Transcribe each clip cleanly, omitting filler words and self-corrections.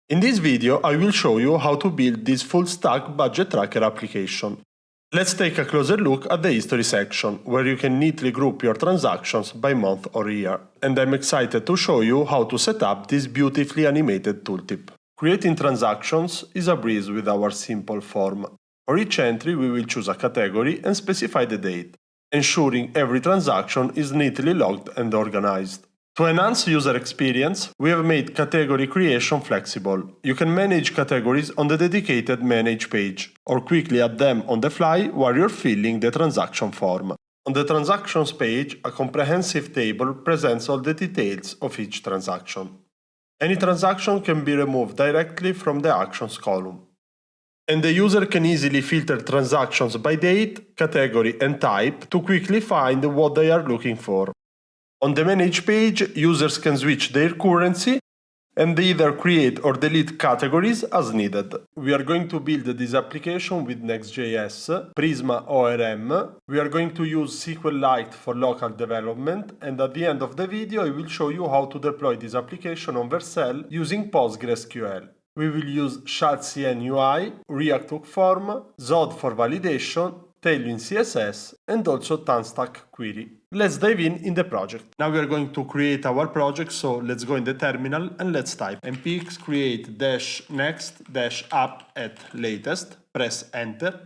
In this video, I will show you how to build this full-stack budget tracker application. Let's take a closer look at the history section, where you can neatly group your transactions by month or year. And I'm excited to show you how to set up this beautifully animated tooltip. Creating transactions is a breeze with our simple form. For each entry, we will choose a category and specify the date, ensuring every transaction is neatly logged and organized. To enhance user experience, we have made category creation flexible. You can manage categories on the dedicated Manage page, or quickly add them on the fly while you're filling the transaction form. On the Transactions page, a comprehensive table presents all the details of each transaction. Any transaction can be removed directly from the Actions column. And the user can easily filter transactions by date, category, and type to quickly find what they are looking for. On the Manage page, users can switch their currency and either create or delete categories as needed. We are going to build this application with Next.js, Prisma ORM. We are going to use SQLite for local development, and at the end of the video I will show you how to deploy this application on Vercel using PostgreSQL. We will use ShadCN UI, React Hook Form, Zod for validation, Tailwind CSS, and also Tanstack query. Let's dive in the project. Now we are going to create our project, so let's go in the terminal and let's type npx create -next-app at latest, press enter.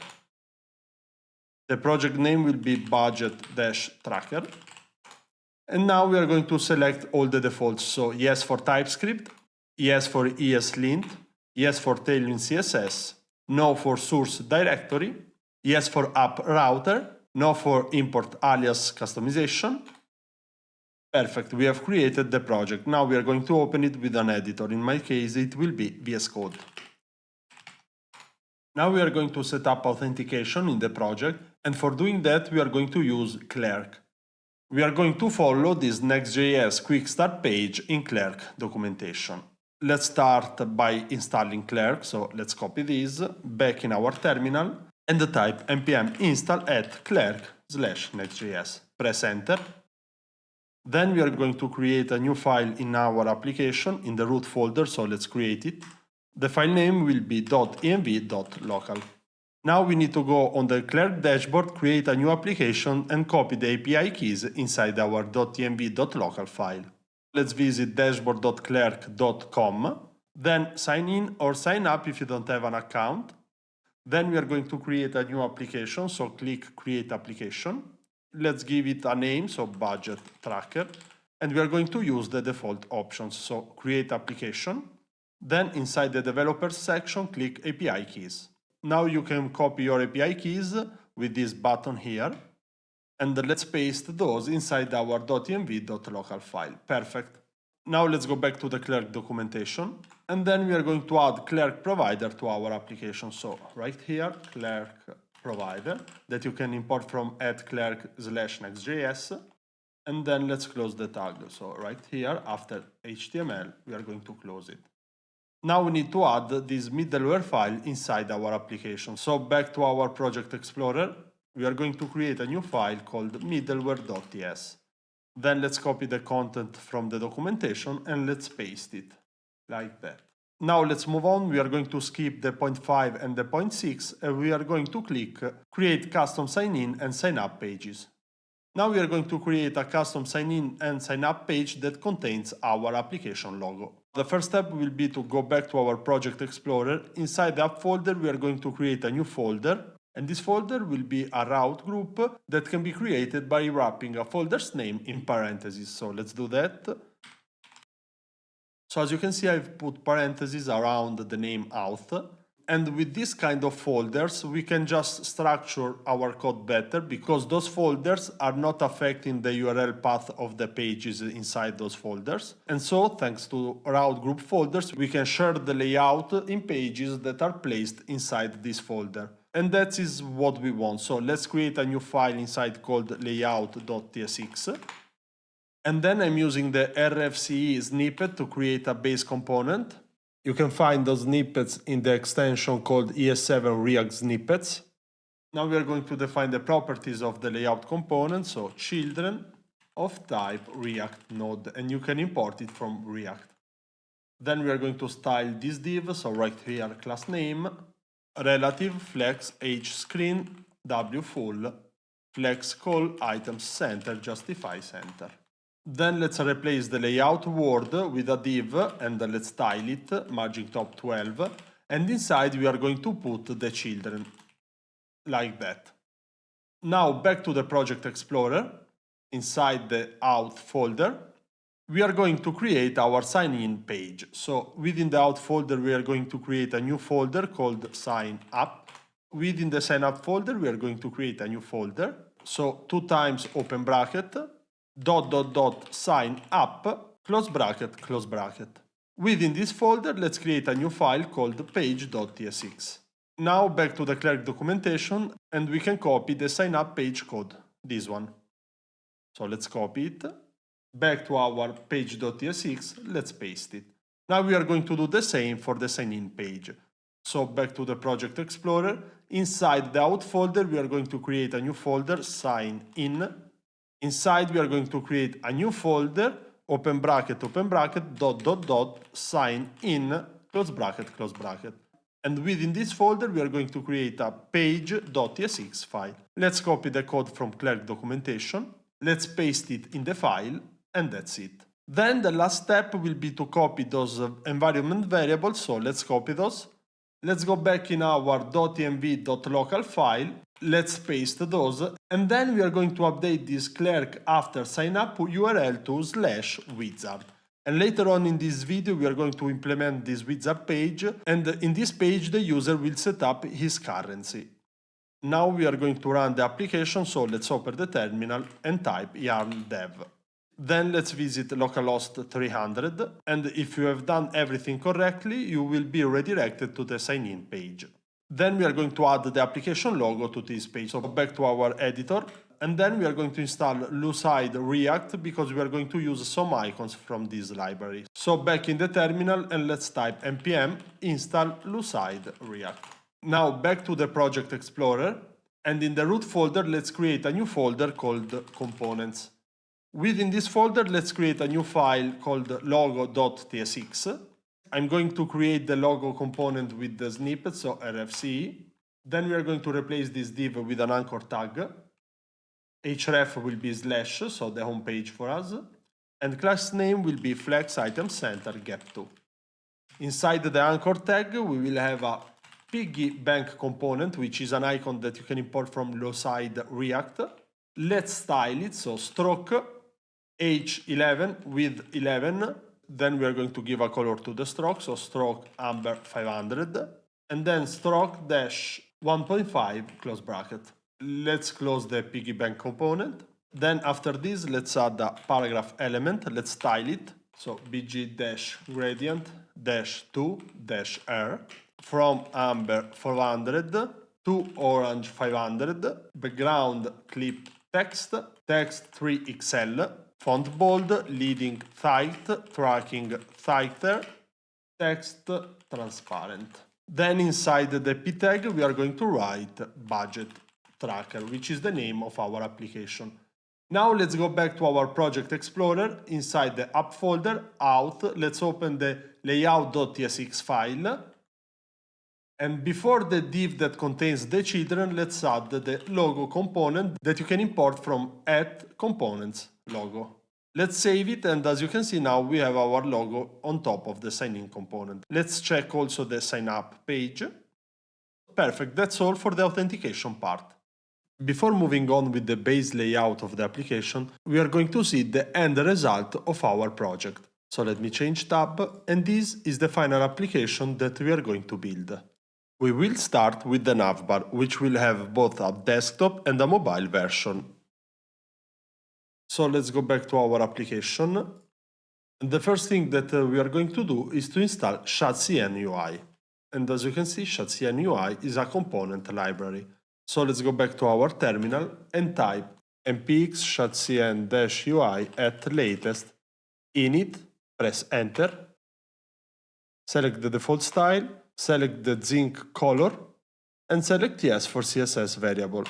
The project name will be budget-tracker. And now we are going to select all the defaults, so yes for TypeScript, yes for ESLint, yes for Tailwind CSS, no for source directory, yes for app router, no for import alias customization. Perfect, we have created the project. Now we are going to open it with an editor. In my case, it will be VS Code. Now we are going to set up authentication in the project, and for doing that, we are going to use Clerk. We are going to follow this Next.js quick start page in Clerk documentation. Let's start by installing Clerk, so let's copy this back in our terminal and type npm install at clerk/next.js. Press enter. Then we are going to create a new file in our application in the root folder, so let's create it. The file name will be .env.local. Now we need to go on the Clerk dashboard, create a new application and copy the API keys inside our .env.local file. Let's visit dashboard.clerk.com, then sign in or sign up if you don't have an account. Then we are going to create a new application, so click Create Application. Let's give it a name, so Budget Tracker, and we are going to use the default options, so Create Application. Then inside the Developers section, click API Keys. Now you can copy your API keys with this button here, and let's paste those inside our .env.local file. Perfect. Now let's go back to the Clerk documentation, and then we are going to add Clerk Provider to our application. So right here, Clerk Provider, that you can import from @clerk/next.js, and then let's close the tag. So right here, after HTML, we are going to close it. Now we need to add this middleware file inside our application. So back to our Project Explorer, we are going to create a new file called middleware.ts. Then let's copy the content from the documentation and let's paste it, like that. Now let's move on. We are going to skip the point 5 and the point 6, and we are going to click Create Custom Sign-in and Sign-up Pages. Now we are going to create a custom sign-in and sign-up page that contains our application logo. The first step will be to go back to our Project Explorer. Inside the app folder, we are going to create a new folder. And this folder will be a route group that can be created by wrapping a folder's name in parentheses. So let's do that. So as you can see, I've put parentheses around the name auth. And with this kind of folders, we can just structure our code better because those folders are not affecting the URL path of the pages inside those folders. And so, thanks to route group folders, we can share the layout in pages that are placed inside this folder. And that is what we want. So let's create a new file inside called layout.tsx. And then I'm using the RFCE snippet to create a base component. You can find those snippets in the extension called ES7 React Snippets. Now we are going to define the properties of the layout component, so children of type React node, and you can import it from React. Then we are going to style this div, so right here class name, relative flex h screen w full flex call items center justify center. Then let's replace the layout word with a div and let's style it margin top 12, and inside we are going to put the children like that. Now back to the Project Explorer. Inside the out folder we are going to create our sign in page. So within the out folder we are going to create a new folder called sign up. Within the sign up folder we are going to create a new folder. So 2 times open bracket dot sign up close bracket close bracket. Within this folder let's create a new file called page.tsx. Now back to the Clerk documentation and we can copy the sign up page code, this one. So let's copy it. Back to our page.tsx, let's paste it. Now we are going to do the same for the sign in page. So back to the Project Explorer. Inside the out folder we are going to create a new folder, sign in. Inside we are going to create a new folder, open bracket dot sign in close bracket. And within this folder we are going to create a page.tsx file. Let's copy the code from Clerk documentation. Let's paste it in the file, and that's it. Then the last step will be to copy those environment variables, so let's copy those. Let's go back in our .env.local file, let's paste those, and then we are going to update this Clerk after sign up URL to /wizard. And later on in this video we are going to implement this wizard page, and in this page the user will set up his currency. Now we are going to run the application, so let's open the terminal and type yarn dev. Then let's visit localhost 300, and if you have done everything correctly, you will be redirected to the sign-in page. Then we are going to add the application logo to this page, so back to our editor, and then we are going to install Lucide React because we are going to use some icons from this library. So back in the terminal and let's type npm install Lucide React. Now back to the Project Explorer, and in the root folder let's create a new folder called components. Within this folder let's create a new file called logo.tsx. I'm going to create the logo component with the snippet, so rfc. Then we are going to replace this div with an anchor tag. href will be slash, so the home page for us, and class name will be flex item center get2. Inside the anchor tag we will have a piggy bank component, which is an icon that you can import from Lucide React. Let's style it, so stroke h11 with 11. Then we are going to give a color to the stroke, so stroke amber 500, and then stroke dash 1.5 close bracket. Let's close the piggy bank component. Then after this let's add a paragraph element. Let's style it, so bg dash gradient dash 2 dash r from amber 400 to orange 500, background clip text, text 3xl, font bold, leading height, tracking heighter, text transparent. Then inside the p tag we are going to write budget tracker, which is the name of our application. Now let's go back to our Project Explorer. Inside the app folder, out, let's open the layout.tsx file. And before the div that contains the children, let's add the logo component that you can import from @components logo. Let's save it, and as you can see now we have our logo on top of the sign in component. Let's check also the sign up page. Perfect, that's all for the authentication part. Before moving on with the base layout of the application, we are going to see the end result of our project. So let me change tab, and this is the final application that we are going to build. We will start with the navbar, which will have both a desktop and a mobile version. So let's go back to our application. And the first thing that we are going to do is to install shadcn UI. And as you can see, shadcn UI is a component library. So let's go back to our terminal and type npx shadcn-ui at latest init, press enter, select the default style, select the zinc color, and select yes for CSS variable.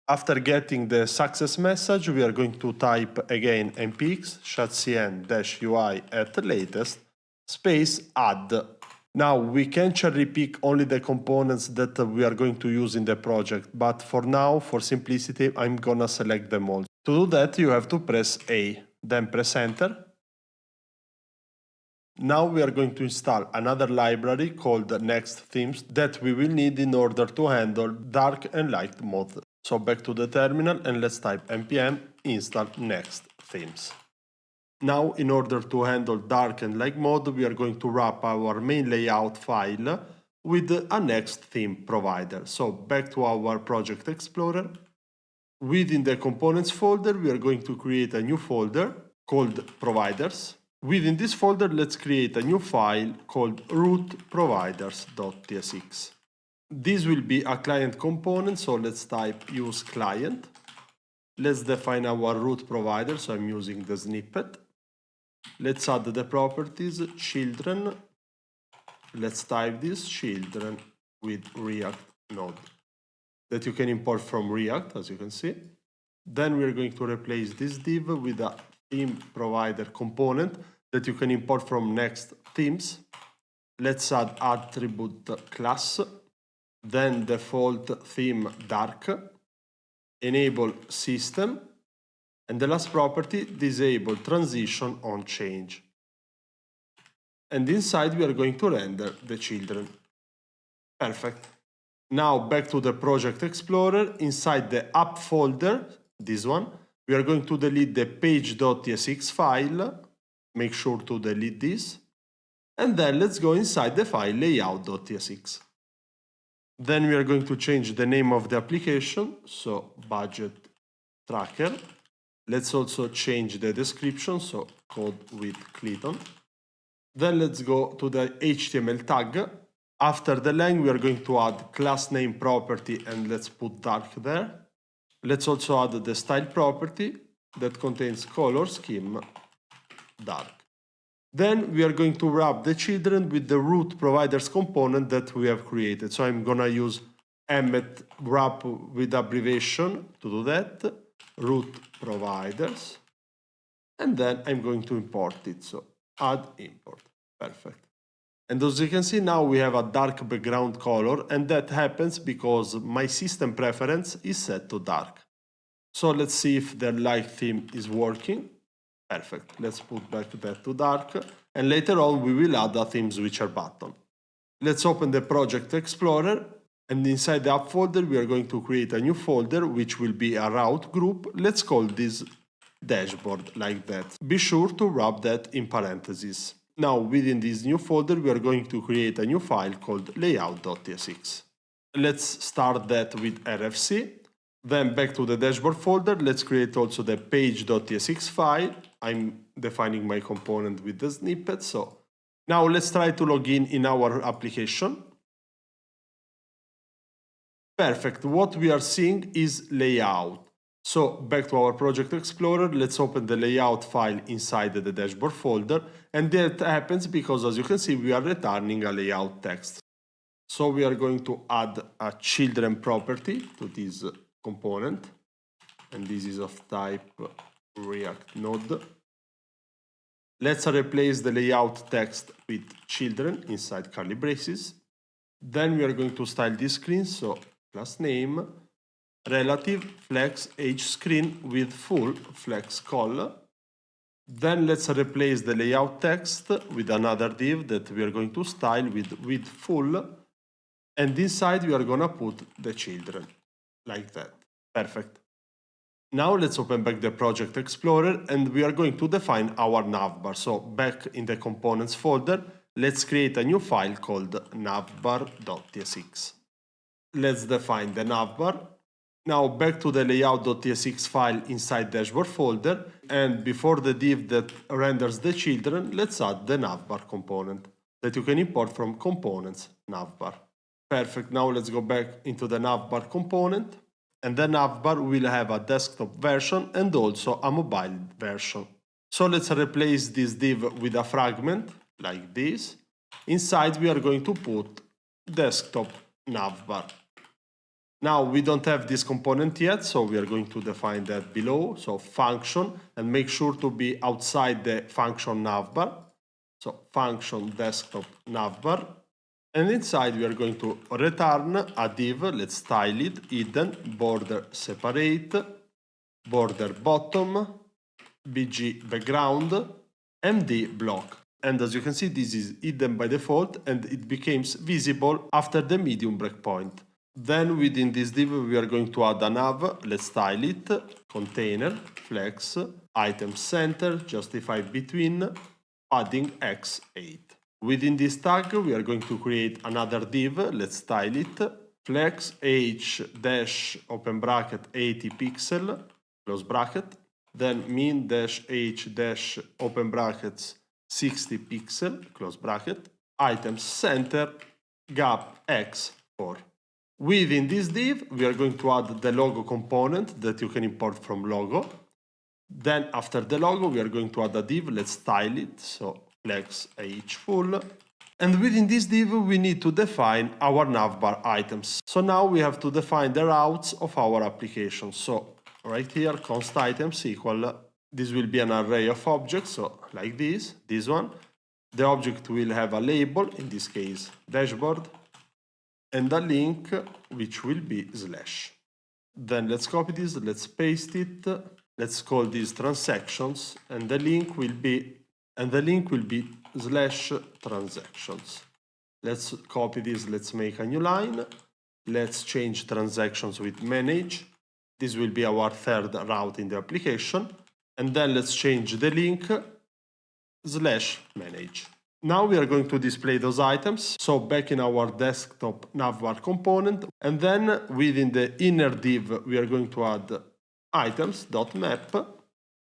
After getting the success message, we are going to type again npx shadcn-ui at latest space add. Now we can cherry pick only the components that we are going to use in the project, but for now, for simplicity, I'm gonna select them all. To do that, you have to press A, then press enter. Now we are going to install another library called Next Themes that we will need in order to handle dark and light mode. So back to the terminal and let's type npm install next themes. Now, in order to handle dark and light mode, we are going to wrap our main layout file with a next theme provider. So back to our Project Explorer. Within the components folder, we are going to create a new folder called providers. Within this folder, let's create a new file called root-providers.tsx. This will be a client component, so let's type use client. Let's define our root provider, so I'm using the snippet. Let's add the properties children. Let's type this children with React node that you can import from React, as you can see. Then we're going to replace this div with a theme provider component that you can import from Next Themes. Let's add attribute class, then default theme dark, enable system, and the last property, disable transition on change. And inside we are going to render the children. Perfect. Now back to the Project Explorer. Inside the app folder, this one, we are going to delete the page.tsx file. Make sure to delete this. And then let's go inside the file layout.tsx. Then we are going to change the name of the application, so budget tracker. Let's also change the description, so code with Clayton. Then let's go to the HTML tag. After the lang, we are going to add class name property and let's put dark there. Let's also add the style property that contains color scheme dark. Then we are going to wrap the children with the root providers component that we have created. So I'm gonna use emmet wrap with abbreviation to do that. Root providers, and then I'm going to import it, so add import. Perfect. And as you can see, now we have a dark background color, and that happens because my system preference is set to dark. So let's see if the light theme is working. Perfect. Let's put back that to dark, and later on we will add a theme switcher button. Let's open the Project Explorer. And inside the app folder, we are going to create a new folder, which will be a route group. Let's call this dashboard like that. Be sure to wrap that in parentheses. Now, within this new folder, we are going to create a new file called layout.tsx. Let's start that with RFC. Then back to the dashboard folder, let's create also the page.tsx file. I'm defining my component with the snippet. So now let's try to log in our application. Perfect. What we are seeing is layout. So back to our Project Explorer, let's open the layout file inside the dashboard folder. And that happens because, as you can see, we are returning a layout text. So we are going to add a children property to this component. And this is of type React node. Let's replace the layout text with children inside curly braces. Then we are going to style this screen. So class name, relative flex age screen with full flex call. Then let's replace the layout text with another div that we are going to style with full. And inside we are going to put the children like that. Perfect. Now let's open back the Project Explorer and we are going to define our navbar. So back in the components folder, let's create a new file called navbar.tsx. Let's define the navbar. Now back to the layout.tsx file inside dashboard folder, and before the div that renders the children, let's add the navbar component that you can import from components navbar. Perfect. Now let's go back into the navbar component, and the navbar will have a desktop version and also a mobile version. So let's replace this div with a fragment like this. Inside we are going to put desktop navbar. Now we don't have this component yet, so we are going to define that below. So function, and make sure to be outside the function navbar. So function desktop navbar, and inside we are going to return a div, let's style it, hidden, border separate, border bottom, bg background, md block. And as you can see, this is hidden by default and it becomes visible after the medium breakpoint. Then within this div we are going to add a nav, let's style it, container, flex, item center, justify between, padding x8. Within this tag we are going to create another div, let's style it, flex h dash open bracket 80 pixel, close bracket, then min dash h dash open brackets 60 pixel, close bracket, item center, gap x4. Within this div, we are going to add the logo component that you can import from logo. Then after the logo, we are going to add a div, let's style it, so flex h full. And within this div, we need to define our navbar items. So now we have to define the routes of our application. So right here, const items equal, this will be an array of objects, so like this one. The object will have a label, in this case dashboard, and a link which will be slash. Then let's copy this, let's paste it, let's call this transactions, and the link will be slash transactions. Let's copy this, let's make a new line, let's change transactions with manage. This will be our third route in the application. And then let's change the link slash manage. Now we are going to display those items. So back in our desktop navbar component, and then within the inner div, we are going to add items.map.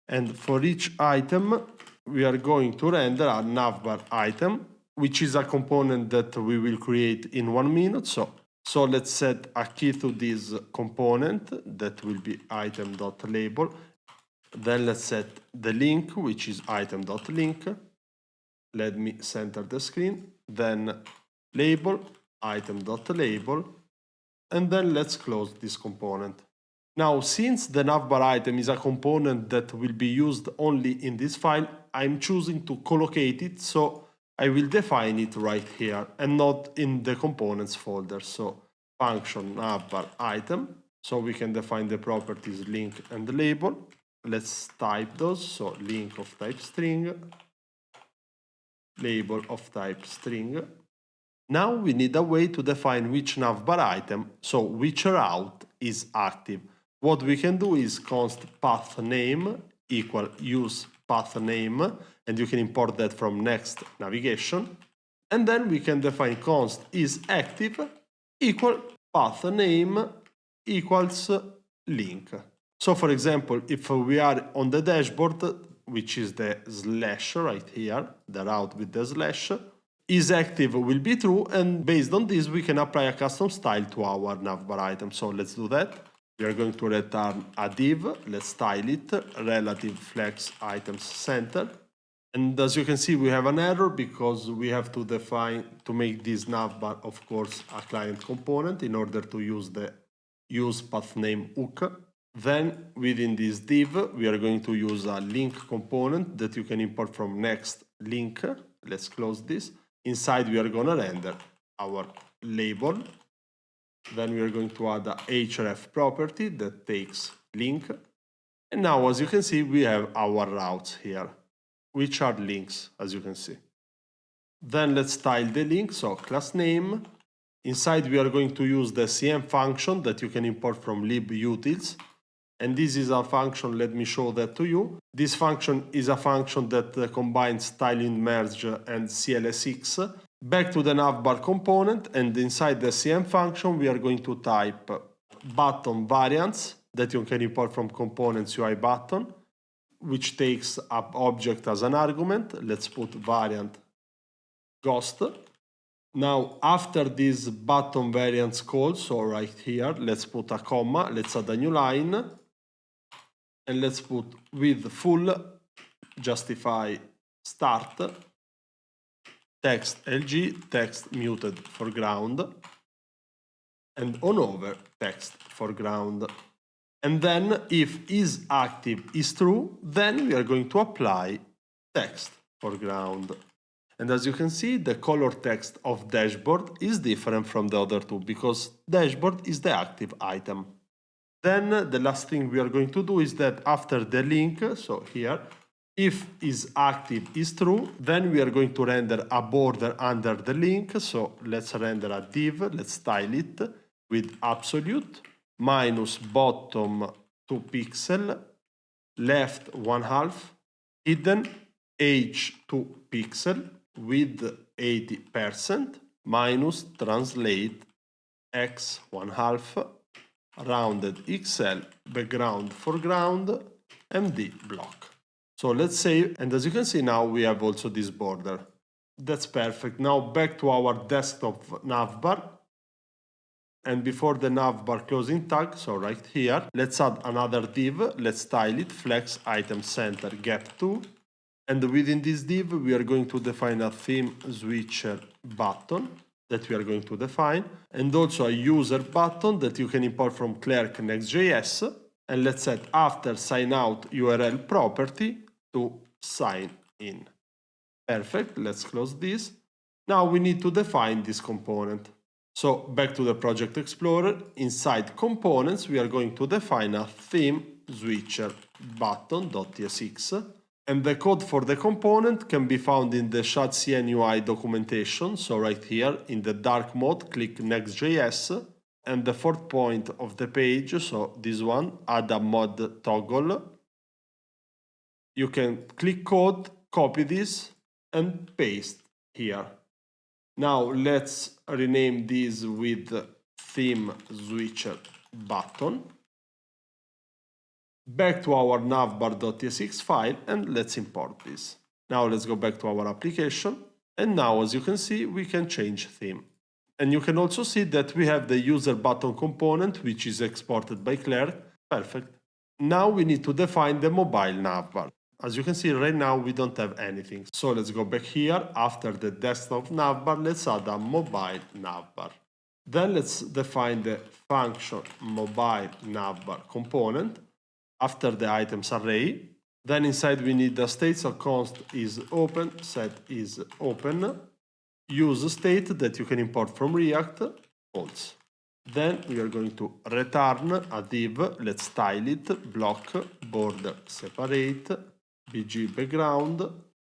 And for each item, we are going to render a navbar item, which is a component that we will create in 1 minute. So let's set a key to this component that will be item.label. Then let's set the link, which is item.link. Let me center the screen. Then label, item.label. And then let's close this component. Now, since the navbar item is a component that will be used only in this file, I'm choosing to collocate it, so I will define it right here and not in the components folder. So function navbar item. So we can define the properties link and label. Let's type those, so link of type string, label of type string. Now we need a way to define which navbar item, so which route is active. What we can do is const path name equal use path name, and you can import that from next navigation. And then we can define const is active equal path name equals link. So for example, if we are on the dashboard, which is the slash right here, the route with the slash, is active will be true, and based on this we can apply a custom style to our navbar item. So let's do that. We are going to return a div, let's style it, relative flex items center. And as you can see, we have an error because we have to define, to make this navbar, of course, a client component in order to use the use path name hook. Then within this div, we are going to use a link component that you can import from next link. Let's close this. Inside we are going to render our label. Then we are going to add a href property that takes link. And now, as you can see, we have our routes here, which are links, as you can see. Then let's style the link, so class name. Inside we are going to use the cm function that you can import from libutils. And this is a function, let me show that to you. This function is a function that combines styling merge and CLSX. Back to the navbar component, and inside the cm function we are going to type button variants that you can import from components UI button, which takes up object as an argument. Let's put variant ghost. Now after this button variants call, so right here, let's put a comma, let's add a new line, and let's put with full justify start text LG, text muted foreground, and on over text foreground. And then if is active is true, then we are going to apply text foreground. And as you can see, the color text of dashboard is different from the other two because dashboard is the active item. Then the last thing we are going to do is that after the link, so here, if is active is true, then we are going to render a border under the link. So let's render a div, let's style it with absolute, minus bottom 2 pixel, left 1/2, hidden age 2 pixel, width 80%, minus translate x 1/2, rounded XL, background foreground, MD block. So let's save, and as you can see now we have also this border. That's perfect. Now back to our desktop navbar. And before the navbar closing tag, so right here, let's add another div. Let's style it, flex item center gap 2. And within this div, we are going to define a theme switcher button that we are going to define, and also a user button that you can import from Clerk Next.js. And let's set after sign out URL property to sign in. Perfect, let's close this. Now we need to define this component. So back to the Project Explorer, inside components, we are going to define a theme switcher button.tsx. And the code for the component can be found in the CN UI documentation. So right here in the dark mode, click Next.js, and the fourth point of the page, so this one, add a mod toggle. You can click code, copy this, and paste here. Now let's rename this with theme switcher button. Back to our navbar.tsx file, and let's import this. Now let's go back to our application, and now as you can see we can change theme. And you can also see that we have the user button component, which is exported by Clerk. Perfect. Now we need to define the mobile navbar. As you can see right now we don't have anything. So let's go back here. After the desktop navbar, let's add a mobile navbar. Then let's define the function mobile navbar component after the items array. Then inside we need the state, so const is open, set is open, use state that you can import from React, false. Then we are going to return a div, let's style it, block, border separate, bg background,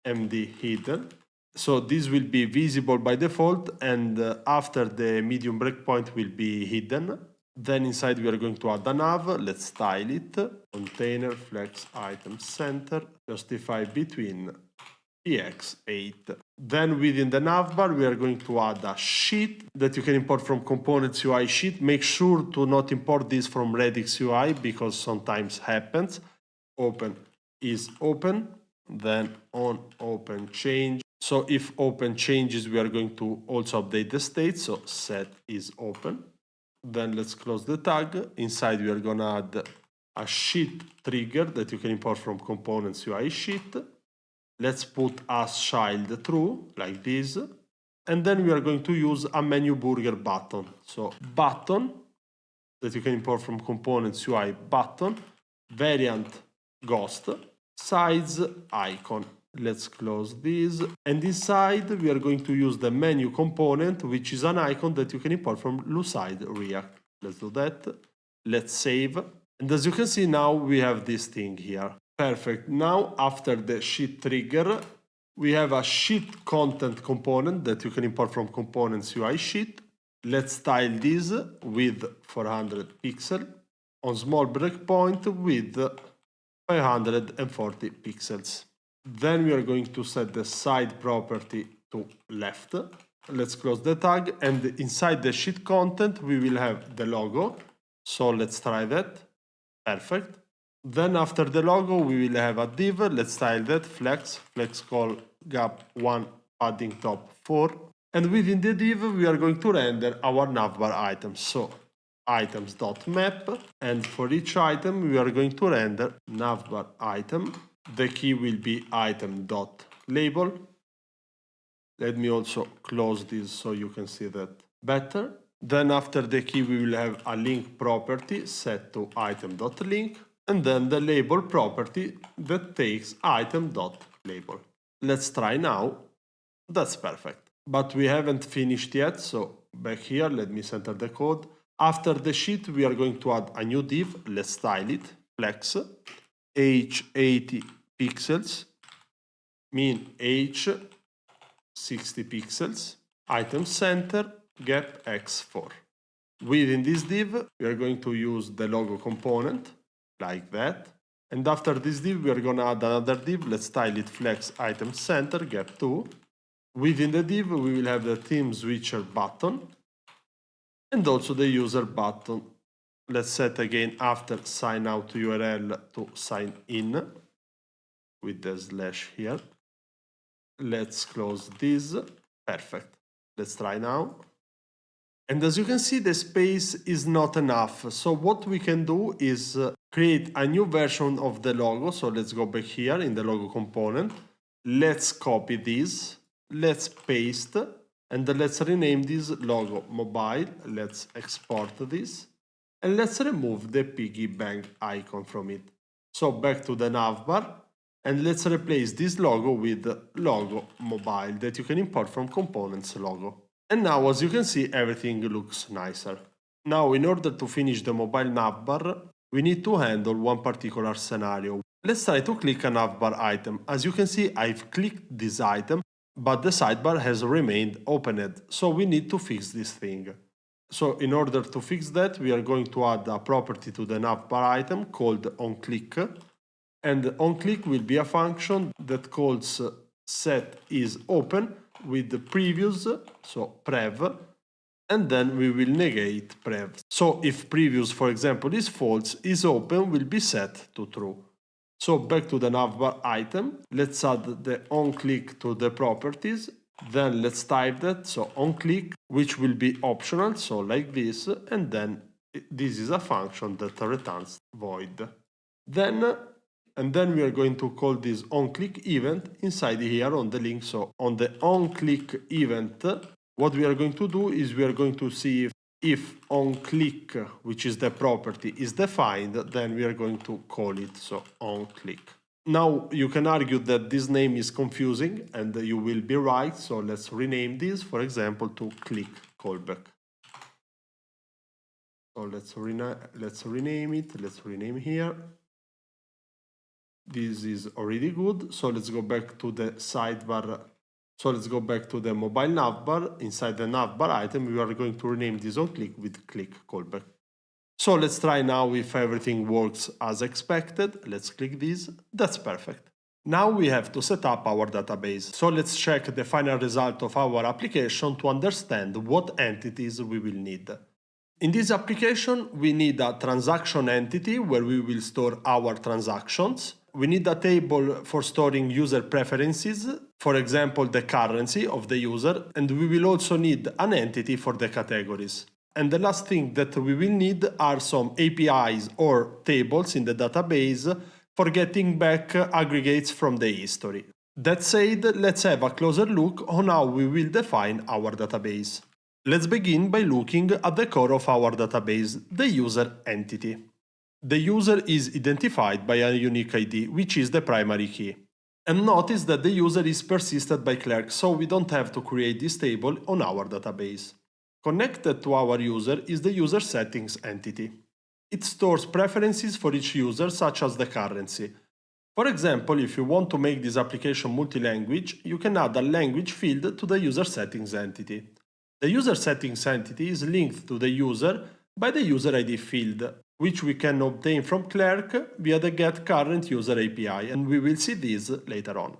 md hidden. So this will be visible by default, and after the medium breakpoint will be hidden. Then inside we are going to add a nav, let's style it, container flex item center, justify between px8. Then within the navbar we are going to add a sheet that you can import from components UI sheet. Make sure to not import this from Redux UI because sometimes happens. Open is open, then on open change. So if open changes, we are going to also update the state, so set is open. Then let's close the tag. Inside we are gonna add a sheet trigger that you can import from components UI sheet. Let's put as child true, like this. And then we are going to use a menu burger button. So button that you can import from components UI button, variant ghost, size icon. Let's close this. And inside we are going to use the menu component, which is an icon that you can import from Lucide React. Let's do that. Let's save. And as you can see now we have this thing here. Perfect. Now after the sheet trigger, we have a sheet content component that you can import from components UI sheet. Let's style this with 400 pixel on small breakpoint with 540 pixels. Then we are going to set the side property to left. Let's close the tag, and inside the sheet content we will have the logo. So let's try that. Perfect. Then after the logo we will have a div. Let's style that flex call gap 1 padding top 4. And within the div we are going to render our navbar items. So items.map, and for each item we are going to render navbar item. The key will be item.label. Let me also close this so you can see that better. Then after the key we will have a link property set to item.link, and then the label property that takes item.label. Let's try now. That's perfect. But we haven't finished yet, so back here, let me center the code. After the sheet, we are going to add a new div. Let's style it. Flex, age 80 pixels, min age 60 pixels, item center, gap x4. Within this div, we are going to use the logo component, like that. And after this div, we are going to add another div. Let's style it flex item center, gap 2. Within the div, we will have the theme switcher button and also the user button. Let's set again after sign out URL to sign in with the slash here. Let's close this. Perfect. Let's try now. And as you can see, the space is not enough. So what we can do is create a new version of the logo. So let's go back here in the logo component. Let's copy this. Let's paste. And let's rename this logo mobile. Let's export this. And let's remove the piggy bank icon from it. So back to the navbar. And let's replace this logo with logo mobile that you can import from components logo. And now, as you can see, everything looks nicer. Now, in order to finish the mobile navbar, we need to handle one particular scenario. Let's try to click a navbar item. As you can see, I've clicked this item, but the sidebar has remained opened. So we need to fix this thing. So in order to fix that, we are going to add a property to the navbar item called onClick. And onClick will be a function that calls setIsOpen with the previous, so prev, and then we will negate prev. So if previous, for example, is false, isOpen will be set to true. So back to the navbar item, let's add the onClick to the properties. Then let's type that, so onClick, which will be optional, so like this, and then this is a function that returns void. And then we are going to call this onClick event inside here on the link. So on the onClick event, what we are going to do is we are going to see if onClick, which is the property, is defined, then we are going to call it, so onClick. Now you can argue that this name is confusing, and you will be right. So let's rename this, for example, to click callback. So let's rename it. Let's rename here. This is already good. So let's go back to the sidebar. So let's go back to the mobile navbar. Inside the navbar item, we are going to rename this onClick with click callback. So let's try now if everything works as expected. Let's click this. That's perfect. Now we have to set up our database. So let's check the final result of our application to understand what entities we will need. In this application, we need a transaction entity where we will store our transactions. We need a table for storing user preferences, for example, the currency of the user, and we will also need an entity for the categories. And the last thing that we will need are some APIs or tables in the database for getting back aggregates from the history. That said, let's have a closer look on how we will define our database. Let's begin by looking at the core of our database, the user entity. The user is identified by a unique ID, which is the primary key. And notice that the user is persisted by Clerk, so we don't have to create this table on our database. Connected to our user is the user settings entity. It stores preferences for each user, such as the currency. For example, if you want to make this application multi-language, you can add a language field to the user settings entity. The user settings entity is linked to the user by the user ID field, which we can obtain from Clerk via the getCurrentUser API, and we will see this later on.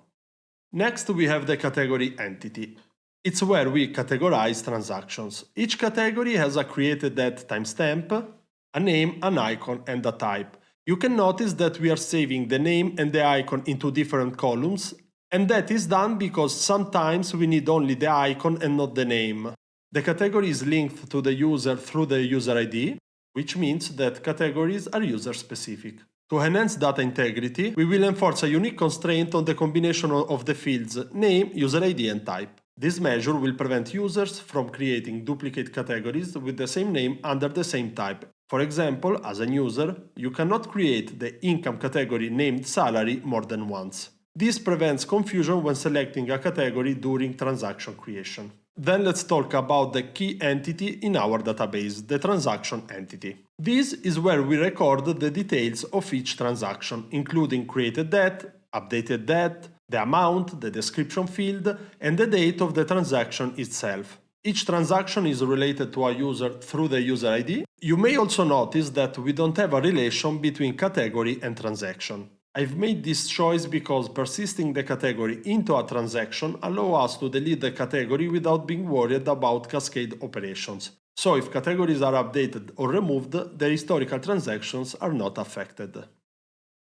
Next, we have the category entity. It's where we categorize transactions. Each category has a created@at timestamp, a name, an icon, and a type. You can notice that we are saving the name and the icon into different columns, and that is done because sometimes we need only the icon and not the name. The category is linked to the user through the user ID, which means that categories are user-specific. To enhance data integrity, we will enforce a unique constraint on the combination of the fields name, user ID, and type. This measure will prevent users from creating duplicate categories with the same name under the same type. For example, as a user, you cannot create the income category named salary more than once. This prevents confusion when selecting a category during transaction creation. Then let's talk about the key entity in our database, the transaction entity. This is where we record the details of each transaction, including created debt, updated debt, the amount, the description field, and the date of the transaction itself. Each transaction is related to a user through the user ID. You may also notice that we don't have a relation between category and transaction. I've made this choice because persisting the category into a transaction allows us to delete the category without being worried about cascade operations. So if categories are updated or removed, the historical transactions are not affected.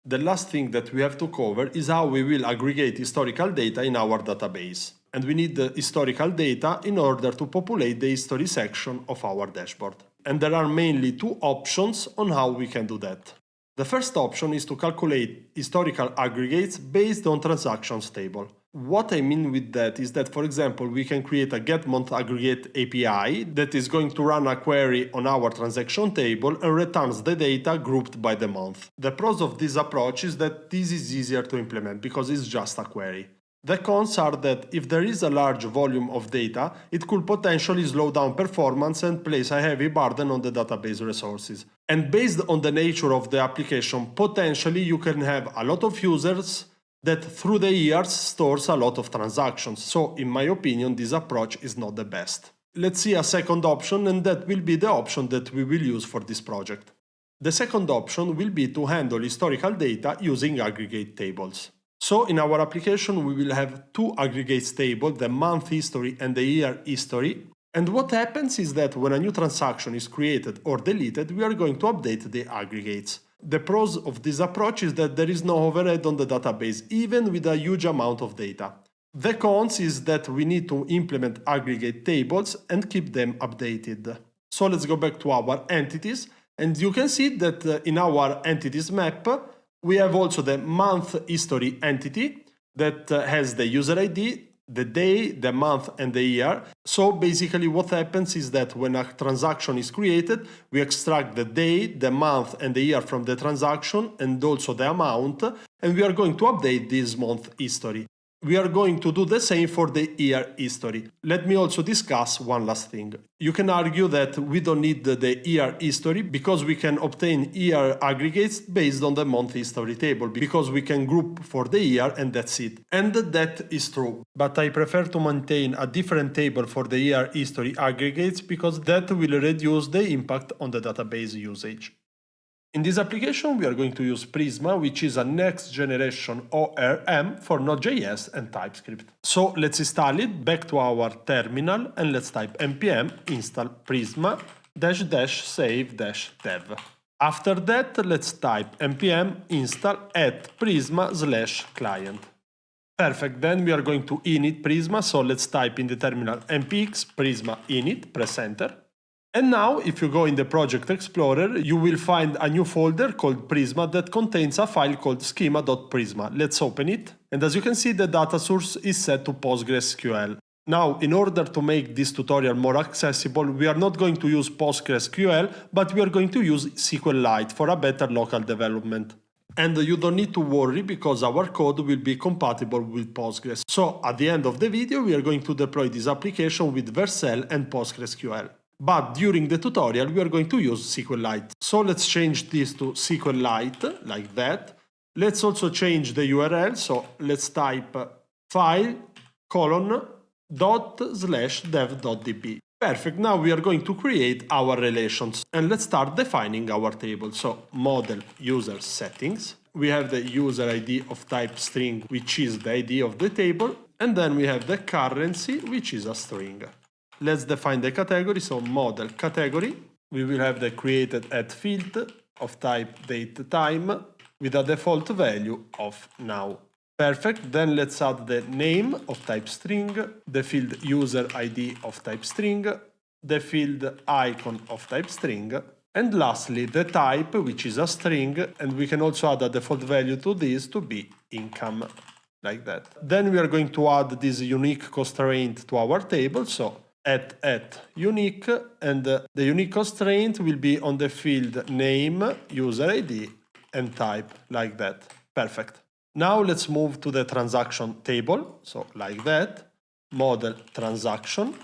The last thing that we have to cover is how we will aggregate historical data in our database. And we need the historical data in order to populate the history section of our dashboard. And there are mainly two options on how we can do that. The first option is to calculate historical aggregates based on transactions table. What I mean with that is that, for example, we can create a getMonthAggregate API that is going to run a query on our transaction table and returns the data grouped by the month. The pros of this approach is that this is easier to implement because it's just a query. The cons are that if there is a large volume of data, it could potentially slow down performance and place a heavy burden on the database resources. And based on the nature of the application, potentially you can have a lot of users that through the years stores a lot of transactions. So in my opinion, this approach is not the best. Let's see a second option, and that will be the option that we will use for this project. The second option will be to handle historical data using aggregate tables. So in our application, we will have two aggregates tables, the month history and the year history. And what happens is that when a new transaction is created or deleted, we are going to update the aggregates. The pros of this approach is that there is no overhead on the database, even with a huge amount of data. The cons is that we need to implement aggregate tables and keep them updated. So let's go back to our entities, and you can see that in our entities map, we have also the month history entity that has the user ID, the day, the month, and the year. So basically what happens is that when a transaction is created, we extract the day, the month, and the year from the transaction, and also the amount, and we are going to update this month history. We are going to do the same for the year history. Let me also discuss one last thing. You can argue that we don't need the year history because we can obtain year aggregates based on the month history table, because we can group for the year and that's it. And that is true. But I prefer to maintain a different table for the year history aggregates because that will reduce the impact on the database usage. In this application, we are going to use Prisma, which is a next-generation ORM for Node.js and TypeScript. So let's install it back to our terminal and let's type npm install prisma --save-dev. After that, let's type npm install @prisma/client. Perfect, then we are going to init Prisma, so let's type in the terminal npx prisma init, press enter. And now, if you go in the Project Explorer, you will find a new folder called Prisma that contains a file called schema.prisma. Let's open it. And as you can see, the data source is set to PostgreSQL. Now, in order to make this tutorial more accessible, we are not going to use PostgreSQL, but we are going to use SQLite for a better local development. And you don't need to worry because our code will be compatible with Postgres. So, at the end of the video, we are going to deploy this application with Vercel and PostgreSQL. But during the tutorial, we are going to use SQLite. So let's change this to SQLite, like that. Let's also change the URL, so let's type file:/dev.db. Perfect, now we are going to create our relations. And let's start defining our table. So model user settings. We have the user ID of type string, which is the ID of the table. And then we have the currency, which is a string. Let's define the category, so model category. We will have the created field of type date time with a default value of now. Perfect, then let's add the name of type string, the field user ID of type string, the field icon of type string, and lastly the type, which is a string, and we can also add a default value to this to be income, like that. Then we are going to add this unique constraint to our table, so @unique, and the unique constraint will be on the field name, user ID, and type, like that. Perfect. Now let's move to the transaction table, so like that, model transaction.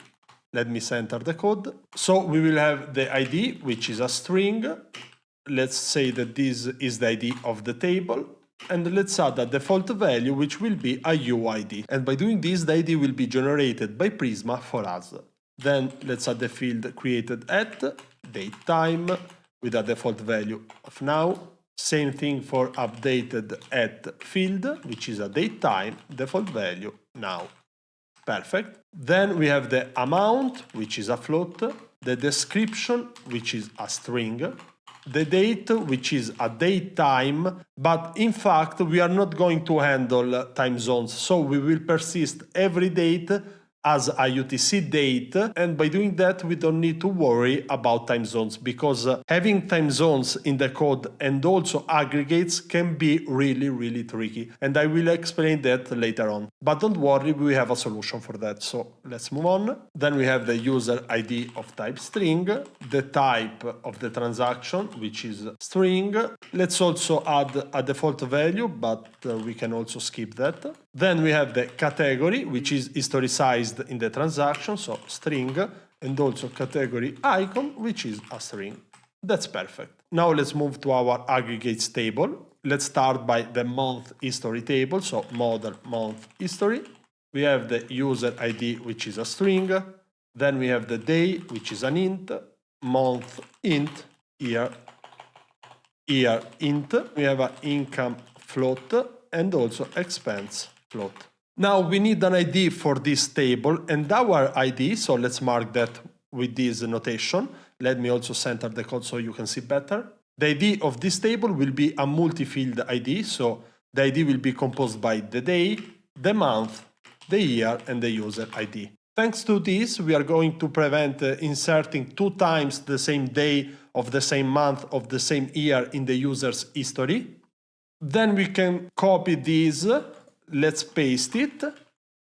Let me center the code. So we will have the ID, which is a string. Let's say that this is the ID of the table. And let's add a default value, which will be a UID. And by doing this, the ID will be generated by Prisma for us. Then let's add the field created at date time with a default value of now. Same thing for updated at field, which is a date time, default value now. Perfect. Then we have the amount, which is a float, the description, which is a string, the date, which is a date time, but in fact we are not going to handle time zones, so we will persist every date as a UTC date, and by doing that we don't need to worry about time zones, because having time zones in the code and also aggregates can be really tricky, and I will explain that later on. But don't worry, we have a solution for that, so let's move on. Then we have the user ID of type string, the type of the transaction, which is string. Let's also add a default value, but we can also skip that. Then we have the category, which is historicized in the transaction, so string, and also category icon, which is a string. That's perfect. Now let's move to our aggregates table. Let's start by the month history table, so model month history. We have the user ID, which is a string. Then we have the day, which is an int, month int, year int. We have an income float and also expense float. Now we need an ID for this table, and our ID, so let's mark that with this notation. Let me also center the code so you can see better. The ID of this table will be a multi-field ID, so the ID will be composed by the day, the month, the year, and the user ID. Thanks to this, we are going to prevent inserting 2 times the same day of the same month of the same year in the user's history. Then we can copy this, let's paste it.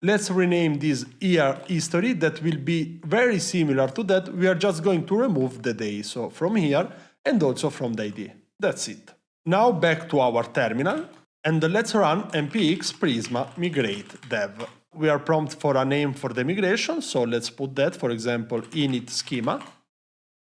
Let's rename this year history, that will be very similar to that. We are just going to remove the day, so from here and also from the ID. That's it. Now back to our terminal, and let's run npx prisma migrate dev. We are prompt for a name for the migration, so let's put that, for example, init schema.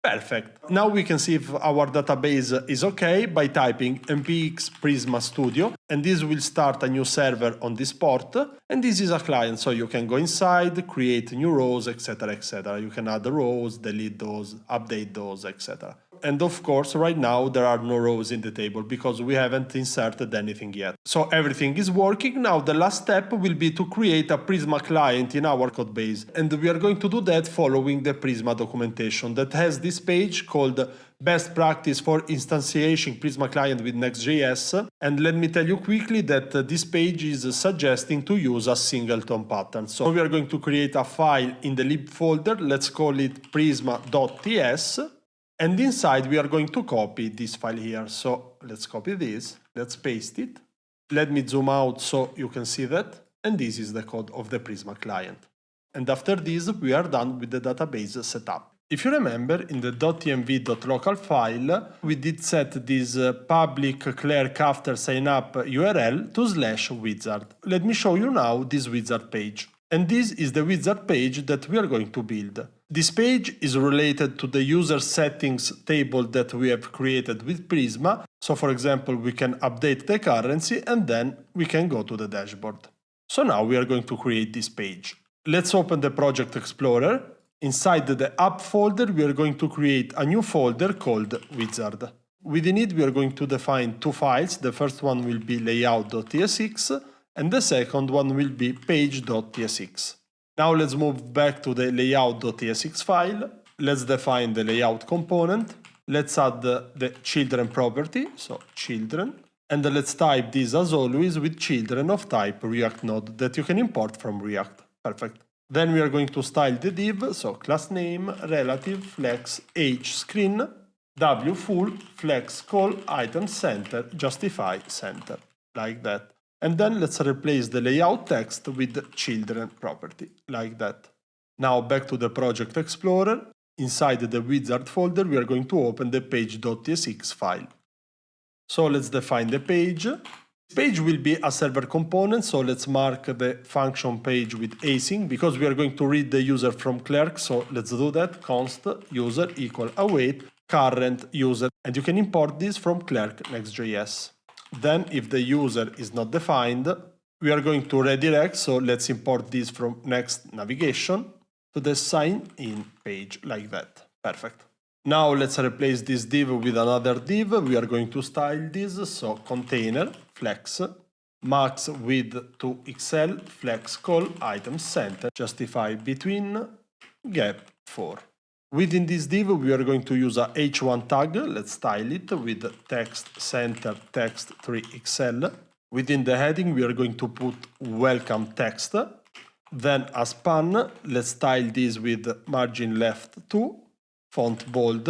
Perfect. Now we can see if our database is okay by typing npx prisma studio, and this will start a new server on this port, and this is a client, so you can go inside, create new rows, etc, etc. You can add rows, delete those, update those, etc. And of course, right now there are no rows in the table because we haven't inserted anything yet. So everything is working. Now the last step will be to create a Prisma client in our code base. And we are going to do that following the Prisma documentation that has this page called Best Practice for Instantiating Prisma Client with Next.js. And let me tell you quickly that this page is suggesting to use a singleton pattern. So we are going to create a file in the lib folder. Let's call it prisma.ts. And inside we are going to copy this file here. So let's copy this, let's paste it. Let me zoom out so you can see that. And this is the code of the Prisma client. And after this, we are done with the database setup. If you remember, in the .env.local file, we did set this public clerk after sign up URL to /wizard. Let me show you now this wizard page. And this is the wizard page that we are going to build. This page is related to the user settings table that we have created with Prisma. So for example, we can update the currency and then we can go to the dashboard. So now we are going to create this page. Let's open the Project Explorer. Inside the app folder, we are going to create a new folder called wizard. Within it, we are going to define 2 files. The first one will be layout.tsx and the second one will be page.tsx. Now let's move back to the layout.tsx file. Let's define the layout component. Let's add the children property, so children. And let's type this as always with children of type React Node that you can import from React. Perfect. Then we are going to style the div, so class name, relative, flex, age, screen, w full, flex, call, item, center, justify, center, like that. And then let's replace the layout text with the children property, like that. Now back to the Project Explorer. Inside the wizard folder, we are going to open the page.tsx file. So let's define the page. Page will be a server component, so let's mark the function page with async because we are going to read the user from clerk, so let's do that. Const user equal await current user, and you can import this from clerk next.js. Then if the user is not defined, we are going to redirect, so let's import this from next navigation to the sign in page like that. Perfect. Now let's replace this div with another div. We are going to style this, so container, flex, max width to XL, flex call, item center, justify between, gap 4. Within this div, we are going to use a h1 tag. Let's style it with text center, text 3XL. Within the heading, we are going to put welcome text. Then a span, let's style this with margin left 2. Font bold,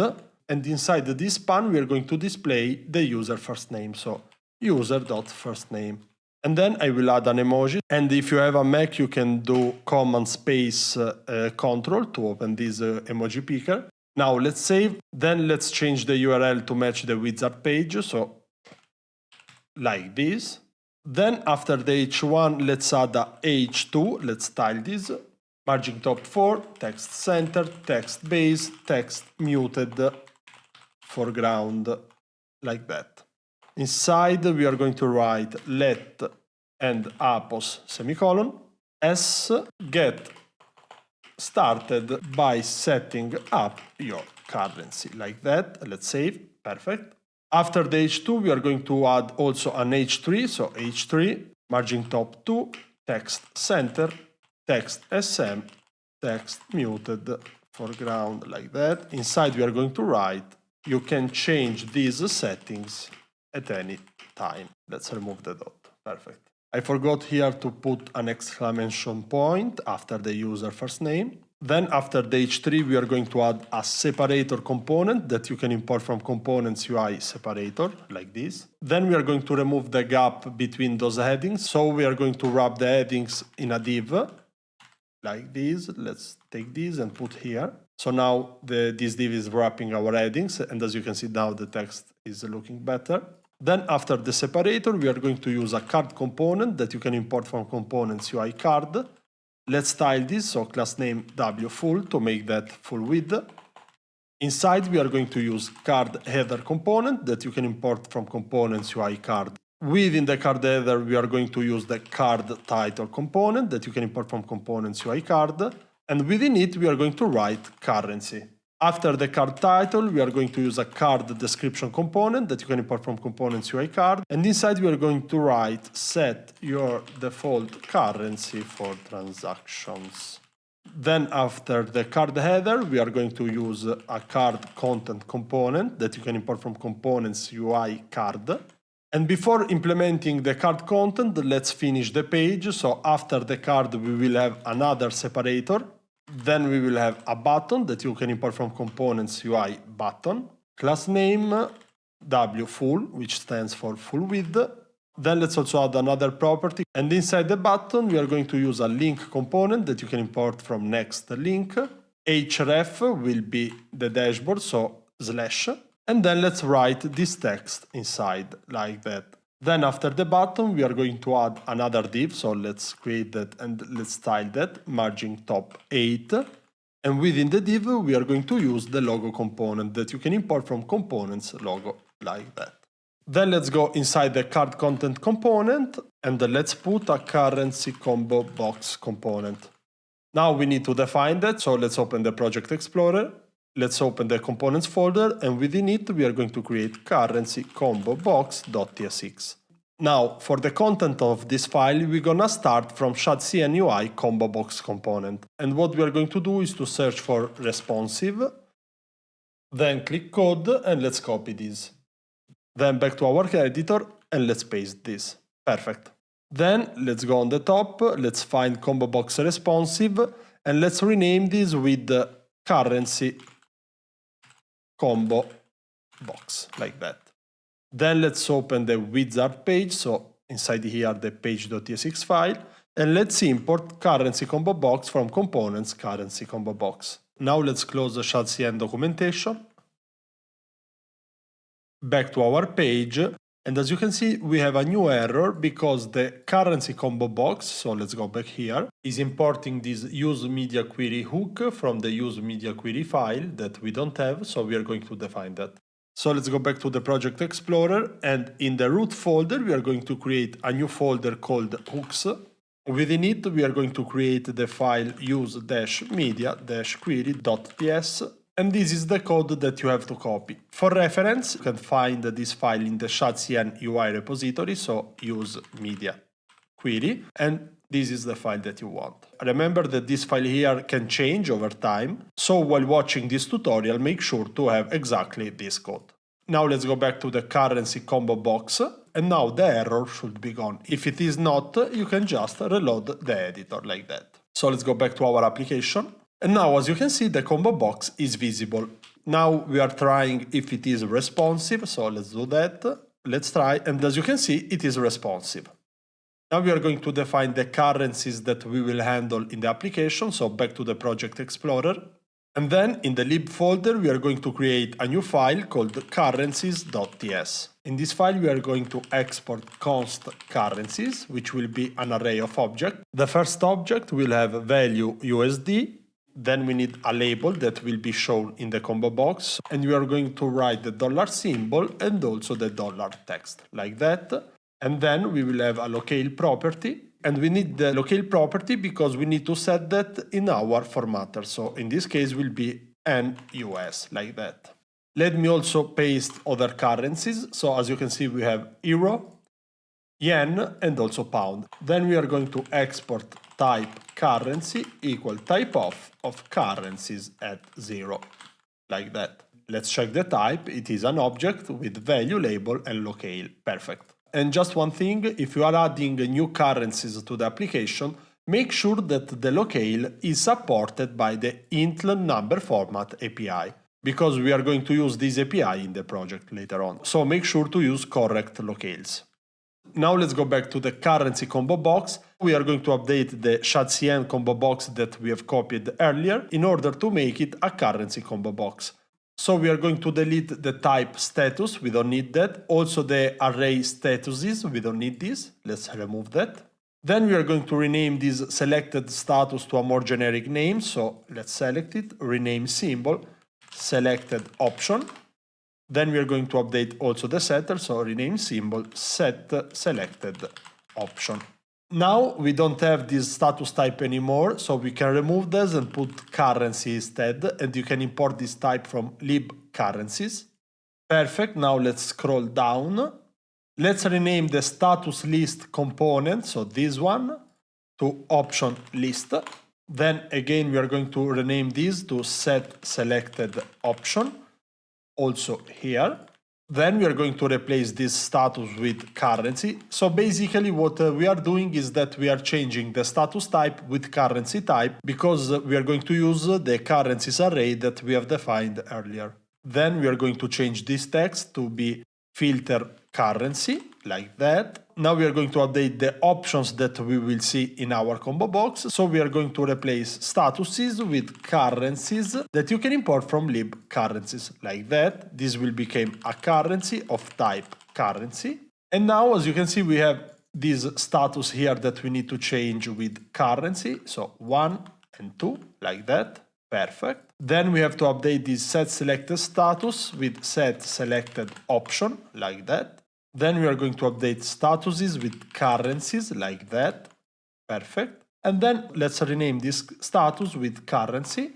and inside this span we are going to display the user first name, so user.firstname. And then I will add an emoji, and if you have a Mac you can do command space control to open this emoji picker. Now let's save, then let's change the URL to match the wizard page, so like this. Then after the h1 let's add a h2, let's style this. Margin top 4, text center, text base, text muted, foreground, like that. Inside we are going to write let and apos semicolon s get started by setting up your currency, like that. Let's save, perfect. After the h2 we are going to add also an h3, so h3, margin top 2, text center, text SM, text muted, foreground, like that. Inside we are going to write, you can change these settings at any time. Let's remove the dot, perfect. I forgot here to put an exclamation point after the user first name. Then after the h3 we are going to add a separator component that you can import from components UI separator, like this. Then we are going to remove the gap between those headings, so we are going to wrap the headings in a div, like this. Let's take this and put here. So now this div is wrapping our headings, and as you can see now the text is looking better. Then after the separator we are going to use a card component that you can import from components UI card. Let's style this, so class name wfull to make that full width. Inside we are going to use card header component that you can import from components UI card. Within the card header, we are going to use the card title component that you can import from components UI card. And within it, we are going to write currency. After the card title, we are going to use a card description component that you can import from components UI card. And inside, we are going to write set your default currency for transactions. Then after the card header, we are going to use a card content component that you can import from components UI card. And before implementing the card content, let's finish the page. So after the card, we will have another separator. Then we will have a button that you can import from components UI button. Class name wfull, which stands for full width. Then let's also add another property. And inside the button, we are going to use a link component that you can import from next link. href will be the dashboard, so slash. And then let's write this text inside, like that. Then after the button, we are going to add another div. So let's create that and let's style that, margin top 8. And within the div, we are going to use the logo component that you can import from components logo, like that. Then let's go inside the card content component and let's put a currency combo box component. Now we need to define that. So let's open the Project Explorer. Let's open the components folder, and within it we are going to create currency combo box.tsx. Now, for the content of this file, we're gonna start from shadcn UI combo box component. And what we are going to do is to search for responsive, then click code, and let's copy this. Then back to our editor, and let's paste this. Perfect. Then let's go on the top, let's find combo box responsive, and let's rename this with the currency combo box, like that. Then let's open the wizard page, so inside here the page.tsx file, and let's import currency combo box from components currency combo box. Now let's close the shadcn documentation. Back to our page, And as you can see, we have a new error because the currency combo box, so let's go back here, is importing this use media query hook from the use media query file that we don't have, so we are going to define that. So let's go back to the Project Explorer, and in the root folder, we are going to create a new folder called hooks. Within it, we are going to create the file use-media-query.ts, and this is the code that you have to copy. For reference, you can find this file in the CN UI repository, so use media query, and this is the file that you want. Remember that this file here can change over time, so while watching this tutorial, make sure to have exactly this code. Now let's go back to the currency combo box, and now the error should be gone. If it is not, you can just reload the editor like that. So let's go back to our application. And now, as you can see, the combo box is visible. Now we are trying if it is responsive, so let's do that. Let's try, and as you can see, it is responsive. Now we are going to define the currencies that we will handle in the application, so back to the Project Explorer. And then in the lib folder, we are going to create a new file called currencies.ts. In this file, we are going to export const currencies, which will be an array of objects. The first object will have value USD. Then we need a label that will be shown in the combo box. And we are going to write the dollar symbol and also the dollar text, like that. And then we will have a locale property. And we need the locale property because we need to set that in our formatter. So in this case will be NUS, like that. Let me also paste other currencies. So as you can see, we have euro, yen, and also pound. Then we are going to export type currency equal type of currencies at 0, like that. Let's check the type. It is an object with value, label, and locale. Perfect. And just one thing, if you are adding new currencies to the application, make sure that the locale is supported by the int number format API, because we are going to use this API in the project later on. So make sure to use correct locales. Now let's go back to the currency combo box. We are going to update the CN combo box that we have copied earlier in order to make it a currency combo box. So we are going to delete the type status, we don't need that. Also the array statuses, we don't need this. Let's remove that. Then we are going to rename this selected status to a more generic name. So let's select it, rename symbol, selected option. Then we are going to update also the setter, so rename symbol, set selected option. Now we don't have this status type anymore, so we can remove this and put currency instead, and you can import this type from lib currencies. Perfect, now let's scroll down. Let's rename the status list component, so this one, to option list. Then again we are going to rename this to set selected option, also here. Then we are going to replace this status with currency. So basically what we are doing is that we are changing the status type with currency type because we are going to use the currencies array that we have defined earlier. Then we are going to change this text to be filter currency, like that. Now we are going to update the options that we will see in our combo box. So we are going to replace statuses with currencies that you can import from lib currencies, like that. This will become a currency of type currency. And now, as you can see, we have this status here that we need to change with currency. So 1 and 2, like that. Perfect. Then we have to update this set selected status with set selected option, like that. Then we are going to update statuses with currencies, like that. Perfect. And then let's rename this status with currency.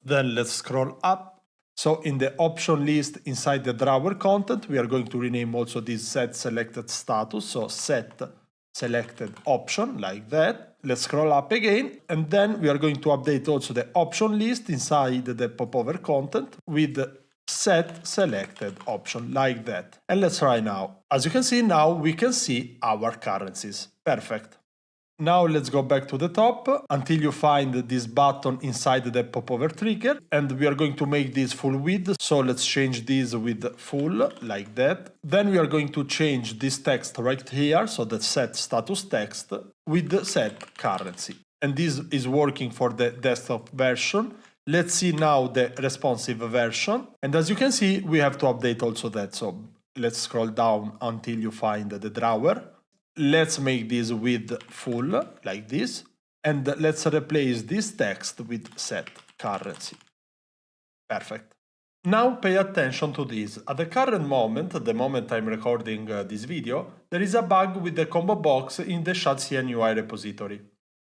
Then let's scroll up. So in the option list inside the drawer content, we are going to rename also this set selected status. So set selected option, like that. Let's scroll up again, and then we are going to update also the option list inside the popover content with set selected option, like that. And let's try now. As you can see, now we can see our currencies. Perfect. Now let's go back to the top until you find this button inside the popover trigger, and we are going to make this full width. So let's change this with full, like that. Then we are going to change this text right here, so that set status text with the set currency. And this is working for the desktop version. Let's see now the responsive version. And as you can see, we have to update also that. So let's scroll down until you find the drawer. Let's make this width full, like this. And let's replace this text with set currency. Perfect. Now pay attention to this. At the current moment, the moment I'm recording this video, there is a bug with the combo box in the Shad UI repository.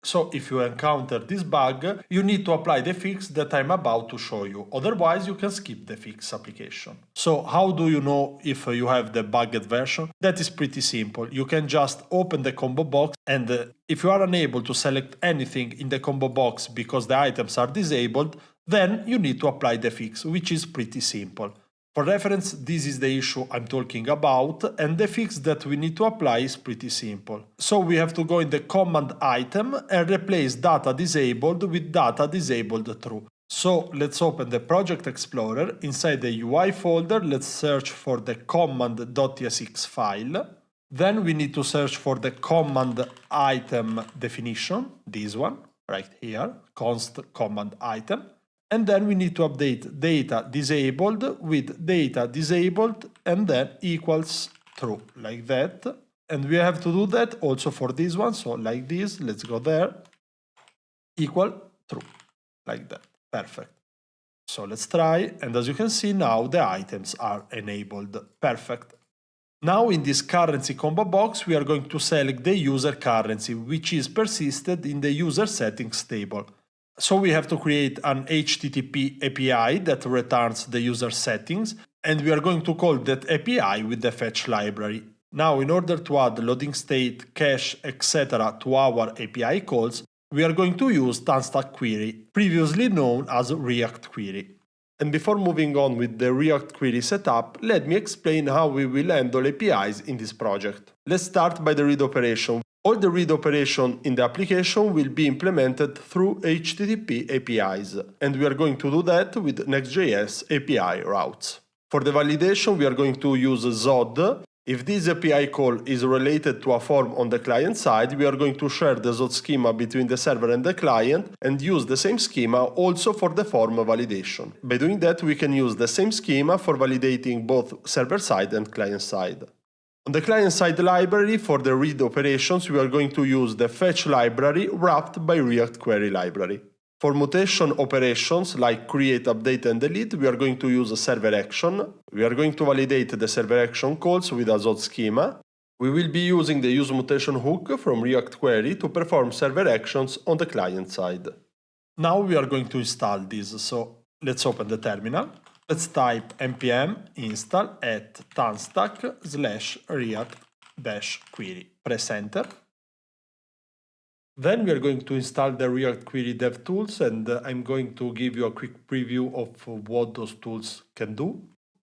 So if you encounter this bug, you need to apply the fix that I'm about to show you, otherwise you can skip the fix application. So how do you know if you have the bugged version? That is pretty simple. You can just open the combo box, and if you are unable to select anything in the combo box because the items are disabled, then you need to apply the fix, which is pretty simple. For reference, this is the issue I'm talking about, and the fix that we need to apply is pretty simple. So we have to go in the command item and replace data disabled with data disabled true. So let's open the Project Explorer. Inside the UI folder, let's search for the command.tsx file. Then we need to search for the command item definition, this one, right here, const command item. And then we need to update data disabled with data disabled and then equals true, like that. And we have to do that also for this one, so like this, let's go there, equal true, like that, perfect. So let's try, and as you can see now the items are enabled, perfect. Now in this currency combo box we are going to select the user currency, which is persisted in the user settings table. So we have to create an HTTP API that returns the user settings, and we are going to call that API with the fetch library. Now, in order to add loading state, cache, etc. to our API calls, we are going to use Tanstack query, previously known as React query. And before moving on with the React query setup, let me explain how we will handle APIs in this project. Let's start by the read operation. All the read operation in the application will be implemented through HTTP APIs, and we are going to do that with Next.js API routes. For the validation, we are going to use ZOD. If this API call is related to a form on the client side, we are going to share the ZOD schema between the server and the client and use the same schema also for the form validation. By doing that, we can use the same schema for validating both server side and client side. On the client-side library, for the read operations, we are going to use the fetch library wrapped by React query library. For mutation operations like create, update, and delete, we are going to use a server action. We are going to validate the server action calls with a ZOD schema. We will be using the use mutation hook from React query to perform server actions on the client side. Now we are going to install this, so let's open the terminal. Let's type npm install at tanstack/react-query. Press enter. Then we are going to install the React Query Dev tools, and I'm going to give you a quick preview of what those tools can do.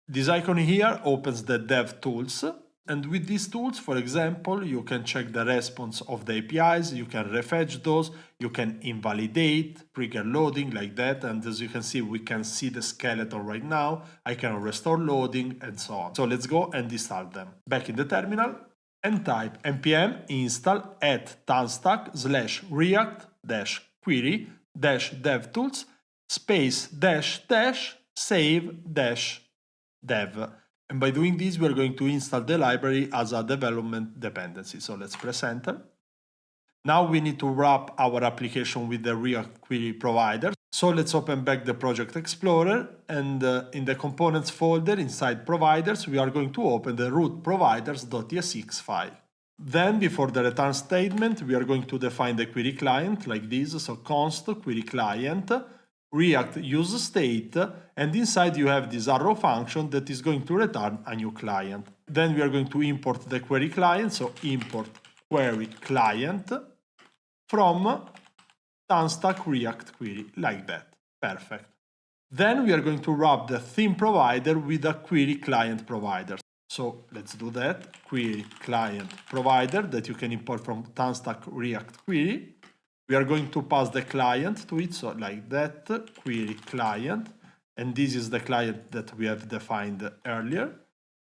This icon here opens the Dev tools, and with these tools, for example, you can check the response of the APIs, you can refetch those, you can invalidate, trigger loading like that, and as you can see, we can see the skeleton right now. I can restore loading and so on. So let's go and install them. Back in the terminal, and type npm install at tanstack/react-query-devtools --save-dev. And by doing this, we are going to install the library as a development dependency. So let's press enter. Now we need to wrap our application with the React query provider. So let's open back the Project Explorer, and in the components folder inside providers, we are going to open the root providers.tsx file. Then before the return statement, we are going to define the query client like this. So const query client, React use state, and inside you have this arrow function that is going to return a new client. Then we are going to import the query client, so import query client from Tanstack React query, like that. Perfect. Then we are going to wrap the theme provider with a query client provider. So let's do that. Query client provider that you can import from Tanstack React query. We are going to pass the client to it, so like that, query client, and this is the client that we have defined earlier.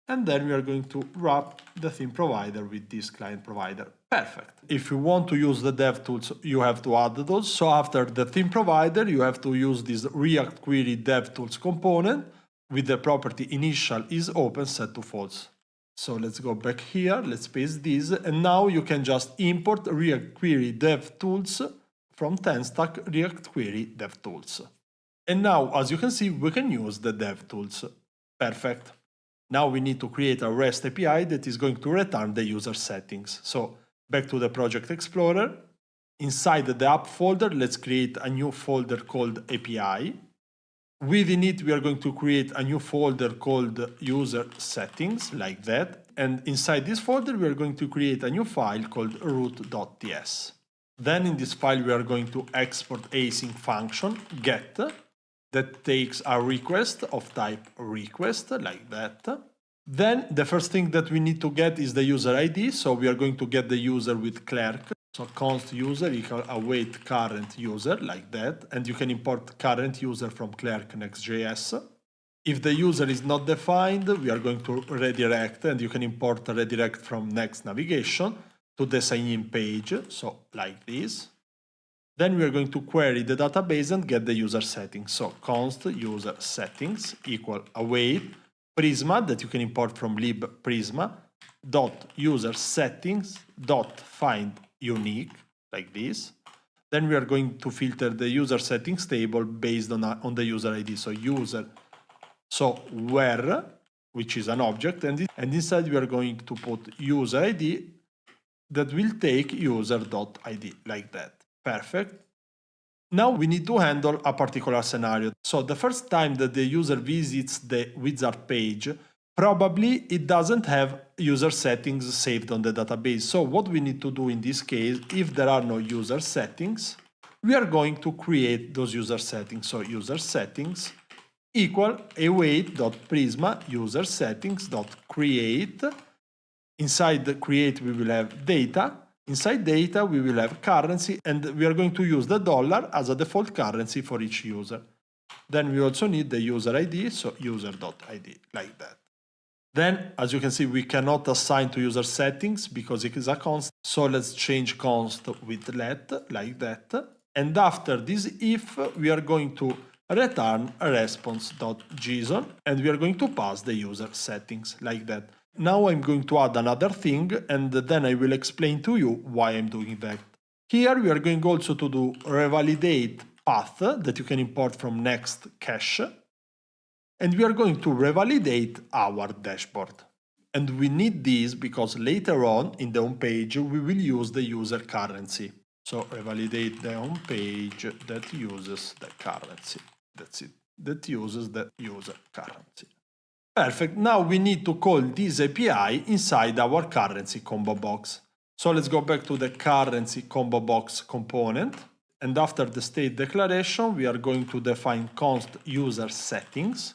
And then we are going to wrap the theme provider with this client provider. Perfect. If you want to use the dev tools, you have to add those. So after the theme provider, you have to use this React query dev tools component with the property initial is open set to false. So let's go back here, let's paste this, and now you can just import React Query DevTools from TenStack React Query DevTools. And now, as you can see, we can use the DevTools. Perfect. Now we need to create a REST API that is going to return the user settings. So back to the Project Explorer. Inside the app folder, let's create a new folder called API. Within it, we are going to create a new folder called user settings, like that. And inside this folder, we are going to create a new file called root.ts. Then in this file, we are going to export async function get that takes a request of type request, like that. Then the first thing that we need to get is the user ID. So we are going to get the user with clerk. So const user equal await current user, like that. And you can import current user from clerk next.js. If the user is not defined, we are going to redirect, and you can import redirect from next navigation to the sign-in page, so like this. Then we are going to query the database and get the user settings. So const user settings equal await prisma that you can import from lib prisma dot user settings dot find unique, like this. Then we are going to filter the user settings table based on the user ID. So user, so where, which is an object, and inside we are going to put user ID that will take user.id, like that. Perfect. Now we need to handle a particular scenario. So the first time that the user visits the wizard page, probably it doesn't have user settings saved on the database. So what we need to do in this case, if there are no user settings, we are going to create those user settings. So user settings equal await.prisma user settings.create. Inside the create we will have data. Inside data we will have currency, and we are going to use the dollar as a default currency for each user. Then we also need the user ID, so user.id, like that. Then, as you can see, we cannot assign to user settings because it is a const. So let's change const with let, like that. And after this if, we are going to return a response.json, and we are going to pass the user settings, like that. Now I'm going to add another thing, and then I will explain to you why I'm doing that. Here we are going also to do revalidate path that you can import from next cache. And we are going to revalidate our dashboard. And we need this because later on in the home page we will use the user currency. So revalidate the home page that uses the currency. That's it. That uses the user currency. Perfect. Now we need to call this API inside our currency combo box. So let's go back to the currency combo box component. And after the state declaration, we are going to define const user settings.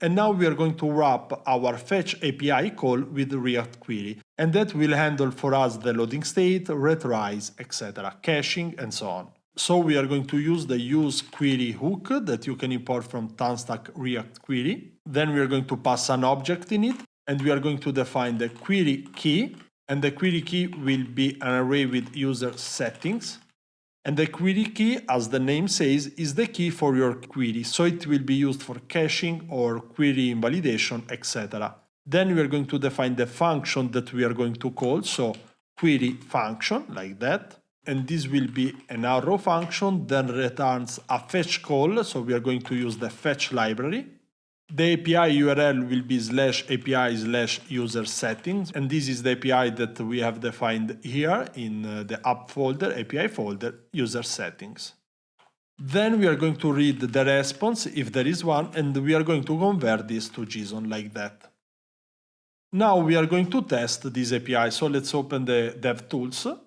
And now we are going to wrap our fetch API call with React Query. And that will handle for us the loading state, retries, etc., caching, and so on. So we are going to use the use query hook that you can import from TenStack React Query. Then we are going to pass an object in it, and we are going to define the query key. And the query key will be an array with user settings. And the query key, as the name says, is the key for your query. So it will be used for caching or query invalidation, etc. Then we are going to define the function that we are going to call. So query function, like that. And this will be an arrow function, then returns a fetch call. So we are going to use the fetch library. The API URL will be /API/user settings. And this is the API that we have defined here in the app folder, API folder, user settings. Then we are going to read the response, if there is one, and we are going to convert this to JSON, like that. Now we are going to test this API. So let's open the DevTools.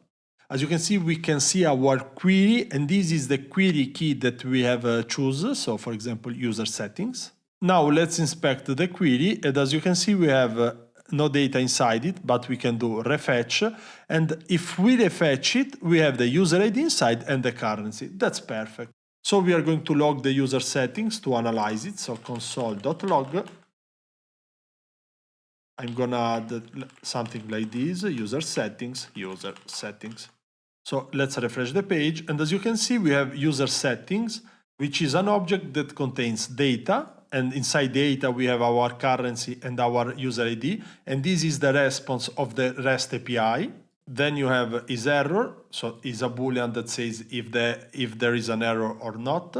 As you can see our query, and this is the query key that we have chosen. So for example, user settings. Now let's inspect the query, and as you can see, we have no data inside it, but we can do refetch. And if we refetch it, we have the user ID inside and the currency. That's perfect. So we are going to log the user settings to analyze it. So console.log. I'm gonna add something like this, user settings. So let's refresh the page, and as you can see, we have user settings, which is an object that contains data, and inside data we have our currency and our user ID, and this is the response of the REST API. Then you have isError, so is a boolean that says if there is an error or not.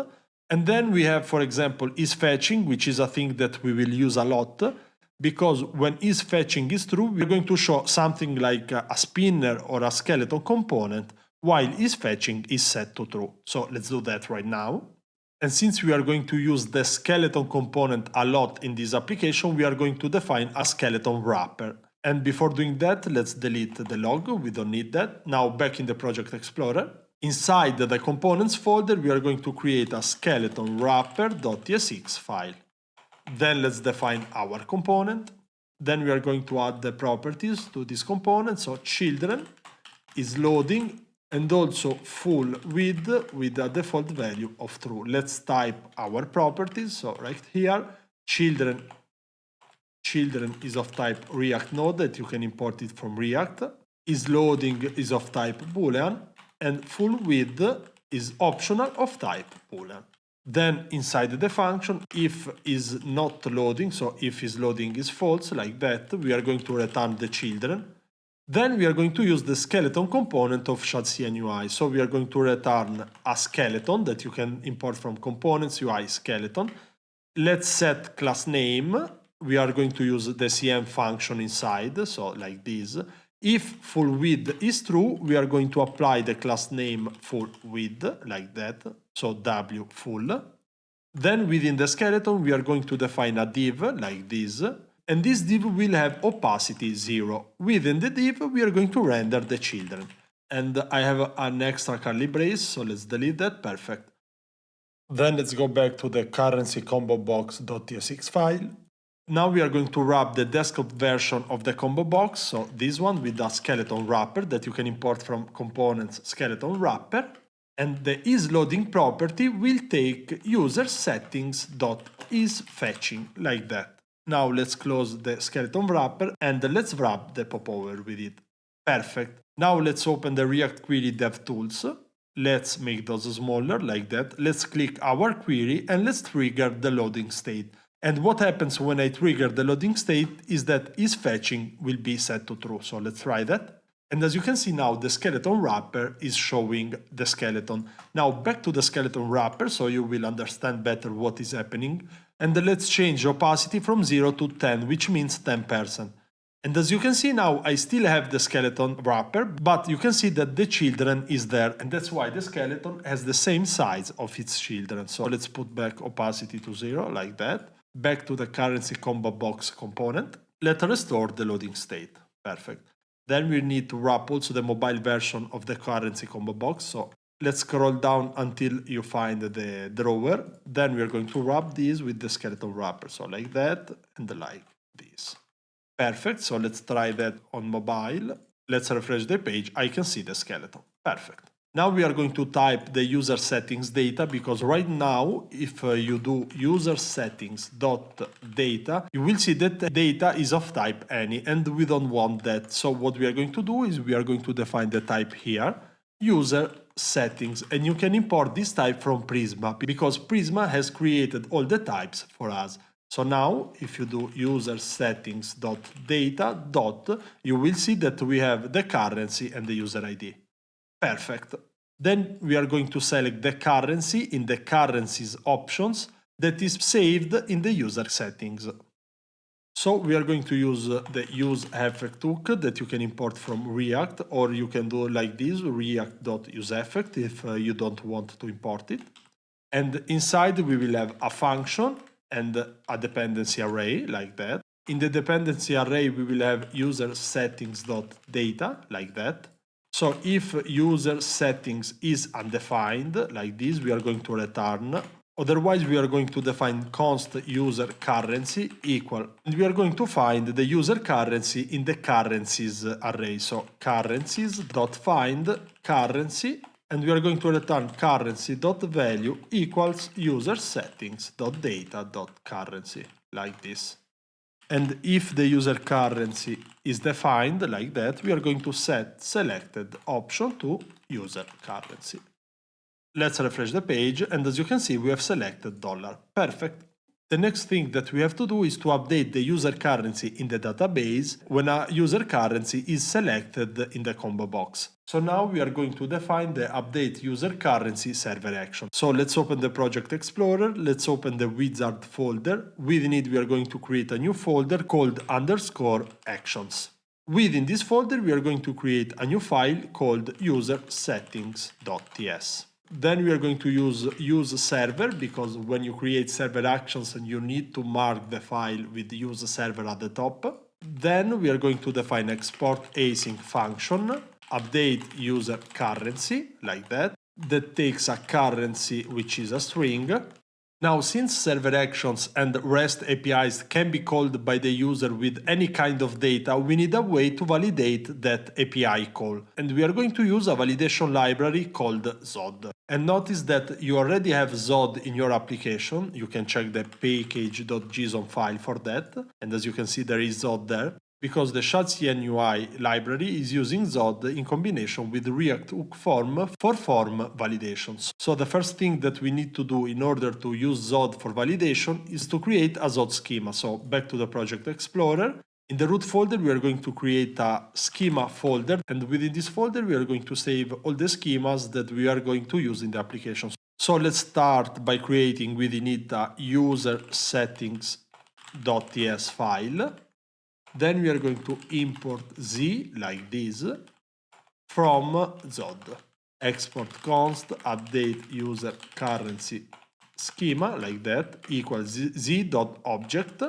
And then we have, for example, isFetching, which is a thing that we will use a lot, because when isFetching is true, we're going to show something like a spinner or a skeleton component, while isFetching is set to true. So let's do that right now. And since we are going to use the skeleton component a lot in this application, we are going to define a skeleton wrapper. And before doing that, let's delete the logo. We don't need that. Now back in the Project Explorer. Inside the components folder, we are going to create a skeleton wrapper.tsx file. Then let's define our component. Then we are going to add the properties to this component. So children is loading and also full with a default value of true. Let's type our properties. So right here, children is of type React node that you can import it from React. Is loading is of type boolean, and full width is optional of type boolean. Then inside the function, if is not loading, so if is loading is false, like that, we are going to return the children. Then we are going to use the skeleton component of chassis and UI. So we are going to return a skeleton that you can import from components, UI skeleton. Let's set class name. We are going to use the cm function inside, so like this. If full width is true, we are going to apply the class name full width, like that, so w full. Then within the skeleton, we are going to define a div, like this, and this div will have opacity 0. Within the div, we are going to render the children. And I have an extra curly brace, so let's delete that, perfect. Then let's go back to the currency combo box.tsx file. Now we are going to wrap the desktop version of the combo box, so this one with a skeleton wrapper that you can import from components skeleton wrapper. And the isLoading property will take user settings.isFetching, like that. Now let's close the skeleton wrapper and let's wrap the popover with it. Perfect. Now let's open the React Query DevTools. Let's make those smaller, like that. Let's click our query and let's trigger the loading state. And what happens when I trigger the loading state is that isFetching will be set to true. So let's try that. And as you can see now, the skeleton wrapper is showing the skeleton. Now back to the skeleton wrapper so you will understand better what is happening. And let's change opacity from 0 to 10, which means 10%. And as you can see now, I still have the skeleton wrapper, but you can see that the children is there. And that's why the skeleton has the same size of its children. So let's put back opacity to 0, like that. Back to the currency combo box component. Let's restore the loading state. Perfect. Then we need to wrap also the mobile version of the currency combo box. So let's scroll down until you find the drawer. Then we are going to wrap this with the skeleton wrapper. So like that and like this. Perfect. So let's try that on mobile. Let's refresh the page. I can see the skeleton. Perfect. Now we are going to type the user settings data, because right now, if you do user settings dot data, you will see that the data is of type any, and we don't want that. So what we are going to do is we are going to define the type here, user settings, and you can import this type from Prisma, because Prisma has created all the types for us. So now, if you do user settings dot data dot, you will see that we have the currency and the user ID. Perfect. Then we are going to select the currency in the currencies options that is saved in the user settings. So we are going to use the use effect hook that you can import from React, or you can do like this, react.useEffect, if you don't want to import it. And inside we will have a function and a dependency array, like that. In the dependency array we will have user settings.data, like that. So if user settings is undefined, like this, we are going to return. Otherwise, we are going to define const user currency equal. And we are going to find the user currency in the currencies array. So currencies.find currency. And we are going to return currency.value equals user settings.data.currency, like this. And if the user currency is defined like that, we are going to set selected option to user currency. Let's refresh the page, and as you can see, we have selected $. Perfect. The next thing that we have to do is to update the user currency in the database when a user currency is selected in the combo box. So now we are going to define the update user currency server action. So let's open the Project Explorer, let's open the wizard folder. Within it we are going to create a new folder called _actions. Within this folder we are going to create a new file called usersettings.ts. Then we are going to use server, because when you create server actions you need to mark the file with use server at the top. Then we are going to define export async function, update user currency, like that takes a currency which is a string. Now, since server actions and REST APIs can be called by the user with any kind of data, we need a way to validate that API call. And we are going to use a validation library called Zod. And notice that you already have Zod in your application. You can check the package.json file for that. And as you can see, there is Zod there, because the shadcn.ui library is using Zod in combination with React hook form for form validations. So the first thing that we need to do in order to use Zod for validation is to create a Zod schema. So back to the Project Explorer. In the root folder, we are going to create a schema folder, and within this folder, we are going to save all the schemas that we are going to use in the application. So let's start by creating within it a user settings.ts file. Then we are going to import z like this from Zod. Export const update user currency schema like that equals z.object.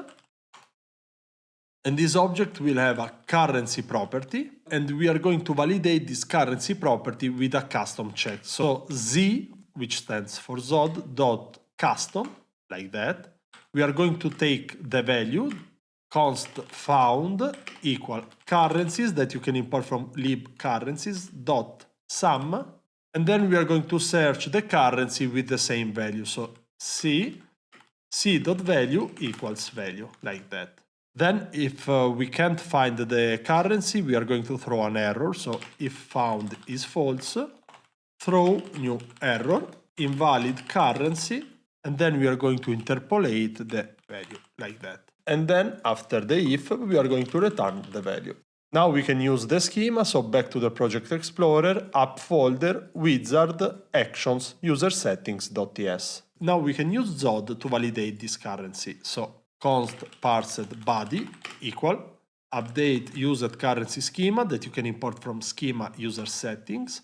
And this object will have a currency property, and we are going to validate this currency property with a custom check. So z, which stands for Zod.custom, like that. We are going to take the value const found equal currencies that you can import from lib currencies dot sum, and then we are going to search the currency with the same value. So c dot value equals value, like that. Then if we can't find the currency, we are going to throw an error. So if found is false, throw new error, invalid currency, and then we are going to interpolate the value like that. And then after the if, we are going to return the value. Now we can use the schema, so back to the Project Explorer, app folder, wizard, actions, user settings.ts. Now we can use Zod to validate this currency. So const parsed body equal update used currency schema that you can import from schema user settings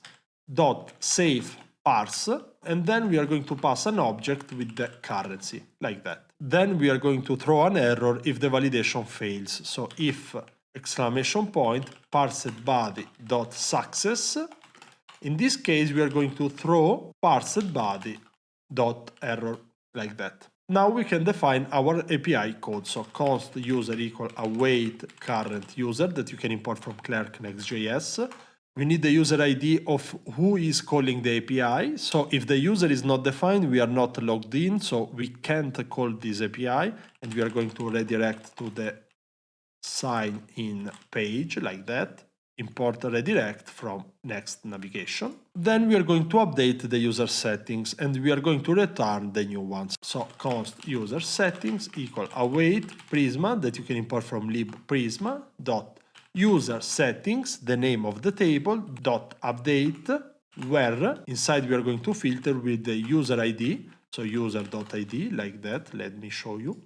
dot save parse, and then we are going to pass an object with the currency like that. Then we are going to throw an error if the validation fails. So if exclamation point parsed body dot success. In this case we are going to throw parsed body dot error like that. Now we can define our API code. So const user equal await current user that you can import from Clerk Next.js. We need the user ID of who is calling the API. So if the user is not defined, we are not logged in, so we can't call this API, and we are going to redirect to the sign in page like that. Import redirect from next navigation. Then we are going to update the user settings, and we are going to return the new ones. So const user settings equal await prisma that you can import from lib prisma dot user settings, the name of the table, dot update, where inside we are going to filter with the user ID, so user.id like that. Let me show you.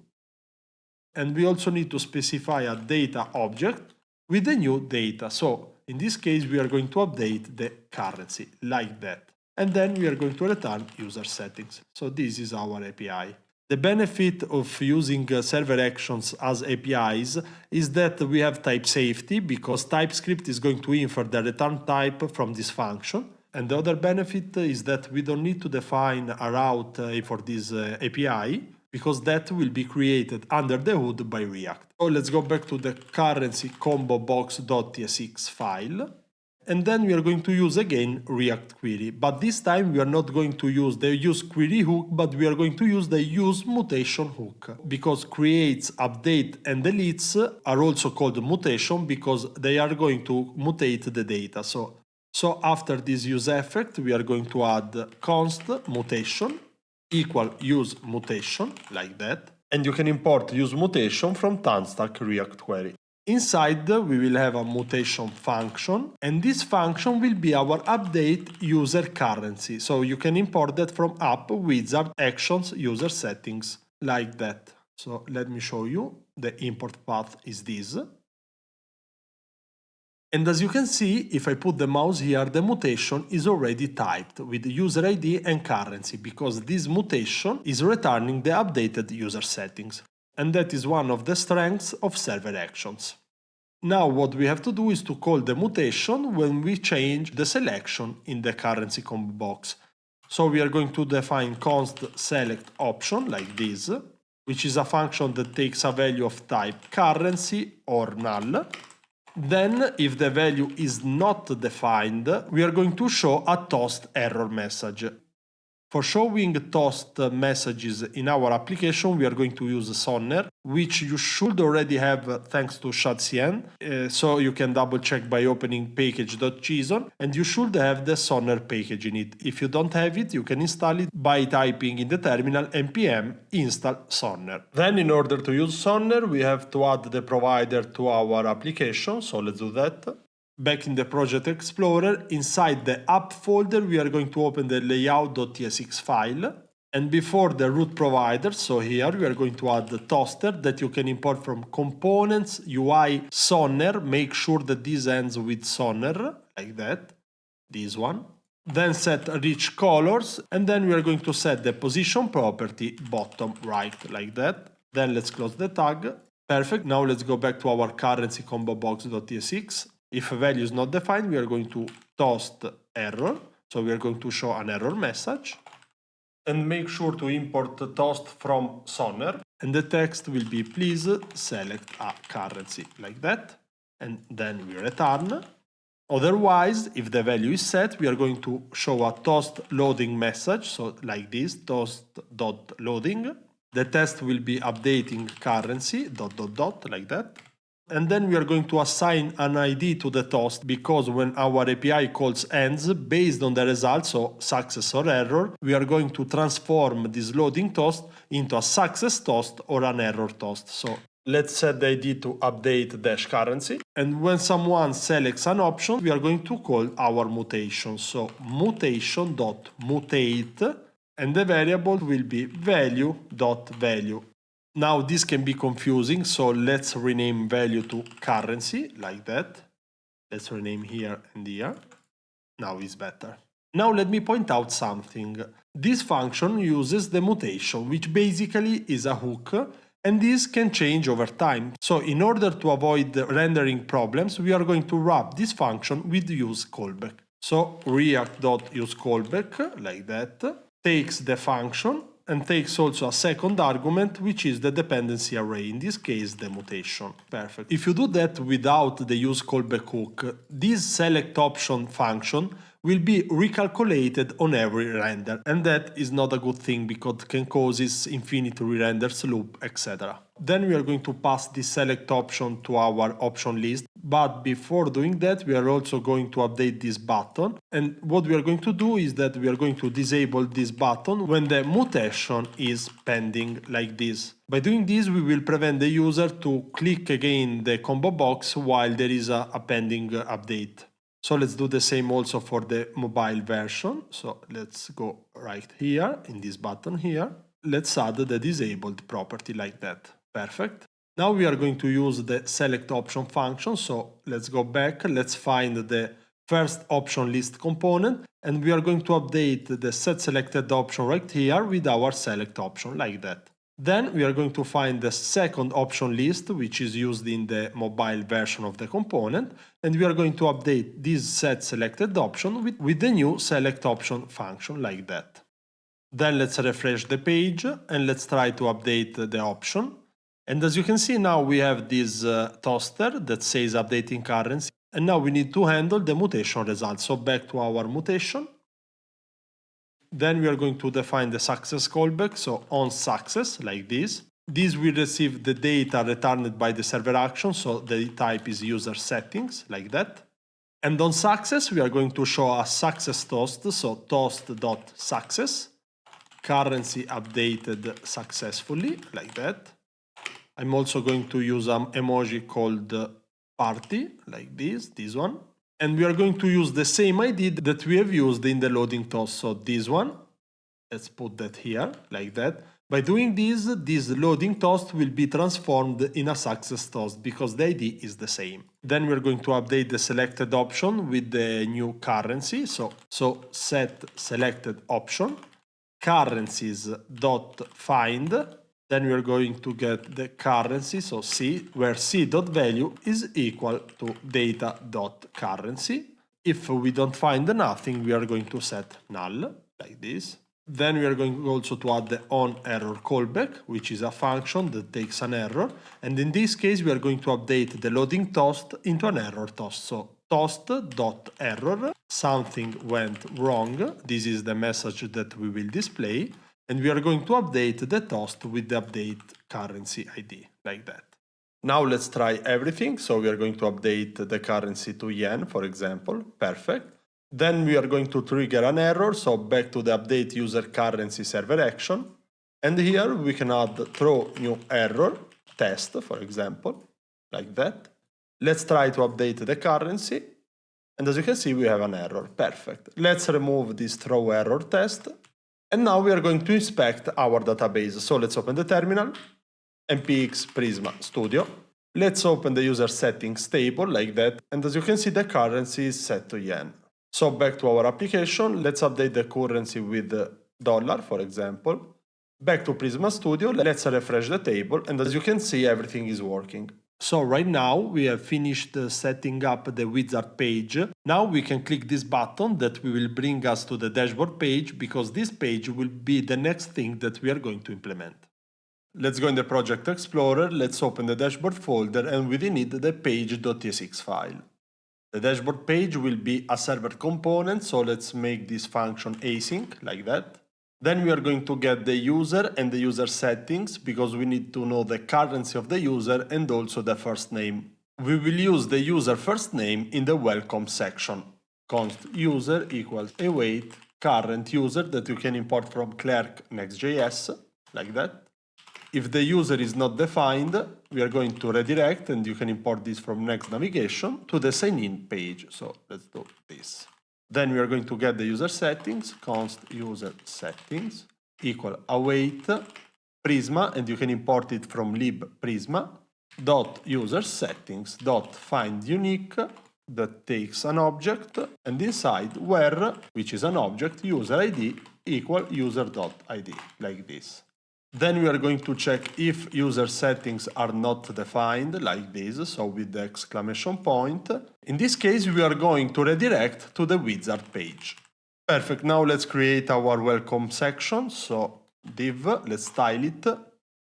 And we also need to specify a data object with the new data. So in this case, we are going to update the currency like that. And then we are going to return user settings. So this is our API. The benefit of using server actions as APIs is that we have type safety, because TypeScript is going to infer the return type from this function. And the other benefit is that we don't need to define a route for this API, because that will be created under the hood by React. So let's go back to the currency combo box.tsx file. And then we are going to use again React query, but this time we are not going to use the use query hook, but we are going to use the use mutation hook, because creates, update, and deletes are also called mutation because they are going to mutate the data. So after this use effect, we are going to add const mutation equal use mutation like that. And you can import use mutation from Tanstack React Query. Inside, we will have a mutation function, and this function will be our update user currency. So you can import that from app, wizard, actions, user settings, like that. So let me show you. The import path is this. And as you can see, if I put the mouse here, the mutation is already typed with user ID and currency, because this mutation is returning the updated user settings. And that is one of the strengths of server actions. Now what we have to do is to call the mutation when we change the selection in the currency combo box. So we are going to define const select option like this, which is a function that takes a value of type currency or null. Then, if the value is not defined, we are going to show a toast error message. For showing toast messages in our application, we are going to use Sonner, which you should already have thanks to shadcn. So you can double check by opening package.json, and you should have the Sonner package in it. If you don't have it, you can install it by typing in the terminal npm install Sonner. Then in order to use Sonner, we have to add the provider to our application, so let's do that. Back in the Project Explorer, inside the app folder, we are going to open the layout.tsx file. And before the root provider, so here we are going to add the toaster that you can import from components, UI, Sonner. Make sure that this ends with Sonner, like that, this one. Then set rich colors, and then we are going to set the position property bottom right, like that. Then let's close the tag. Perfect. Now let's go back to our currency combo box.tsx. If a value is not defined, we are going to toast error. So we are going to show an error message. And make sure to import the toast from Sonner. And the text will be please select a currency, like that. And then we return. Otherwise, if the value is set, we are going to show a toast loading message. So like this, toast.loading. The test will be updating currency, ... like that. And then we are going to assign an ID to the toast, because when our API calls ends, based on the result, so success or error, we are going to transform this loading toast into a success toast or an error toast. So let's set the ID to update -currency. And when someone selects an option, we are going to call our mutation. So mutation.mutate, and the variable will be value.value. Now this can be confusing, so let's rename value to currency, like that. Let's rename here and here. Now it's better. Now let me point out something. This function uses the mutation, which basically is a hook, and this can change over time. So in order to avoid rendering problems, we are going to wrap this function with use callback. So react.useCallback, like that, takes the function and takes also a second argument, which is the dependency array, in this case the mutation. Perfect. If you do that without the use callback hook, this select option function will be recalculated on every render, and that is not a good thing because it can cause infinite re-renders loop, etc. Then we are going to pass this select option to our option list, but before doing that we are also going to update this button, and what we are going to do is that we are going to disable this button when the mutation is pending, like this. By doing this, we will prevent the user to click again the combo box while there is a pending update. So let's do the same also for the mobile version. So let's go right here in this button here. Let's add the disabled property, like that. Perfect. Now we are going to use the select option function. So let's go back. Let's find the first option list component, and we are going to update the set selected option right here with our select option, like that. Then we are going to find the second option list, which is used in the mobile version of the component, and we are going to update this set selected option with the new select option function, like that. Then let's refresh the page and let's try to update the option. And as you can see, now we have this toaster that says updating currency, and now we need to handle the mutation result. So back to our mutation. Then we are going to define the success callback, so on success, like this. This will receive the data returned by the server action, so the type is user settings, like that. And on success, we are going to show a success toast, so toast.success, currency updated successfully, like that. I'm also going to use an emoji called party, like this one. And we are going to use the same ID that we have used in the loading toast. So this one, let's put that here, like that. By doing this loading toast will be transformed in a success toast because the ID is the same. Then we're going to update the selected option with the new currency. So set selected option, currencies.find. Then we are going to get the currency, so C, where C.value is equal to data.currency. If we don't find nothing, we are going to set null, like this. Then we are going also to add the onError callback, which is a function that takes an error. And in this case, we are going to update the loading toast into an error toast. So toast.error, something went wrong. This is the message that we will display. And we are going to update the toast with the update currency ID, like that. Now let's try everything. So we are going to update the currency to yen, for example. Perfect. Then we are going to trigger an error. So back to the update user currency server action. And here we can add throw new error test, for example, like that. Let's try to update the currency. And as you can see, we have an error. Perfect. Let's remove this throw error test. And now we are going to inspect our database. So let's open the terminal, npx Prisma Studio. Let's open the user settings table like that. And as you can see, the currency is set to yen. So back to our application, let's update the currency with dollar, for example. Back to Prisma Studio, let's refresh the table. And as you can see, everything is working. So right now we have finished setting up the wizard page. Now we can click this button that will bring us to the dashboard page because this page will be the next thing that we are going to implement. Let's go in the Project Explorer, let's open the dashboard folder and within it the page.tsx file. The dashboard page will be a server component, so let's make this function async like that. Then we are going to get the user and the user settings because we need to know the currency of the user and also the first name. We will use the user first name in the welcome section. Const user equals await current user that you can import from Clerk Next.js, like that. If the user is not defined, we are going to redirect and you can import this from Next Navigation to the sign in page. So let's do this. Then we are going to get the user settings, const user settings equal await Prisma, and you can import it from lib Prisma dot user settings dot find unique that takes an object, and inside where, which is an object, user ID equal user.id, like this. Then we are going to check if user settings are not defined, like this, so with the exclamation point. In this case, we are going to redirect to the wizard page. Perfect, now let's create our welcome section. So div, let's style it.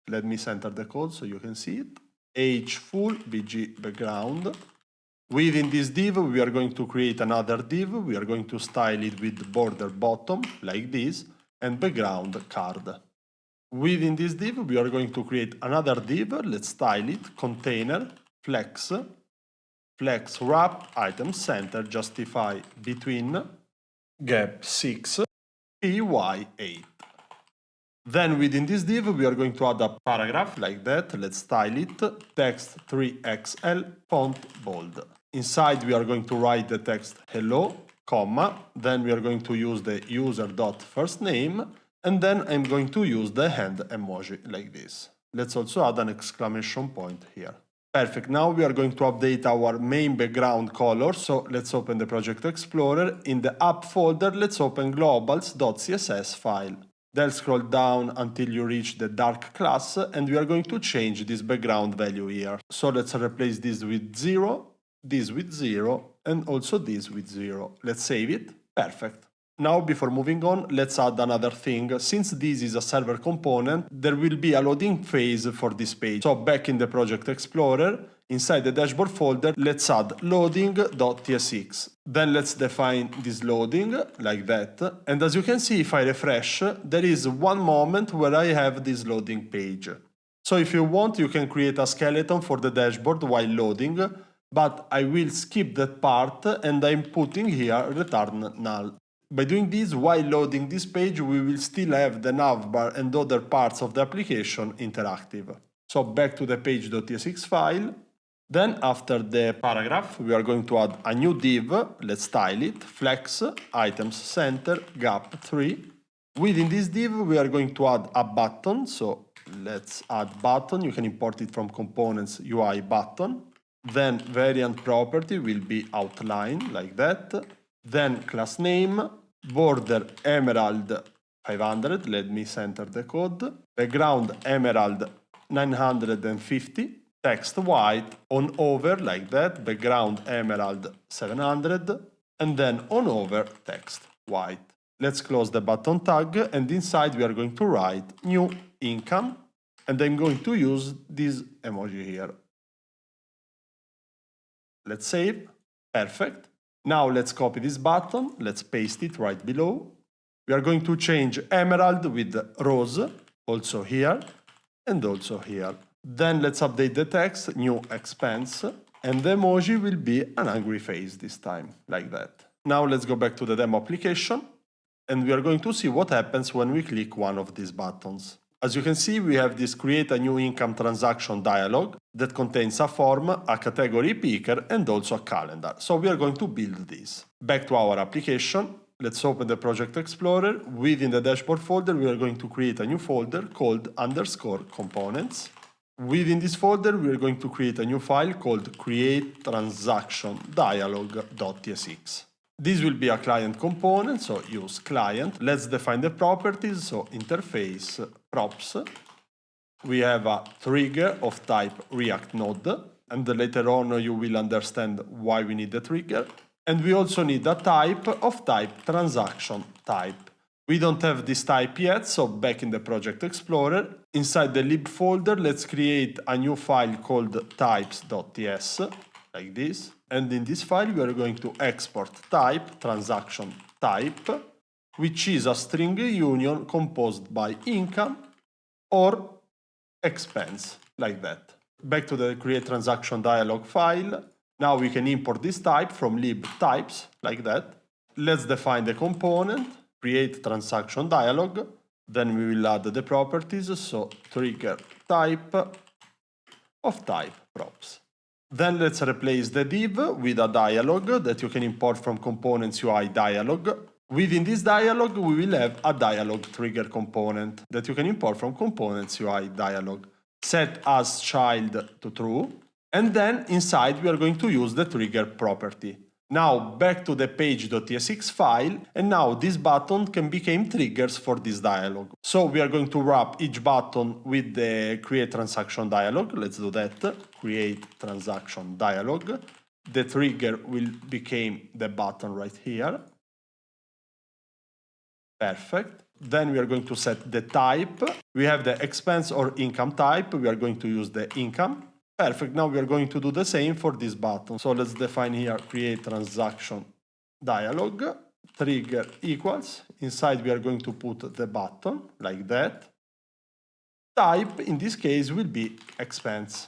Let me center the code so you can see it. H full bg background. Within this div, we are going to create another div. We are going to style it with border bottom, like this, and background card. Within this div, we are going to create another div. Let's style it, container, flex, flex wrap, item center, justify between, gap 6, py8. Then within this div, we are going to add a paragraph like that. Let's style it, text 3XL, font bold. Inside, we are going to write the text hello, comma. Then we are going to use the user.firstname. And then I'm going to use the hand emoji like this. Let's also add an exclamation point here. Perfect, now we are going to update our main background color. So let's open the Project Explorer. In the app folder, let's open globals.css file. Then scroll down until you reach the dark class and we are going to change this background value here. So let's replace this with 0, and also this with 0. Let's save it. Perfect. Now, before moving on, let's add another thing. Since this is a server component, there will be a loading phase for this page. So back in the Project Explorer, inside the dashboard folder, let's add loading.tsx. Then let's define this loading like that. And as you can see, if I refresh, there is one moment where I have this loading page. So if you want, you can create a skeleton for the dashboard while loading, but I will skip that part and I'm putting here return null. By doing this, while loading this page, we will still have the navbar and other parts of the application interactive. So back to the page.tsx file. Then after the paragraph, we are going to add a new div. Let's style it, flex, items center, gap 3. Within this div, we are going to add a button. So let's add button. You can import it from components UI button. Then variant property will be outline like that. Then class name, border emerald 500. Let me center the code. Background emerald 950. Text white, on over like that, background emerald 700, and then on over text white. Let's close the button tag, and inside we are going to write new income, and I'm going to use this emoji here. Let's save. Perfect. Now let's copy this button, let's paste it right below. We are going to change emerald with rose, also here, and also here. Then let's update the text, new expense, and the emoji will be an angry face this time, like that. Now let's go back to the demo application, and we are going to see what happens when we click one of these buttons. As you can see, we have this create a new income transaction dialog that contains a form, a category picker, and also a calendar. So we are going to build this. Back to our application. Let's open the Project Explorer. Within the dashboard folder, we are going to create a new folder called _components. Within this folder, we are going to create a new file called create_transaction_dialog.tsx. This will be a client component, so use client. Let's define the properties, so interface props. We have a trigger of type React Node, and later on you will understand why we need the trigger. And we also need a type of type transaction type. We don't have this type yet, so back in the Project Explorer, inside the lib folder, let's create a new file called types.ts, like this. And in this file, we are going to export type, transaction type, which is a string union composed by income or expense, like that. Back to the create transaction dialog file. Now we can import this type from lib types, like that. Let's define the component. Create transaction dialog, then we will add the properties, so trigger type of type props. Then let's replace the div with a dialog that you can import from components UI dialog. Within this dialog, we will have a dialog trigger component that you can import from components UI dialog. Set as child to true, and then inside we are going to use the trigger property. Now back to the page.tsx file, and now this button can become triggers for this dialog. So we are going to wrap each button with the create transaction dialog. Let's do that. Create transaction dialog. The trigger will become the button right here. Perfect. Then we are going to set the type. We have the expense or income type. We are going to use the income. Perfect, now we are going to do the same for this button. So let's define here create transaction dialog, trigger equals, inside we are going to put the button, like that. Type, in this case, will be expense.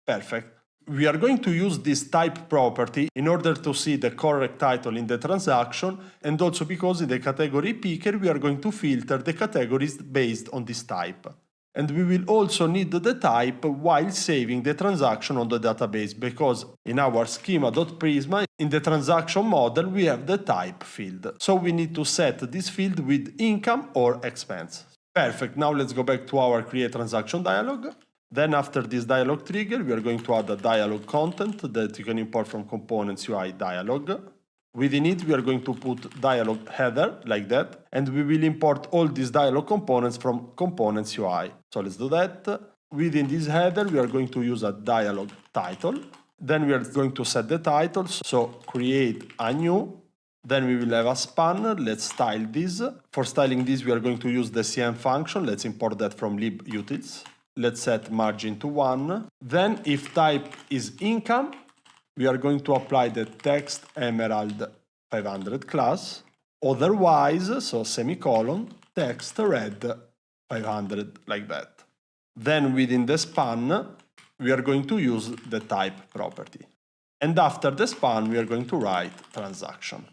Perfect. We are going to use this type property in order to see the correct title in the transaction, and also because in the category picker we are going to filter the categories based on this type. And we will also need the type while saving the transaction on the database, because in our schema.prisma, in the transaction model, we have the type field. So we need to set this field with income or expense. Perfect. Now let's go back to our create transaction dialog. Then after this dialog trigger, we are going to add a dialog content that you can import from components UI dialog. Within it, we are going to put dialog header, like that, and we will import all these dialog components from components UI. So let's do that. Within this header, we are going to use a dialog title. Then we are going to set the title, so create a new. Then we will have a span. Let's style this. For styling this, we are going to use the cm function. Let's import that from libutils. Let's set margin to 1. Then if type is income, we are going to apply the text emerald 500 class. Otherwise, so semicolon, text red 500, like that. Then within the span, we are going to use the type property. And after the span, we are going to write transaction.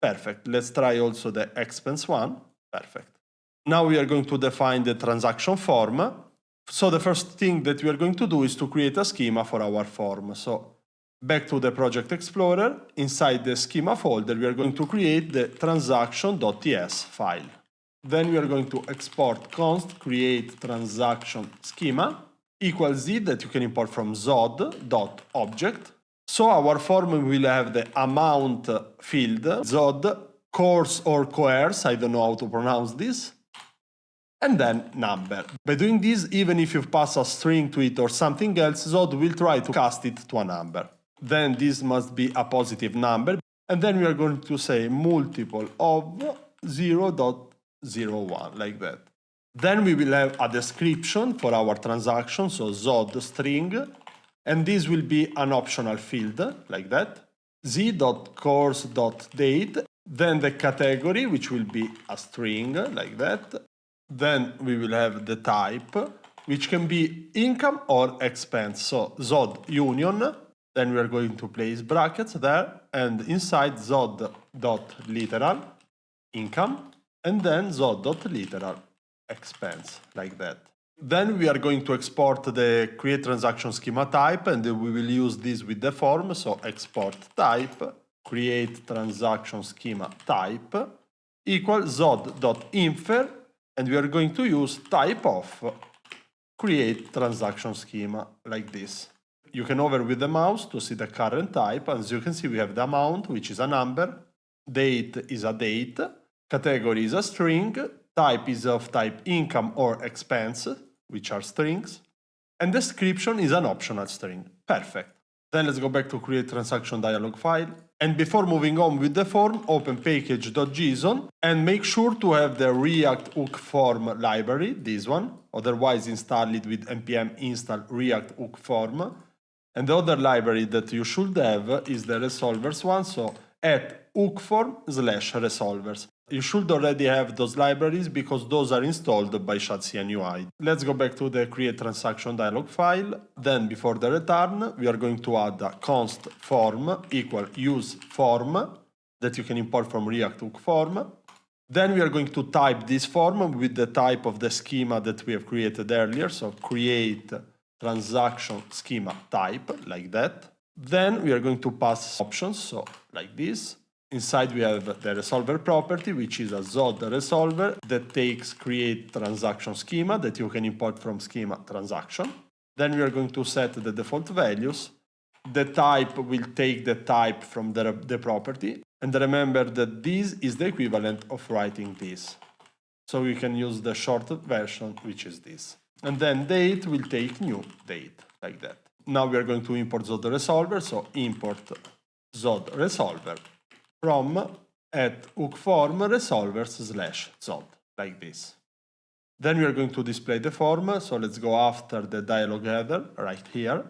Perfect. Let's try also the expense one. Perfect. Now we are going to define the transaction form. So the first thing that we are going to do is to create a schema for our form. So back to the Project Explorer, inside the schema folder, we are going to create the transaction.ts file. Then we are going to export const create transaction schema equals z that you can import from zod.object. So our form will have the amount field, zod, course or coerce, I don't know how to pronounce this, and then number. By doing this, even if you pass a string to it or something else, zod will try to cast it to a number. Then this must be a positive number, and then we are going to say multiple of 0.01, like that. Then we will have a description for our transaction, so zod string, and this will be an optional field, like that, z.course.date, then the category, which will be a string, like that. Then we will have the type, which can be income or expense, so zod union. Then we are going to place brackets there, and inside zod.literal income, and then zod.literal expense, like that. Then we are going to export the create transaction schema type, and we will use this with the form, so export type, create transaction schema type, equal zod.infer, and we are going to use type of create transaction schema, like this. You can hover with the mouse to see the current type. As you can see, we have the amount, which is a number, date is a date, category is a string, type is of type income or expense, which are strings, and description is an optional string. Perfect. Then let's go back to create transaction dialog file. And before moving on with the form, open package.json and make sure to have the React hook form library, this one, otherwise install it with npm install React hook form. And the other library that you should have is the resolvers one, so at hookform/resolvers. You should already have those libraries because those are installed by Shadcn UI. Let's go back to the create transaction dialog file. Then before the return, we are going to add a const form equal use form that you can import from React hook form. Then we are going to type this form with the type of the schema that we have created earlier. So create transaction schema type, like that. Then we are going to pass options, so like this. Inside we have the resolver property, which is a zod resolver that takes create transaction schema that you can import from schema transaction. Then we are going to set the default values. The type will take the type from the property. And remember that this is the equivalent of writing this. So we can use the short version, which is this. And then date will take new date, like that. Now we are going to import zod resolver, so import zod resolver from at hookform resolvers/zod, like this. Then we are going to display the form, so let's go after the dialog header, right here.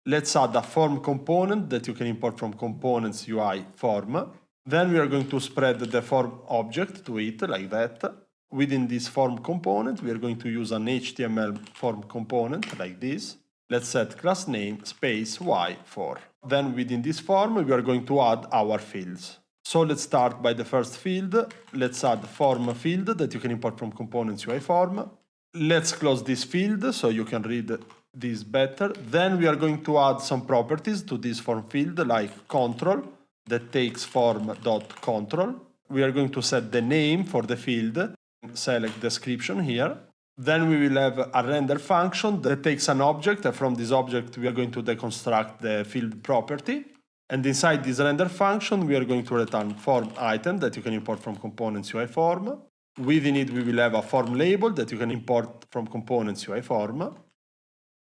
Let's add a form component that you can import from components UI form. Then we are going to spread the form object to it, like that. Within this form component, we are going to use an HTML form component, like this. Let's set class name space y4. Then within this form, we are going to add our fields. So let's start by the first field. Let's add form field that you can import from components UI form. Let's close this field so you can read this better. Then we are going to add some properties to this form field, like control that takes form.control. We are going to set the name for the field, select description here. Then we will have a render function that takes an object, and from this object we are going to deconstruct the field property. And inside this render function we are going to return form item that you can import from components UI form. Within it we will have a form label that you can import from components UI form.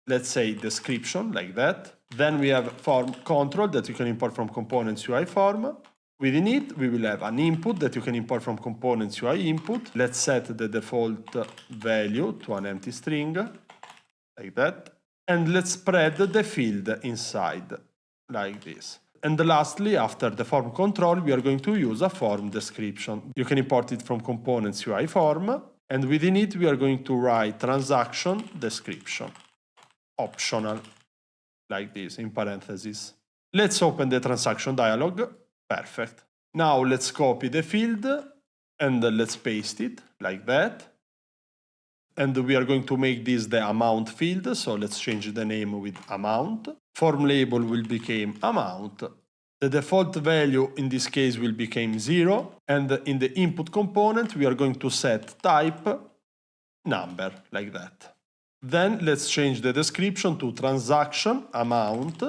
Let's say description, like that. Then we have form control that you can import from components UI form. Within it, we will have an input that you can import from components UI input. Let's set the default value to an empty string, like that. And let's spread the field inside, like this. And lastly, after the form control, we are going to use a form description. You can import it from components UI form. And within it, we are going to write transaction description, optional, like this, in parentheses. Let's open the transaction dialog. Perfect. Now let's copy the field and let's paste it like that. And we are going to make this the amount field, so let's change the name with amount. Form label will become amount. The default value in this case will become 0, and in the input component we are going to set type number like that. Then let's change the description to transaction amount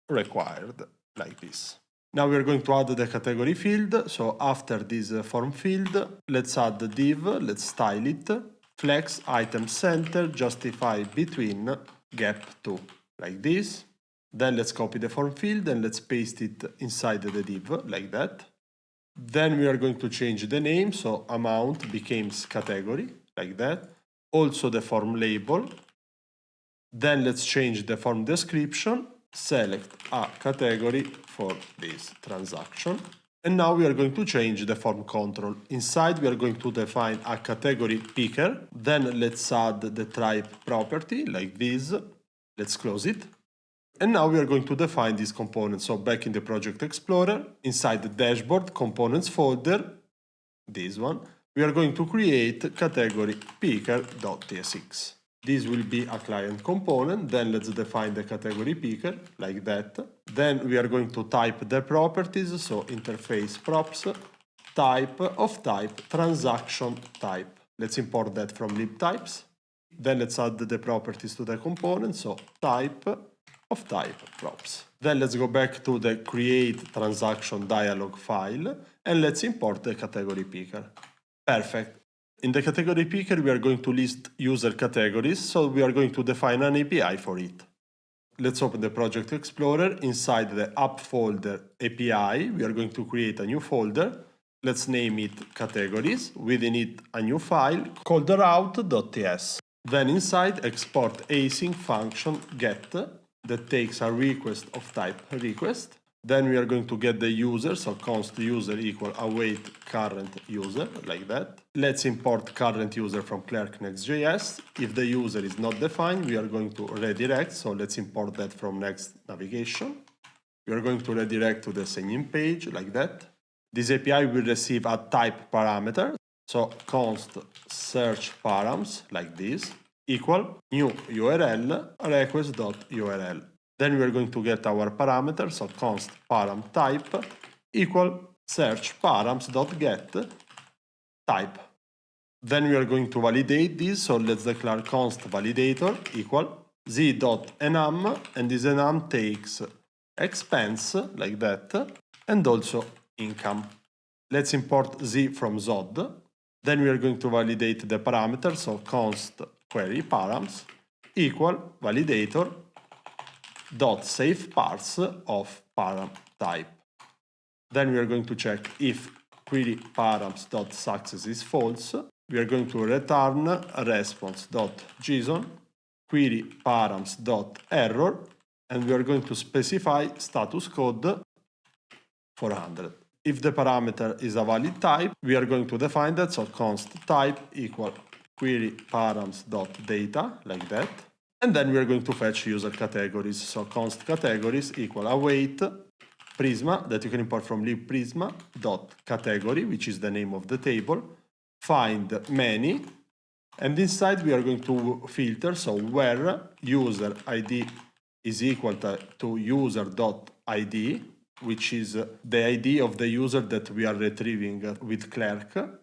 required like this. Now we are going to add the category field, so after this form field, let's add the div, let's style it, flex item center justify between gap 2 like this. Then let's copy the form field and let's paste it inside the div like that. Then we are going to change the name, so amount becomes category like that. Also the form label. Then let's change the form description, select a category for this transaction. And now we are going to change the form control. Inside we are going to define a category picker. Then let's add the type property like this. Let's close it. And now we are going to define this component. So back in the Project Explorer, inside the dashboard components folder, this one, we are going to create category picker.tsx. This will be a client component. Then let's define the category picker like that. Then we are going to type the properties, so interface props, type of type, transaction type. Let's import that from libtypes. Then let's add the properties to the component, so type of type props. Then let's go back to the create transaction dialog file and let's import the category picker. Perfect. In the category picker, we are going to list user categories, so we are going to define an API for it. Let's open the Project Explorer. Inside the app folder API, we are going to create a new folder. Let's name it categories. Within it, a new file called route.ts. Then inside, export async function get that takes a request of type request. Then we are going to get the user, so const user equal await current user, like that. Let's import current user from Clerk Next.js. If the user is not defined, we are going to redirect, so let's import that from Next Navigation. We are going to redirect to the sign-in page, like that. This API will receive a type parameter, so const search params, like this, equal new URL request.url. Then we are going to get our parameter, so const param type equal search params.get type. Then we are going to validate this, so let's declare const validator equal z.enum, and this enum takes expense, like that, and also income. Let's import z from zod. Then we are going to validate the parameter, so const query params equal validator dot save parse of param type. Then we are going to check if query params dot success is false. We are going to return response dot JSON query params dot error, and we are going to specify status code 400. If the parameter is a valid type, we are going to define that, so const type equal query params dot data, like that. And then we are going to fetch user categories, so const categories equal await prisma that you can import from libprisma dot category, which is the name of the table, find many, and inside we are going to filter, so where user ID is equal to user.id, which is the ID of the user that we are retrieving with Clerk.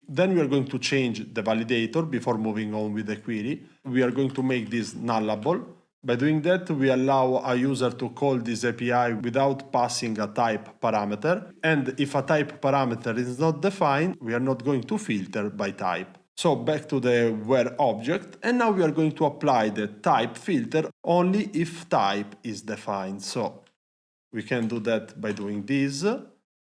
Then we are going to change the validator before moving on with the query. We are going to make this nullable. By doing that, we allow a user to call this API without passing a type parameter. And if a type parameter is not defined, we are not going to filter by type. So back to the where object, and now we are going to apply the type filter only if type is defined. So we can do that by doing this.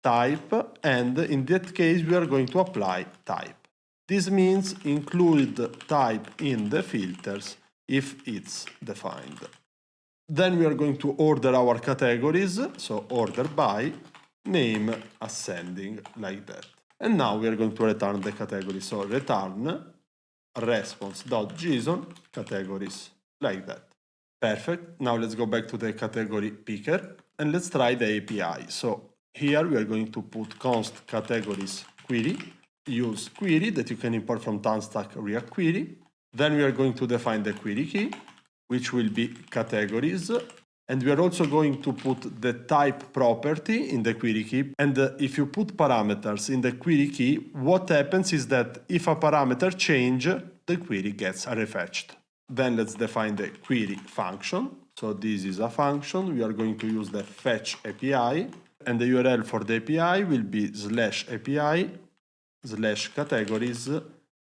Type, and in that case we are going to apply type. This means include type in the filters if it's defined. Then we are going to order our categories, so order by, name ascending, like that. And now we are going to return the category, so return response.json categories, like that. Perfect. Now let's go back to the category picker and let's try the API. So Here we are going to put const categories query, use query that you can import from Tanstack React Query. Then we are going to define the query key, which will be categories. And we are also going to put the type property in the query key. And if you put parameters in the query key, what happens is that if a parameter changes, the query gets refetched. Then let's define the query function. So this is a function. We are going to use the fetch API. And the URL for the API will be /API/categories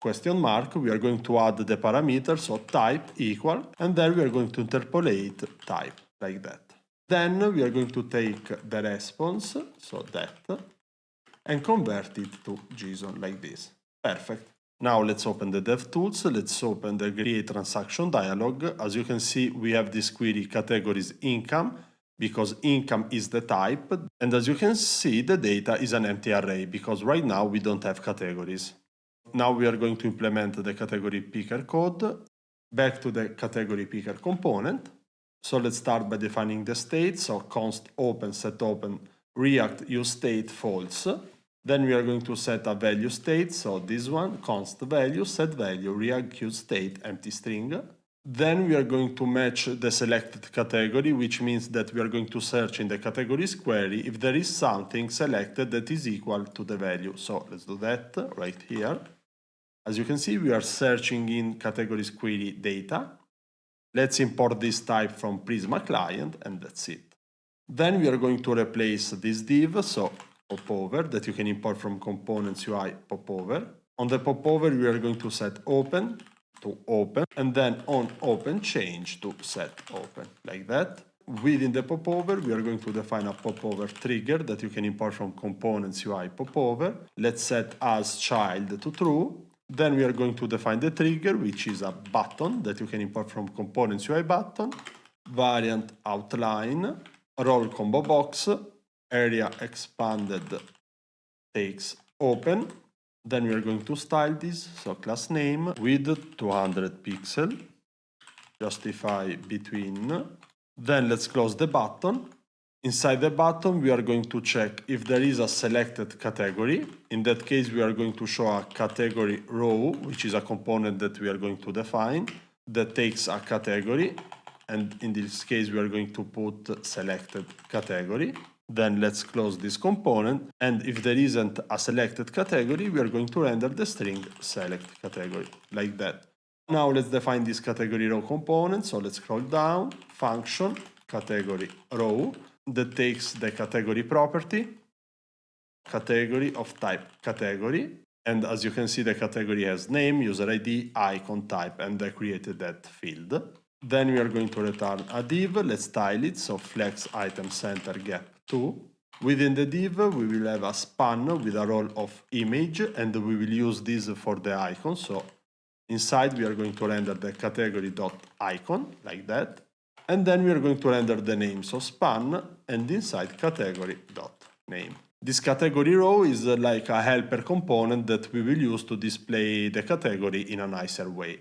question mark. We are going to add the parameter, so type equal, and then we are going to interpolate type like that. Then we are going to take the response, so that, and convert it to JSON like this. Perfect. Now let's open the DevTools. Let's open the create transaction dialog. As you can see, we have this query categories income, because income is the type. And as you can see, the data is an empty array, because right now we don't have categories. Now we are going to implement the category picker code. Back to the category picker component. So let's start by defining the state. So const open set open react use state false. Then we are going to set a value state. So this one, const value set value react use state empty string. Then we are going to match the selected category, which means that we are going to search in the categories query if there is something selected that is equal to the value. So let's do that right here. As you can see, we are searching in categories query data. Let's import this type from Prisma client, and that's it. Then we are going to replace this div, so popover, that you can import from components UI popover. On the popover, we are going to set open to open, and then on open change to set open, like that. Within the popover, we are going to define a popover trigger that you can import from components UI popover. Let's set as child to true. Then we are going to define the trigger, which is a button that you can import from components UI button, variant outline, role combo box, area expanded takes open. Then we are going to style this, so class name, width 200 pixel, justify between. Then let's close the button. Inside the button, we are going to check if there is a selected category. In that case, we are going to show a category row, which is a component that we are going to define that takes a category. And in this case, we are going to put selected category. Then let's close this component. And if there isn't a selected category, we are going to render the string select category like that. Now let's define this category row component. So let's scroll down, function, category row, that takes the category property, category of type category. And as you can see, the category has name, user ID, icon, type, and I created that field. Then we are going to return a div. Let's style it. So flex item center gap 2. Within the div, we will have a span with a role of image, and we will use this for the icon. So inside, we are going to render the category.icon like that. And then we are going to render the name, so span, and inside category.name. This category row is like a helper component that we will use to display the category in a nicer way.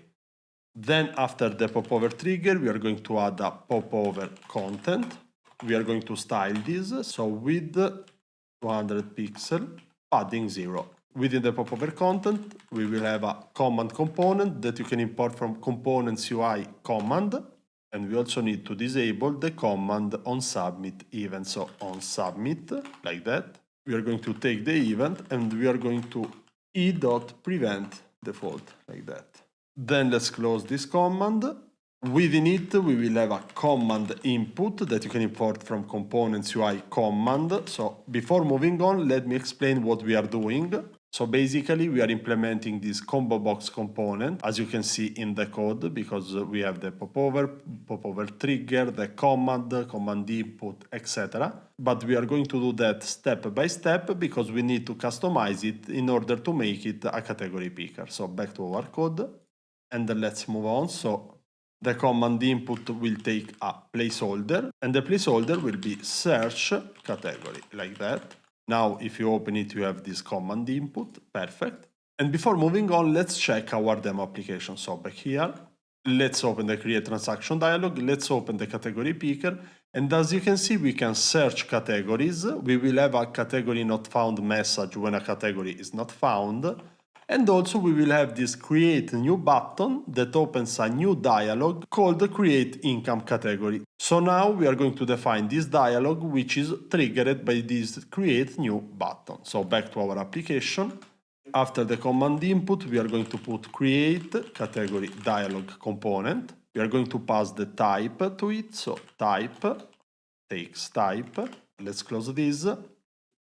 Then after the popover trigger, we are going to add a popover content. We are going to style this, so width 200 pixel, padding 0. Within the popover content, we will have a command component that you can import from components UI command. And we also need to disable the command on submit event. So on submit, like that, we are going to take the event and we are going to e.prevent default, like that. Then let's close this command. Within it, we will have a command input that you can import from components UI command. So before moving on, let me explain what we are doing. So basically, we are implementing this combo box component, as you can see in the code, because we have the popover trigger, the command input, etc. But we are going to do that step by step because we need to customize it in order to make it a category picker. So back to our code, and let's move on. So the command input will take a placeholder, and the placeholder will be search category, like that. Now, if you open it, you have this command input, perfect. And before moving on, let's check our demo application. So back here, let's open the create transaction dialog, let's open the category picker, And as you can see, we can search categories. We will have a category not found message when a category is not found. And also we will have this create new button that opens a new dialog called create income category. So now we are going to define this dialog, which is triggered by this create new button. So back to our application. After the command input, we are going to put create category dialog component. We are going to pass the type to it, so type takes type. Let's close this.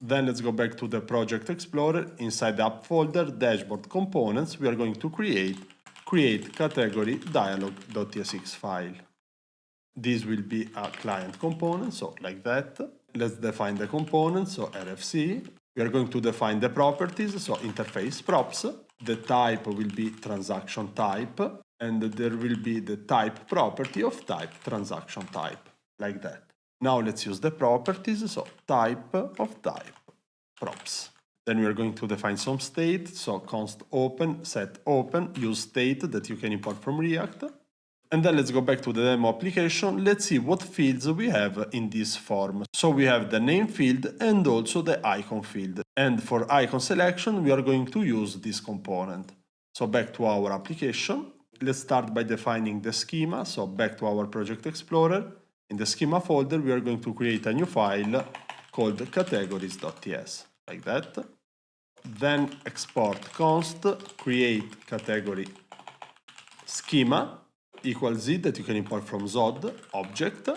Then let's go back to the Project Explorer. Inside the app folder, dashboard components, we are going to create category dialog.tsx file. This will be a client component, so like that. Let's define the component, so RFC. We are going to define the properties, so interface props. The type will be transaction type, and there will be the type property of type transaction type, like that. Now let's use the properties, so type of type props. Then we are going to define some state, so const open, set open, use state that you can import from React. And then let's go back to the demo application. Let's see what fields we have in this form. So we have the name field and also the icon field. And for icon selection, we are going to use this component. So back to our application. Let's start by defining the schema. So back to our Project Explorer. In the schema folder, we are going to create a new file called categories.ts, like that. Then export const create category schema equals z that you can import from Zod object.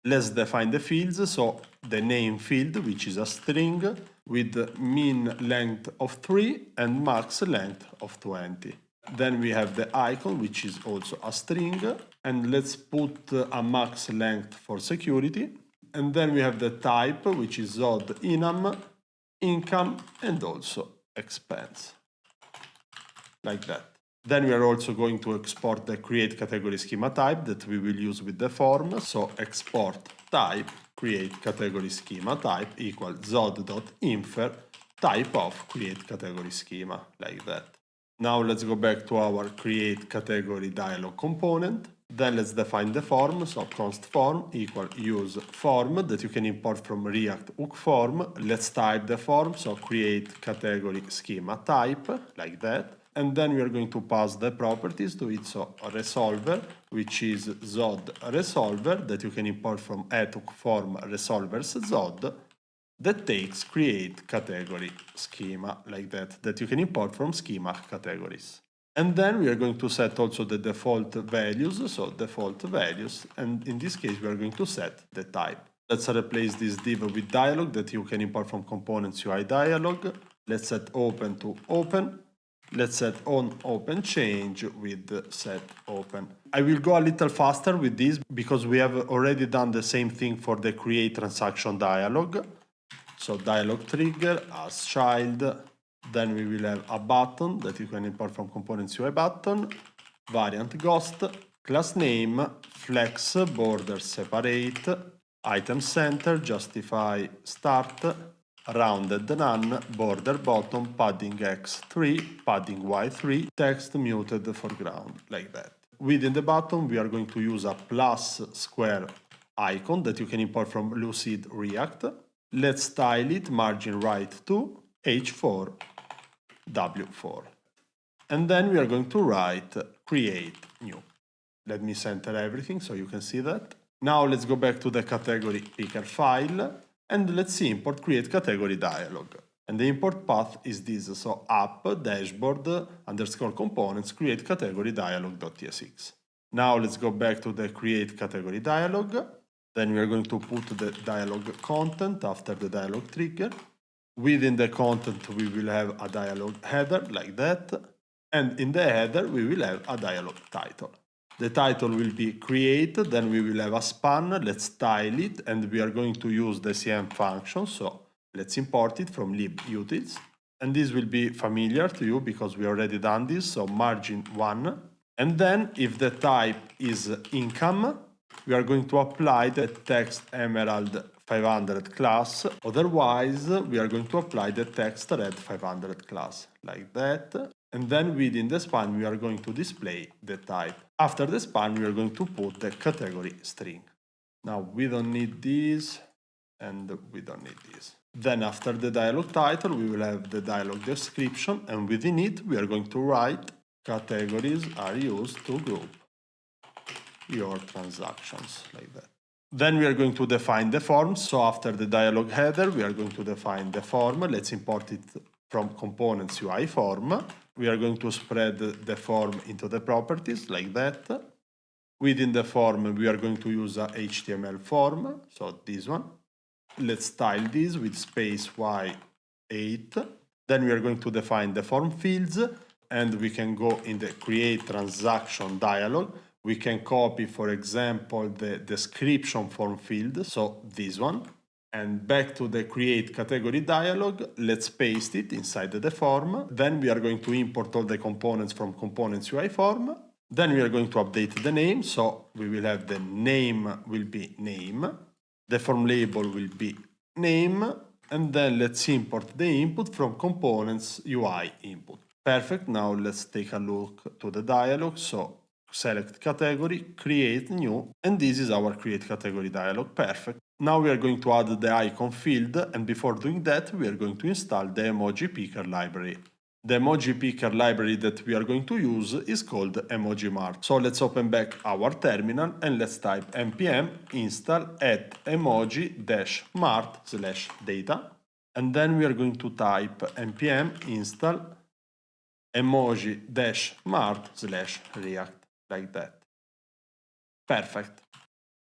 Let's define the fields, so the name field, which is a string with mean length of 3 and max length of 20. Then we have the icon, which is also a string, and let's put a max length for security. And then we have the type, which is Zod enum, income, and also expense, like that. Then we are also going to export the create category schema type that we will use with the form. So export type create category schema type equals zod.infer type of create category schema, like that. Now let's go back to our create category dialog component. Then let's define the form, so const form equal use form that you can import from React hook form. Let's type the form, so create category schema type, like that. And then we are going to pass the properties to it, so resolver, which is Zod resolver that you can import from hook form resolvers Zod, that takes create category schema, like that you can import from schema categories. And then we are going to set also the default values, so default values, and in this case we are going to set the type. Let's replace this div with dialog that you can import from components UI dialog. Let's set open to open. Let's set on open change with set open. I will go a little faster with this because we have already done the same thing for the create transaction dialog. So dialog trigger as child, then we will have a button that you can import from components UI button, variant ghost, class name, flex, border separate, item center, justify start, rounded none, border bottom, padding x3, padding y3, text muted foreground, like that. Within the button, we are going to use a plus square icon that you can import from Lucid React. Let's style it margin right to h4, w4. And then we are going to write create new. Let me center everything so you can see that. Now let's go back to the category picker file. And let's see import create category dialog. And the import path is this, so app dashboard underscore components create category dialog.tsx. Now let's go back to the create category dialog. Then we are going to put the dialog content after the dialog trigger. Within the content we will have a dialog header like that. And in the header we will have a dialog title. The title will be create, then we will have a span, let's style it, and we are going to use the cm function, so let's import it from libutils. And this will be familiar to you because we already done this, so margin 1. And then if the type is income, we are going to apply the text emerald 500 class, otherwise we are going to apply the text red 500 class, like that. And then within the span we are going to display the type. After the span we are going to put the category string. Now we don't need this, and we don't need this. Then after the dialog title, we will have the dialog description, and within it, we are going to write categories are used to group your transactions, like that. Then we are going to define the form. So after the dialog header, we are going to define the form. Let's import it from components UI form. We are going to spread the form into the properties like that. Within the form, we are going to use a HTML form, so this one. Let's style this with space Y8. Then we are going to define the form fields, and we can go in the create transaction dialog. We can copy, for example, the description form field, so this one. And back to the create category dialog, let's paste it inside the form. Then we are going to import all the components from components UI form. Then we are going to update the name, so we will have the name will be name, the form label will be name, and then let's import the input from components UI input. Perfect, now let's take a look to the dialog. So select category, create new, and this is our create category dialog. Perfect. Now we are going to add the icon field, and before doing that, we are going to install the emoji picker library. The emoji picker library that we are going to use is called Emoji Mart. So let's open back our terminal and let's type npm install @emoji-mart/data. And then we are going to type npm install emoji-mart/react, like that. Perfect.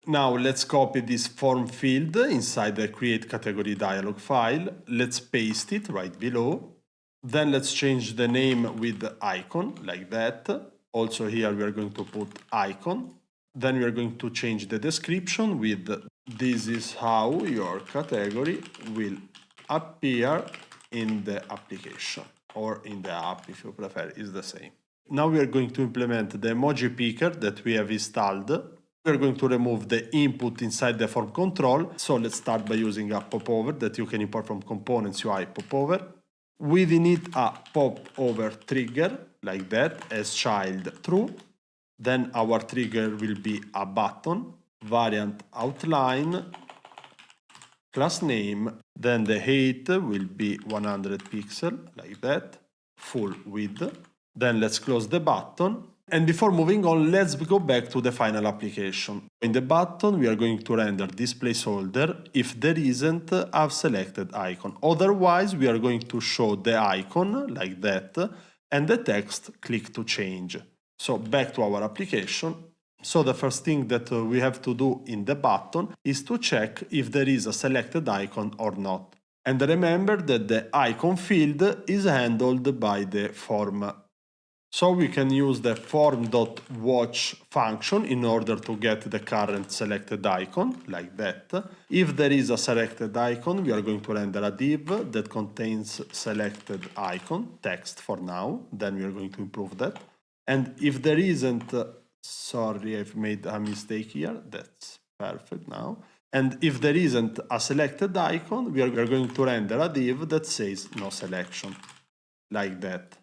Now let's copy this form field inside the create category dialog file. Let's paste it right below. Then let's change the name with the icon, like that. Also here we are going to put icon. Then we are going to change the description with this is how your category will appear in the application, or in the app if you prefer, is the same. Now we are going to implement the emoji picker that we have installed. We are going to remove the input inside the form control. So let's start by using a popover that you can import from components UI popover. Within it a popover trigger, like that, as child true. Then our trigger will be a button, variant outline, class name, then the height will be 100 pixels, like that, full width. Then let's close the button. And before moving on, let's go back to the final application. In the button, we are going to render this placeholder if there isn't a selected icon. Otherwise, we are going to show the icon like that and the text click to change. So back to our application. So the first thing that we have to do in the button is to check if there is a selected icon or not. And remember that the icon field is handled by the form. So we can use the form.watch function in order to get the current selected icon, like that. If there is a selected icon, we are going to render a div that contains selected icon, text for now, then we are going to improve that. And if there isn't, sorry, I've made a mistake here, that's perfect now. And if there isn't a selected icon, we are going to render a div that says no selection, like that.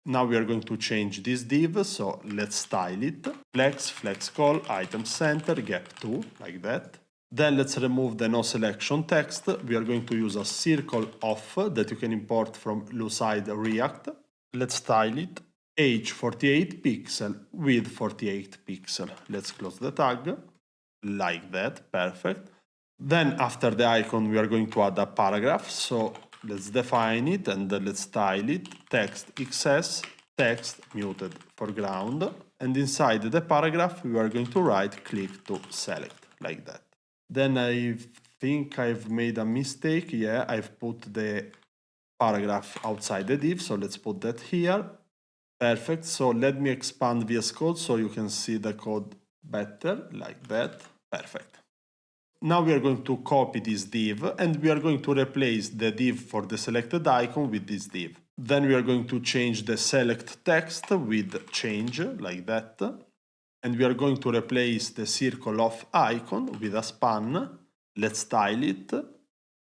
Now we are going to change this div, so let's style it. Flex call, item center, gap 2, like that. Then let's remove the no selection text. We are going to use a circle off that you can import from Lucide React. Let's style it. Age 48 pixel, width 48 pixel. Let's close the tag, like that, perfect. Then after the icon, we are going to add a paragraph, so let's define it and let's style it. Text XS, text muted foreground. And inside the paragraph, we are going to write click to select, like that. Then I think I've made a mistake. Yeah, I've put the paragraph outside the div, so let's put that here. Perfect. So let me expand VS Code so you can see the code better, like that. Perfect. Now we are going to copy this div and we are going to replace the div for the selected icon with this div. Then we are going to change the select text with change, like that. And we are going to replace the circle of icon with a span. Let's style it.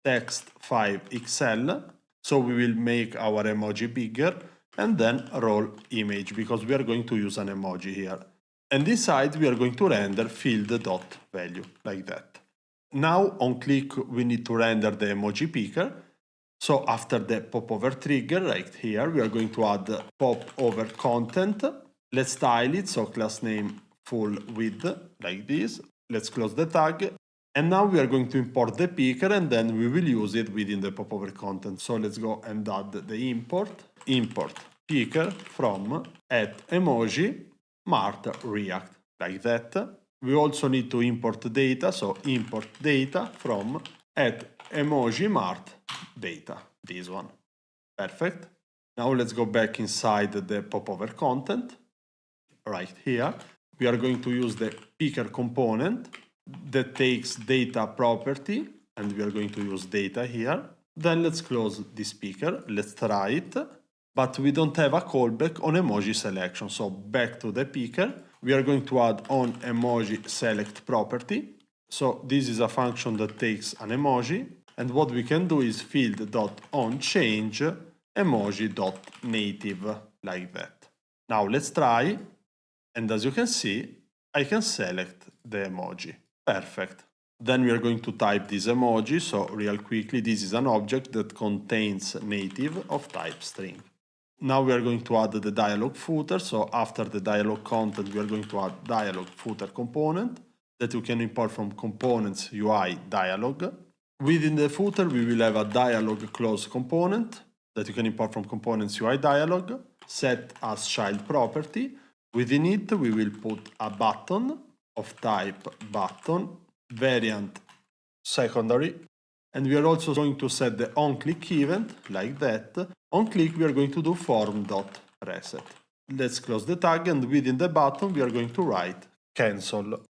Text 5XL. So we will make our emoji bigger. And then roll image, because we are going to use an emoji here. And inside we are going to render field.value, like that. Now on click we need to render the emoji picker. So after the popover trigger, right here, we are going to add popover content. Let's style it, so class name full width, like this. Let's close the tag. And now we are going to import the picker and then we will use it within the popover content. So let's go and add the import picker from @emoji marked react, like that. We also need to import data, so import data from @emoji marked data, this one. Perfect. Now let's go back inside the popover content. Right here, we are going to use the picker component that takes data property, and we are going to use data here. Then let's close this picker, let's try it, but we don't have a callback on emoji selection. So back to the picker, we are going to add on emoji select property. So this is a function that takes an emoji, and what we can do is field.onChange emoji.native, like that. Now let's try, and as you can see, I can select the emoji. Perfect. Then we are going to type this emoji, so real quickly, this is an object that contains native of type string. Now we are going to add the dialog footer, so after the dialog content we are going to add dialog footer component that you can import from components UI dialog. Within the footer we will have a dialog close component that you can import from components UI dialog, set as child property. Within it we will put a button of type button, variant secondary, and we are also going to set the onClick event, like that. On click we are going to do form.reset. Let's close the tag, and within the button we are going to write cancel.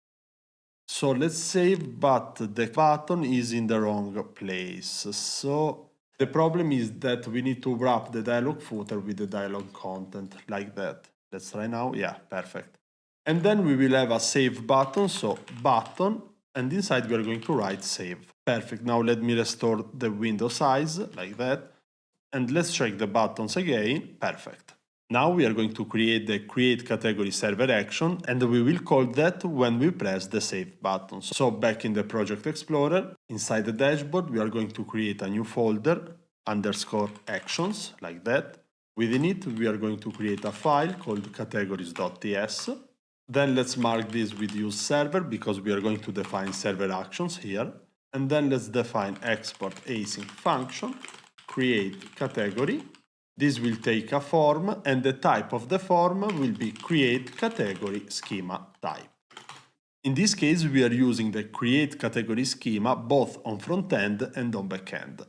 So let's save, but the button is in the wrong place. So the problem is that we need to wrap the dialog footer with the dialog content, like that. Let's try now. Yeah, perfect. And then we will have a save button, so button, and inside we are going to write save. Perfect. Now let me restore the window size, like that. And let's check the buttons again. Perfect. Now we are going to create the create category server action, and we will call that when we press the save button. So back in the Project Explorer, inside the dashboard, we are going to create a new folder, _actions, like that. Within it, we are going to create a file called categories.ts. Then let's mark this with use server because we are going to define server actions here. And then let's define export async function, create category. This will take a form, and the type of the form will be create category schema type. In this case, we are using the create category schema both on front end and on back end.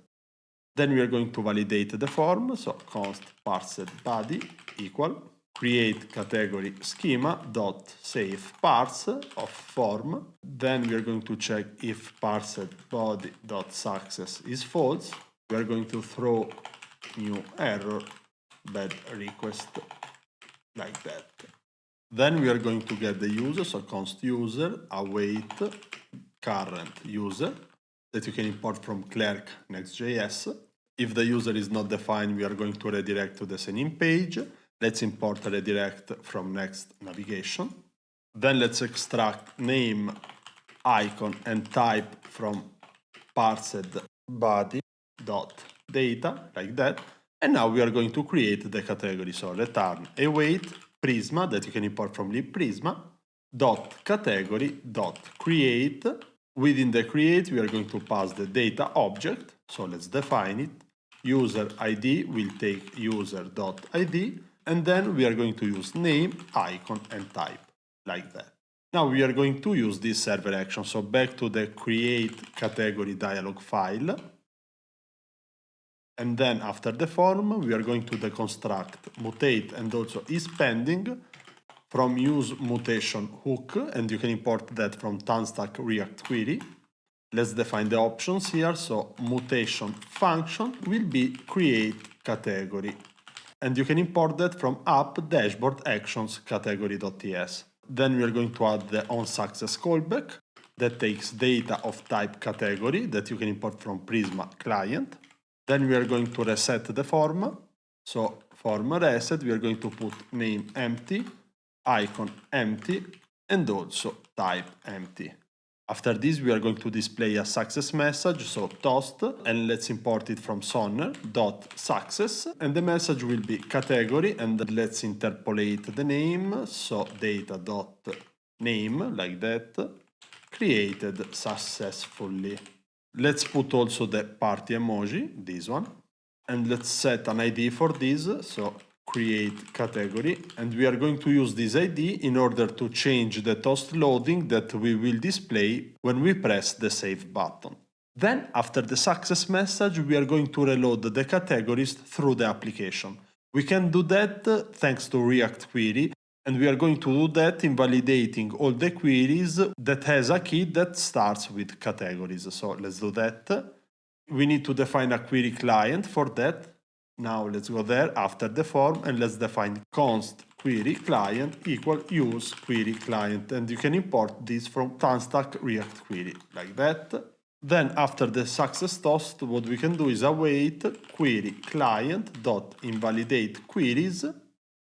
Then we are going to validate the form, so const parsed body equal create category schema dot save parse of form. Then we are going to check if parsed body dot success is false. We are going to throw new error bad request, like that. Then we are going to get the user, so const user await current user that you can import from clerk next.js. If the user is not defined, we are going to redirect to the sign-in page. Let's import redirect from next navigation. Then let's extract name, icon, and type from parsed body dot data, like that. And now we are going to create the category. So return await prisma that you can import from libprisma dot category dot create. Within the create, we are going to pass the data object. So let's define it. User ID will take user.id, and then we are going to use name, icon, and type, like that. Now we are going to use this server action. So back to the create category dialog file. And then after the form, we are going to deconstruct mutate and also is pending from use mutation hook, and you can import that from Tanstack React query. Let's define the options here. So mutation function will be create category, and you can import that from app dashboard actions category.ts. Then we are going to add the onSuccess callback that takes data of type category that you can import from Prisma client. Then we are going to reset the form. So form reset, we are going to put name empty, icon empty, and also type empty. After this, we are going to display a success message, so toast, and let's import it from sonner.success, and the message will be category, and let's interpolate the name, so data.name, like that, created successfully. Let's put also the party emoji, this one, and let's set an ID for this, so create category, and we are going to use this ID in order to change the toast loading that we will display when we press the save button. Then, after the success message, we are going to reload the categories through the application. We can do that thanks to React Query, and we are going to do that invalidating all the queries that has a key that starts with categories. So let's do that. We need to define a query client for that. Now let's go there after the form and let's define const query client equal use query client, and you can import this from Tanstack React Query like that. Then after the success toast, what we can do is await query client dot invalidate queries.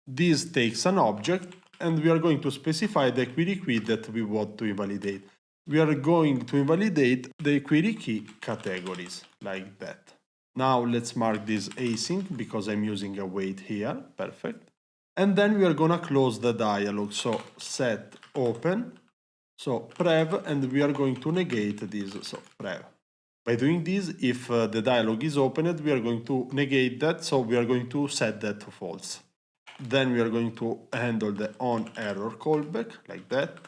This takes an object and we are going to specify the query key that we want to invalidate. We are going to invalidate the query key categories like that. Now let's mark this async because I'm using await here, perfect. And then we are gonna close the dialog, so set open, so prev, and we are going to negate this, so prev. By doing this, if the dialog is opened, we are going to negate that, so we are going to set that to false. Then we are going to handle the on error callback like that.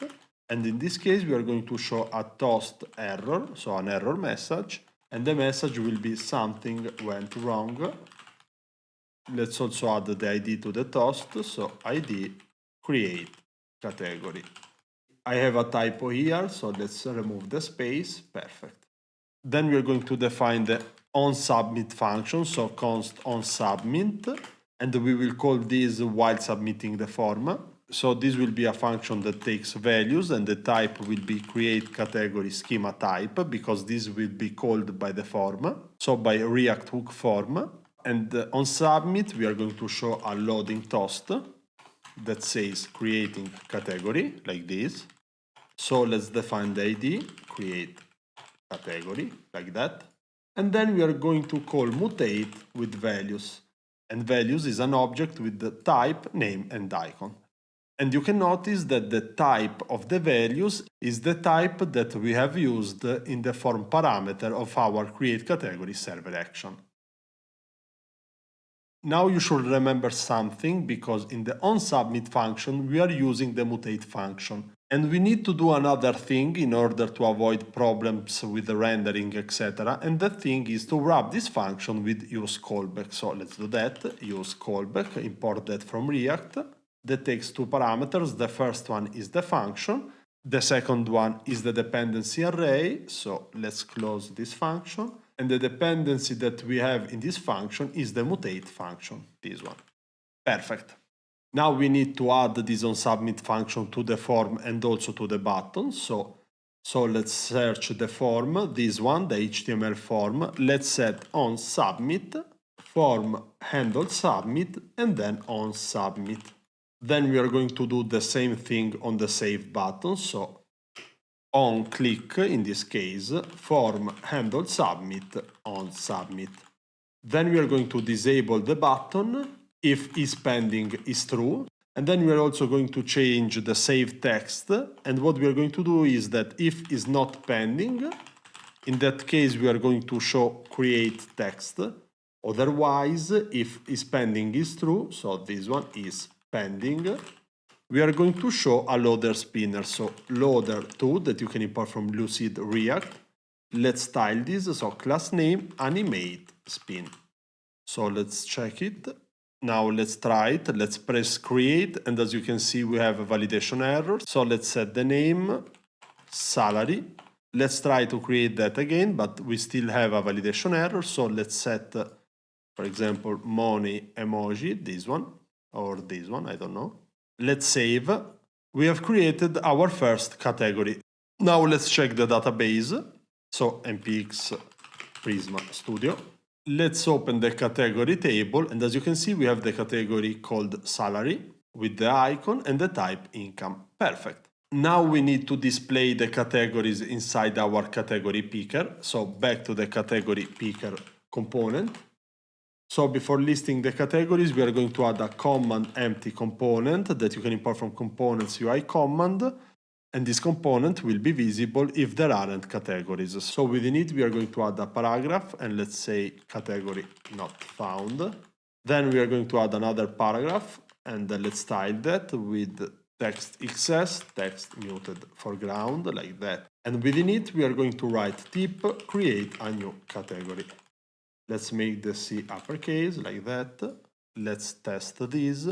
And in this case, we are going to show a toast error, so an error message. And the message will be something went wrong. Let's also add the ID to the toast, so ID create category. I have a typo here, so let's remove the space, perfect. Then we are going to define the onSubmit function, so const onSubmit, and we will call this while submitting the form. So this will be a function that takes values and the type will be create category schema type because this will be called by the form, so by React hook form. And on submit, we are going to show a loading toast that says creating category like this. So let's define the ID, create category like that. And then we are going to call mutate with values. And values is an object with the type, name, and icon. And you can notice that the type of the values is the type that we have used in the form parameter of our create category server action. Now you should remember something because in the onSubmit function we are using the mutate function. And we need to do another thing in order to avoid problems with the rendering, etc. And that thing is to wrap this function with use callback. So let's do that, use callback, import that from React. That takes two parameters. The first one is the function. The second one is the dependency array. So let's close this function. And the dependency that we have in this function is the mutate function, this one. Perfect. Now we need to add this onSubmit function to the form and also to the button. So let's search the form, this one, the HTML form. Let's set onSubmit, form handle submit, and then onSubmit. Then we are going to do the same thing on the save button, so on click in this case, form handle submit on submit. Then we are going to disable the button if is pending is true, and then we are also going to change the save text, and what we are going to do is that if is not pending, in that case we are going to show create text, otherwise if is pending is true, so this one is pending, we are going to show a loader spinner, so loader2 that you can import from Lucid React. Let's style this, so class name animate spin. So let's check it. Now let's try it, let's press create, and as you can see we have a validation error. So let's set the name salary. Let's try to create that again, but we still have a validation error. So let's set, for example, money emoji, this one, or this one, I don't know. Let's save. We have created our first category. Now let's check the database. So npx Prisma Studio. Let's open the category table, and as you can see we have the category called salary with the icon and the type income. Perfect. Now we need to display the categories inside our category picker. So back to the category picker component. So before listing the categories, we are going to add a command empty component that you can import from components UI command. And this component will be visible if there aren't categories. So within it, we are going to add a paragraph and let's say category not found. Then we are going to add another paragraph and let's style that with text XS, text muted foreground, like that. And within it, we are going to write tip, create a new category. Let's make the C uppercase, like that. Let's test this.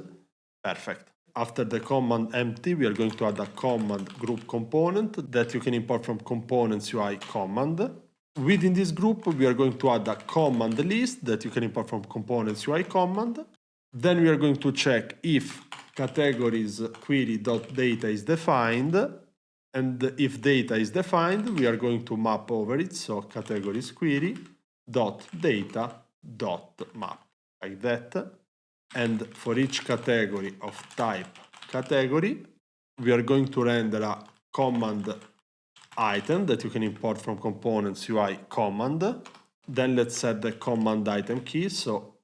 Perfect. After the command empty, we are going to add a command group component that you can import from components UI command. Within this group, we are going to add a command list that you can import from components UI command. Then we are going to check if categories query.data is defined. And if data is defined, we are going to map over it. So categories query dot data dot map, like that. And for each category of type category, we are going to render a command item that you can import from components UI command. Then let's set the command item key, so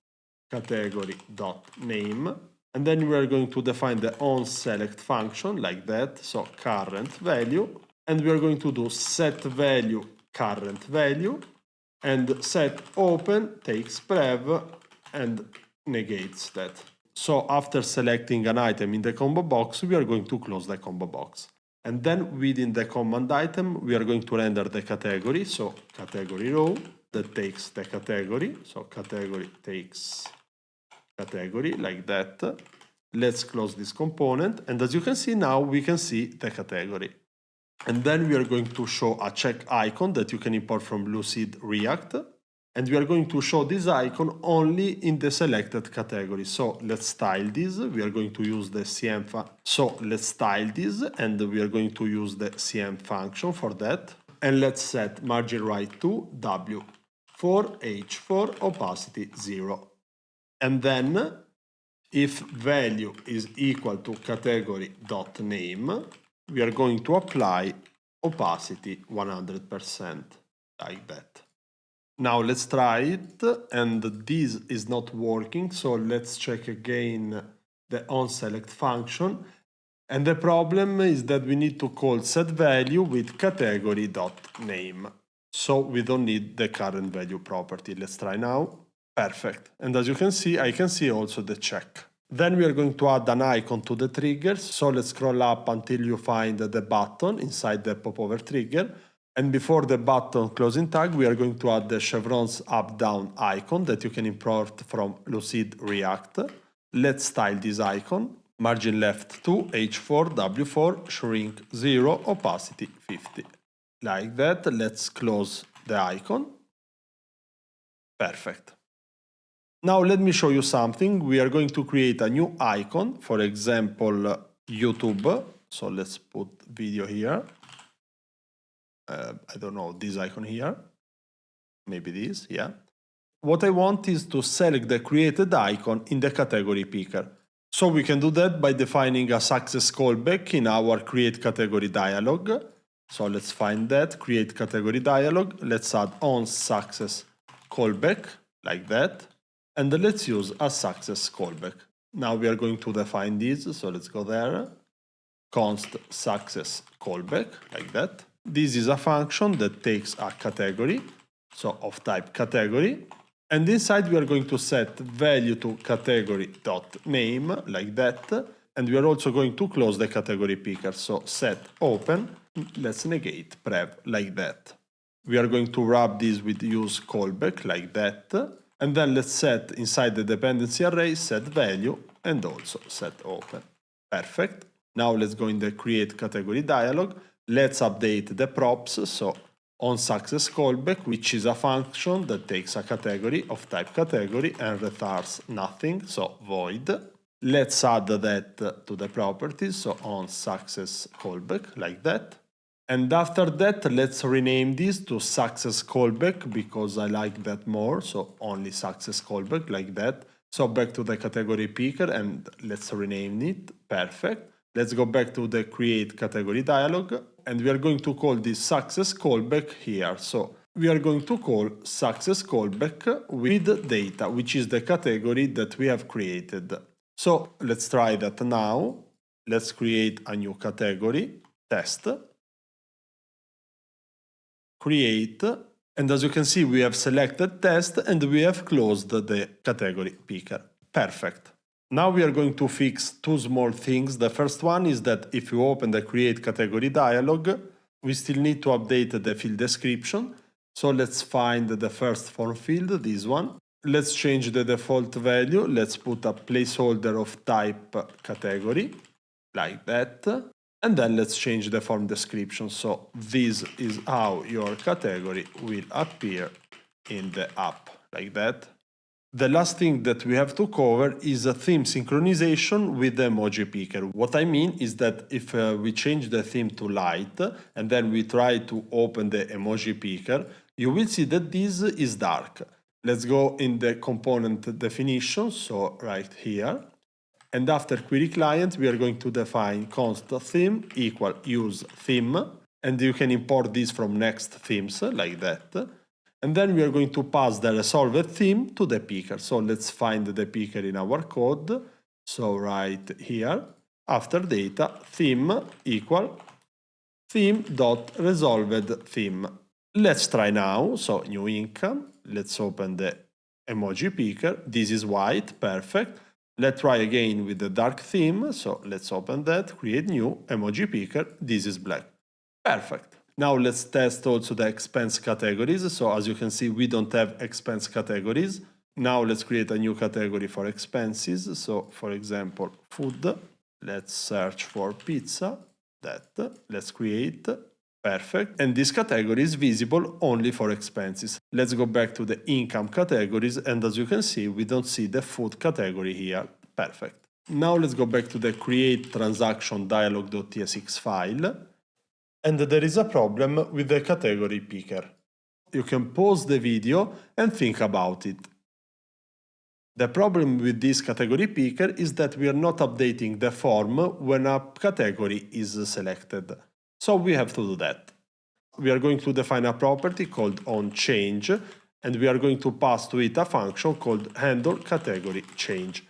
category.name. And then we are going to define the onSelect function like that, so current value. And we are going to do set value current value and set open takes prev and negates that. So after selecting an item in the combo box, we are going to close the combo box. And then within the command item, we are going to render the category. So category row that takes the category. So category takes category like that. Let's close this component. And as you can see now, we can see the category. And then we are going to show a check icon that you can import from Lucid React. And we are going to show this icon only in the selected category. So let's style this. We are going to use the CM. So let's style this and we are going to use the CM function for that. And let's set margin right to W4, H4, opacity 0. And then if value is equal to category.name, we are going to apply opacity 100%, like that. Now let's try it, and this is not working, so let's check again the onSelect function. And the problem is that we need to call setValue with category.name. So we don't need the current value property. Let's try now. Perfect. And as you can see, I can see also the check. Then we are going to add an icon to the triggers. So let's scroll up until you find the button inside the popover trigger. And before the button closing tag, we are going to add the chevrons up-down icon that you can import from Lucid React. Let's style this icon. Margin left 2, H4, W4, shrink 0, opacity 50. Like that. Let's close the icon. Perfect. Now let me show you something. We are going to create a new icon, for example, YouTube. So let's put video here. I don't know, this icon here. Maybe this, yeah. What I want is to select the created icon in the category picker. So we can do that by defining a success callback in our create category dialog. So let's find that, create category dialog. Let's add on success callback, like that. And let's use a success callback. Now we are going to define this, so let's go there. Const success callback, like that. This is a function that takes a category, so of type category. And inside we are going to set value to category.name, like that. And we are also going to close the category picker, so set open, let's negate prev, like that. We are going to wrap this with use callback, like that. And then let's set inside the dependency array set value and also set open. Perfect. Now let's go in the create category dialog. Let's update the props. So on success callback, which is a function that takes a category of type category and returns nothing, so void. Let's add that to the properties. So on success callback, like that. And after that, let's rename this to success callback because I like that more. So only success callback, like that. So back to the category picker and let's rename it. Perfect. Let's go back to the create category dialog, and we are going to call this success callback here. So we are going to call success callback with data, which is the category that we have created. So let's try that now. Let's create a new category, test, create, and as you can see, we have selected test and we have closed the category picker. Perfect. Now we are going to fix two small things. The first one is that if you open the create category dialog, we still need to update the field description. So let's find the first form field, this one. Let's change the default value. Let's put a placeholder of type category, like that. And then let's change the form description. So this is how your category will appear in the app, like that. The last thing that we have to cover is a theme synchronization with the emoji picker. What I mean is that if we change the theme to light and then we try to open the emoji picker, you will see that this is dark. Let's go in the component definition, so right here. And after query client, we are going to define const theme equal use theme. And you can import this from next themes, like that. And then we are going to pass the resolved theme to the picker. So let's find the picker in our code. So right here, after data, theme equal theme.resolved theme. Let's try now. So new income. Let's open the emoji picker. This is white, perfect. Let's try again with the dark theme. So let's open that, create new emoji picker. This is black. Perfect. Now let's test also the expense categories. So as you can see, we don't have expense categories. Now let's create a new category for expenses. So for example, food. Let's search for pizza. Let's create. Perfect. And this category is visible only for expenses. Let's go back to the income categories. And as you can see, we don't see the food category here. Perfect. Now let's go back to the create transaction dialog.tsx file. And there is a problem with the category picker. You can pause the video and think about it. The problem with this category picker is that we are not updating the form when a category is selected. So we have to do that. We are going to define a property called onChange, and we are going to pass to it a function called handle category change.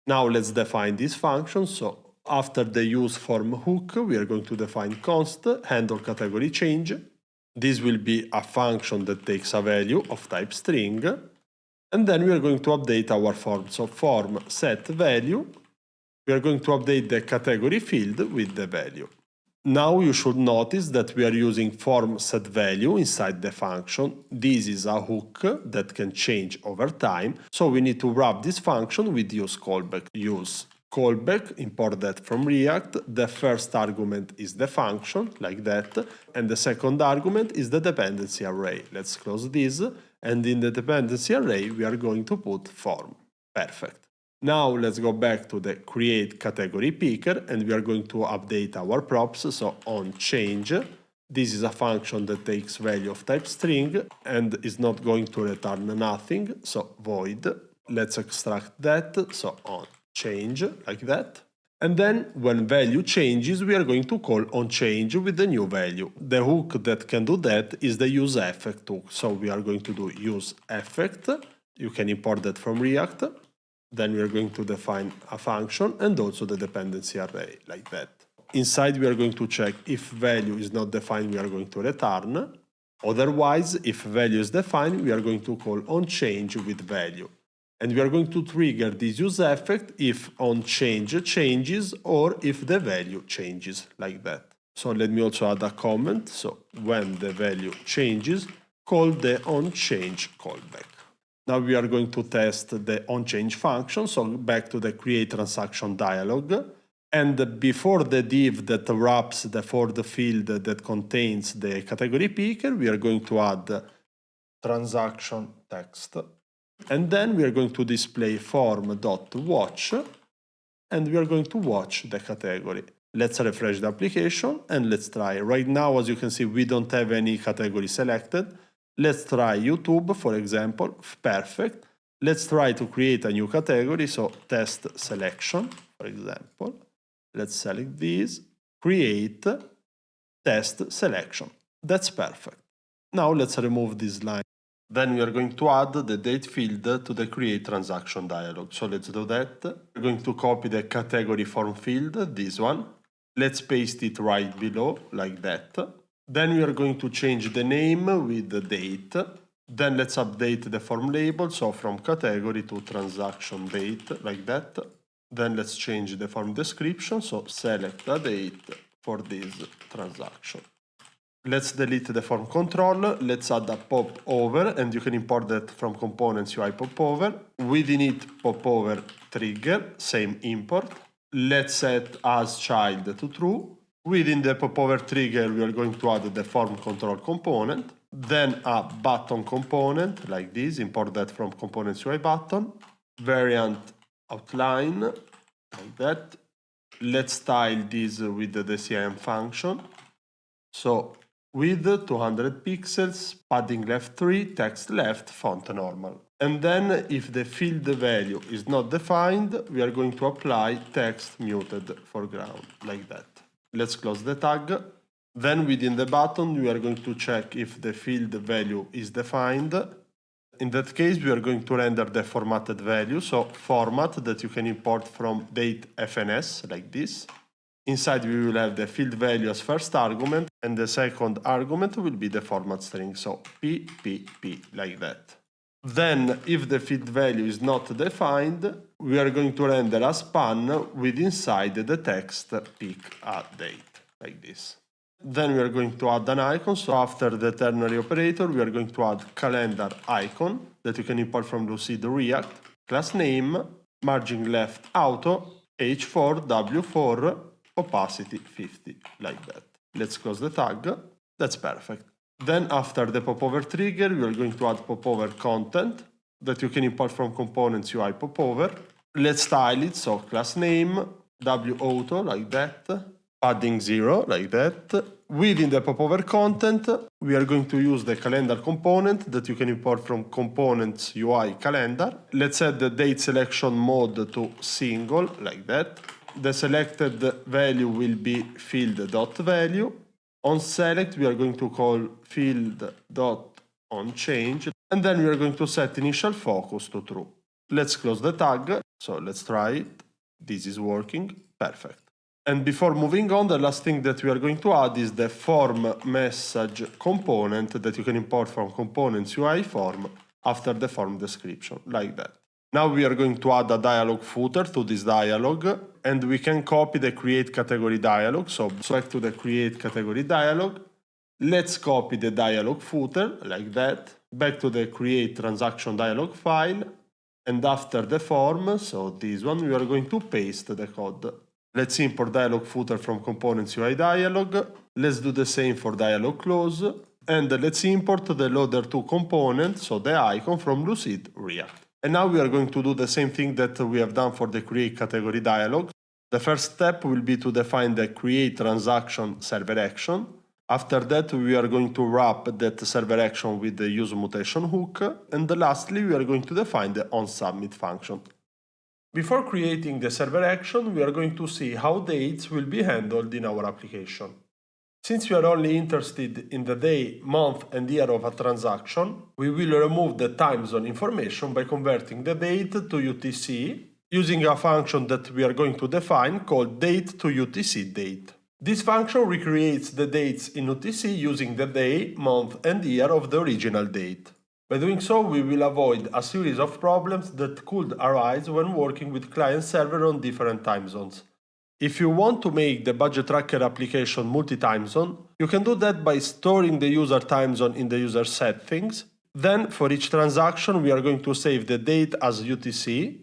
Now let's define this function. So after the use form hook, we are going to define const handle category change. This will be a function that takes a value of type string. And then we are going to update our form. So form set value. We are going to update the category field with the value. Now you should notice that we are using form set value inside the function. This is a hook that can change over time. So we need to wrap this function with use callback. Use callback, import that from React. The first argument is the function, like that. And the second argument is the dependency array. Let's close this. And in the dependency array, we are going to put form. Perfect. Now let's go back to the create category picker and we are going to update our props. So on change, this is a function that takes value of type string and is not going to return nothing. So void. Let's extract that. So on change, like that. And then when value changes, we are going to call onChange with the new value. The hook that can do that is the use effect hook. So we are going to do use effect. You can import that from React. Then we are going to define a function and also the dependency array, like that. Inside we are going to check if value is not defined, we are going to return. Otherwise, if value is defined, we are going to call onChange with value. And we are going to trigger this use effect if onChange changes or if the value changes, like that. So let me also add a comment. So when the value changes, call the onChange callback. Now we are going to test the onChange function. So back to the create transaction dialog. And before the div that wraps the for the field that contains the category picker, we are going to add transaction text. And then we are going to display form.watch and we are going to watch the category. Let's refresh the application and let's try. Right now, as you can see, we don't have any category selected. Let's try YouTube, for example. Perfect. Let's try to create a new category. So test selection, for example. Let's select this, create test selection. That's perfect. Now let's remove this line. Then we are going to add the date field to the create transaction dialog. So let's do that. We're going to copy the category form field, this one. Let's paste it right below, like that. Then we are going to change the name with the date. Then let's update the form label, so from category to transaction date, like that. Then let's change the form description, so select a date for this transaction. Let's delete the form control, let's add a popover, and you can import that from components UI popover. Within it, popover trigger, same import. Let's set as child to true. Within the popover trigger, we are going to add the form control component, then a button component, like this, import that from components UI button, variant outline, like that. Let's style this with the CIM function. So, width 200 pixels, padding left 3, text left, font normal. And then, if the field value is not defined, we are going to apply text muted foreground, like that. Let's close the tag. Then within the button, we are going to check if the field value is defined. In that case, we are going to render the formatted value, so format that you can import from date.fns, like this. Inside, we will have the field value as first argument, and the second argument will be the format string, so PPP, like that. Then, if the field value is not defined, we are going to render a span with inside the text pick a date, like this. Then we are going to add an icon, so after the ternary operator, we are going to add calendar icon that you can import from Lucid React, class name, margin left auto, H4, W4, opacity 50, like that. Let's close the tag. That's perfect. Then after the popover trigger, we are going to add popover content that you can import from components UI popover. Let's style it, so class name, WAuto, like that, padding 0, like that. Within the popover content, we are going to use the calendar component that you can import from components UI calendar. Let's add the date selection mode to single, like that. The selected value will be field.value. On select, we are going to call field.onChange, and then we are going to set initial focus to true. Let's close the tag, so let's try it. This is working, perfect. And before moving on, the last thing that we are going to add is the form message component that you can import from components UI form after the form description, like that. Now we are going to add a dialog footer to this dialog, and we can copy the create category dialog. So back to the create category dialog. Let's copy the dialog footer, like that, back to the create transaction dialog file, and after the form, so this one, we are going to paste the code. Let's import dialog footer from components UI dialog. Let's do the same for dialog close, and let's import the loader2 component, so the icon from Lucid React. And now we are going to do the same thing that we have done for the create category dialog. The first step will be to define the create transaction server action. After that, we are going to wrap that server action with the use mutation hook. And lastly, we are going to define the onSubmit function. Before creating the server action, we are going to see how dates will be handled in our application. Since we are only interested in the day, month, and year of a transaction, we will remove the time zone information by converting the date to UTC using a function that we are going to define called date to UTC date. This function recreates the dates in UTC using the day, month, and year of the original date. By doing so, we will avoid a series of problems that could arise when working with client-server on different time zones. If you want to make the budget tracker application multi-time zone, you can do that by storing the user time zone in the user settings. Then, for each transaction, we are going to save the date as UTC.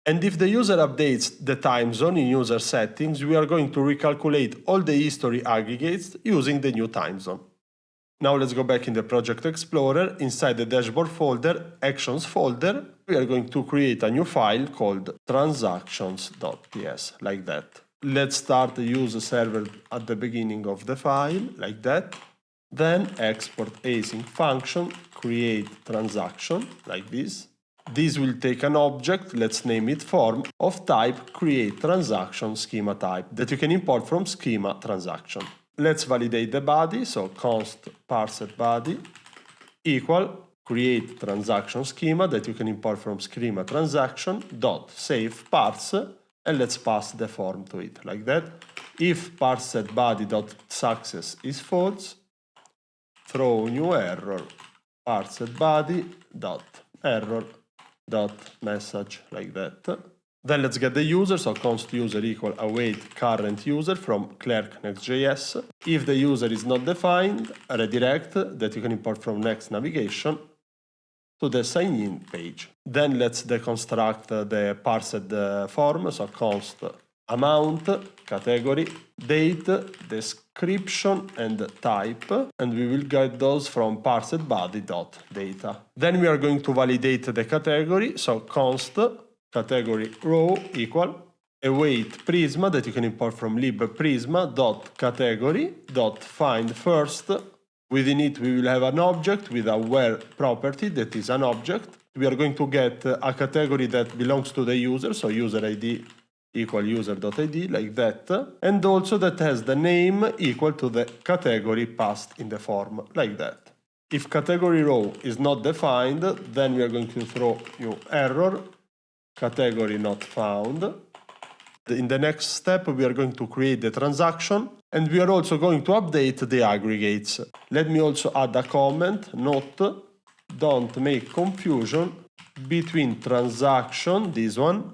And if the user updates the time zone in user settings, we are going to recalculate all the history aggregates using the new time zone. Now let's go back in the Project Explorer. Inside the dashboard folder, Actions folder, we are going to create a new file called transactions.ts, like that. Let's start the use server at the beginning of the file, like that. Then export async function, create transaction, like this. This will take an object, let's name it form, of type create transaction schema type that you can import from schema transaction. Let's validate the body, so const parsed body equal create transaction schema that you can import from schema transaction dot save parse, and let's pass the form to it like that. If parsed body dot success is false, throw new error parsed body dot error dot message like that. Then let's get the user, so const user equal await current user from Clerk Next.js. If the user is not defined, a redirect that you can import from next navigation to the sign in page. Then let's deconstruct the parsed form, so const amount, category, date, description, and type, and we will get those from parsed body dot data. Then we are going to validate the category, so const category row equal await prisma that you can import from lib prisma dot category dot find first. Within it we will have an object with a where property that is an object. We are going to get a category that belongs to the user, so user ID equal user.id like that, and also that has the name equal to the category passed in the form like that. If category row is not defined, then we are going to throw new error category not found. In the next step we are going to create the transaction, and we are also going to update the aggregates. Let me also add a comment, note, don't make confusion between transaction, this one,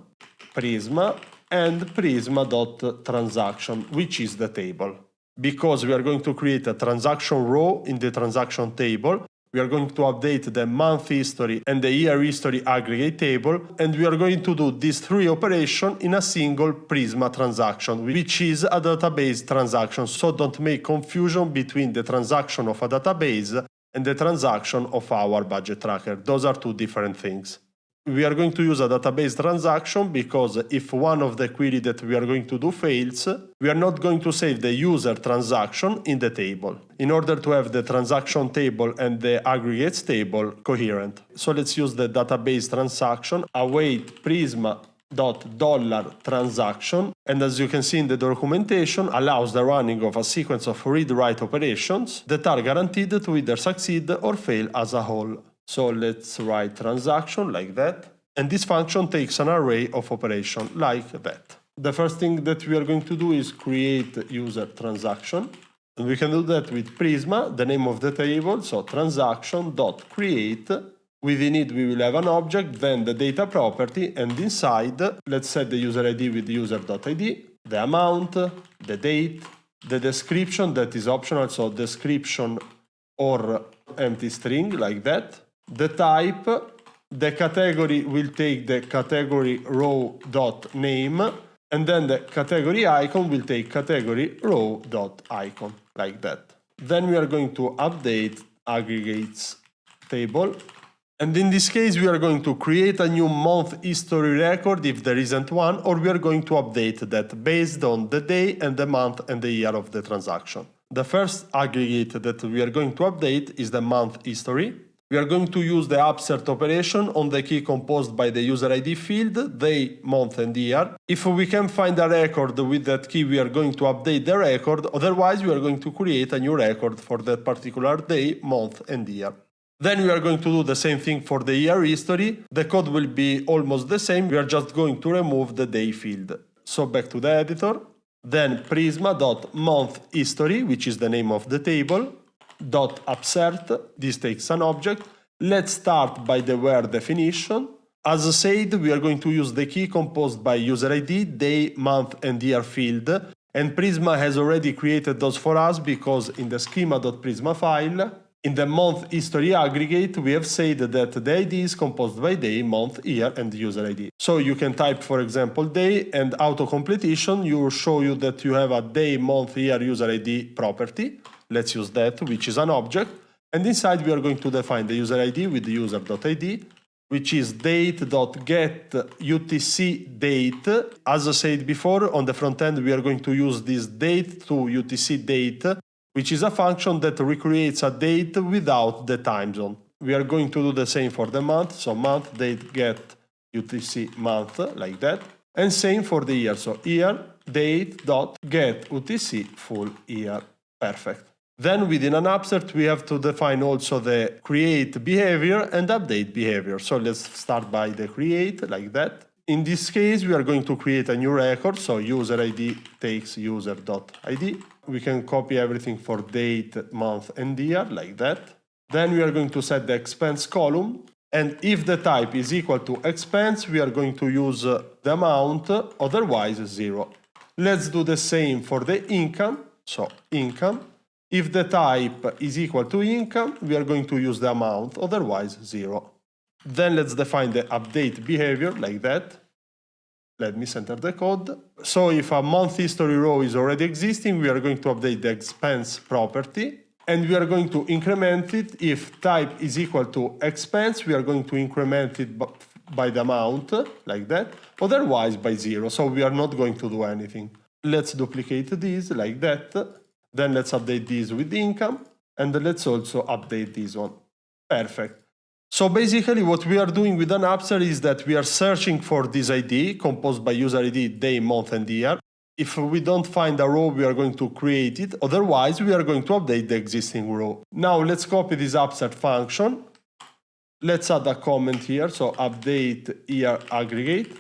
prisma, and prisma.transaction, which is the table. Because we are going to create a transaction row in the transaction table, we are going to update the month history and the year history aggregate table, and we are going to do these three operations in a single Prisma transaction, which is a database transaction, so don't make confusion between the transaction of a database and the transaction of our budget tracker. Those are two different things. We are going to use a database transaction because if one of the query that we are going to do fails, we are not going to save the user transaction in the table in order to have the transaction table and the aggregates table coherent. So let's use the database transaction await prisma.$transaction, and as you can see in the documentation, allows the running of a sequence of read-write operations that are guaranteed to either succeed or fail as a whole. So let's write transaction like that, and this function takes an array of operations like that. The first thing that we are going to do is create user transaction, and we can do that with Prisma, the name of the table, so transaction.create. Within it we will have an object, then the data property, and inside let's set the user ID with user.id, the amount, the date, the description that is optional, so description or empty string like that. The type, the category will take the category row dot name, and then the category icon will take category row dot icon like that. Then we are going to update aggregates table, and in this case we are going to create a new month history record if there isn't one, or we are going to update that based on the day and the month and the year of the transaction. The first aggregate that we are going to update is the month history. We are going to use the upsert operation on the key composed by the user ID field, day, month, and year. If we can find a record with that key, we are going to update the record. Otherwise, we are going to create a new record for that particular day, month, and year. Then we are going to do the same thing for the year history. The code will be almost the same. We are just going to remove the day field. So back to the editor. Then prisma.monthHistory, which is the name of the table, .upsert, this takes an object. Let's start by the where definition. As said, we are going to use the key composed by user ID, day, month, and year field, and Prisma has already created those for us because in the schema.prisma file, in the month history aggregate, we have said that the ID is composed by day, month, year, and user ID. So you can type, for example, day, and auto-completion will show you that you have a day, month, year, user ID property. Let's use that, which is an object. And inside we are going to define the user ID with the user.id, which is date.getUTCDate. As I said before, on the front end, we are going to use this date to UTC date, which is a function that recreates a date without the time zone. We are going to do the same for the month, so month date get UTC month, like that. And same for the year, so year date dot get UTC full year. Perfect. Then within an abstract, we have to define also the create behavior and update behavior. So let's start by the create, like that. In this case, we are going to create a new record, so user ID takes user.id. We can copy everything for date, month, and year, like that. Then we are going to set the expense column, and if the type is equal to expense, we are going to use the amount, otherwise 0. Let's do the same for the income, so income. If the type is equal to income, we are going to use the amount, otherwise 0. Then let's define the update behavior, like that. Let me center the code. So if a month history row is already existing, we are going to update the expense property, and we are going to increment it. If type is equal to expense, we are going to increment it by the amount, like that, otherwise by 0, so we are not going to do anything. Let's duplicate this, like that. Then let's update this with income, and let's also update this one. Perfect. So basically what we are doing with an abstract is that we are searching for this ID composed by user ID, day, month, and year. If we don't find a row, we are going to create it. Otherwise, we are going to update the existing row. Now let's copy this abstract function. Let's add a comment here, so update year aggregate.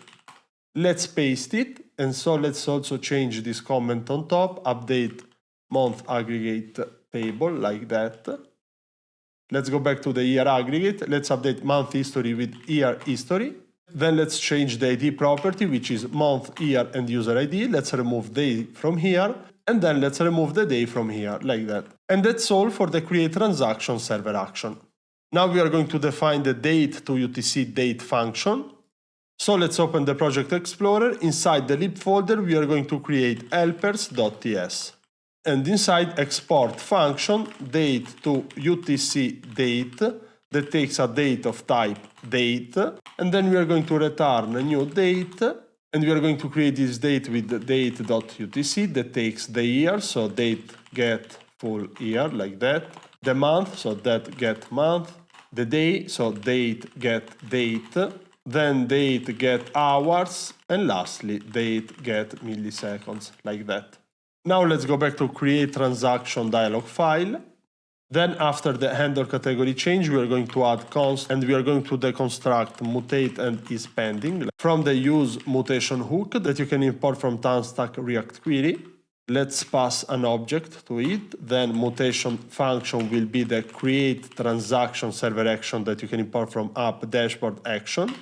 Let's paste it, and so let's also change this comment on top, update month aggregate table, like that. Let's go back to the year aggregate. Let's update month history with year history. Then let's change the ID property, which is month, year, and user ID. Let's remove day from here, and then let's remove the day from here, like that. And that's all for the create transaction server action. Now we are going to define the date to UTC date function. So let's open the Project Explorer. Inside the lib folder, we are going to create helpers.ts. And inside export function date to UTC date that takes a date of type date, and then we are going to return a new date, and we are going to create this date with the date.utc that takes the year, so date get full year, like that, the month, so that get month, the day, so date get date, then date get hours, and lastly date get milliseconds, like that. Now let's go back to create transaction dialog file. Then after the handler category change, we are going to add const, and we are going to deconstruct mutate and is pending from the use mutation hook that you can import from Tanstack React Query. Let's pass an object to it. Then mutation function will be the create transaction server action that you can import from app dashboard action,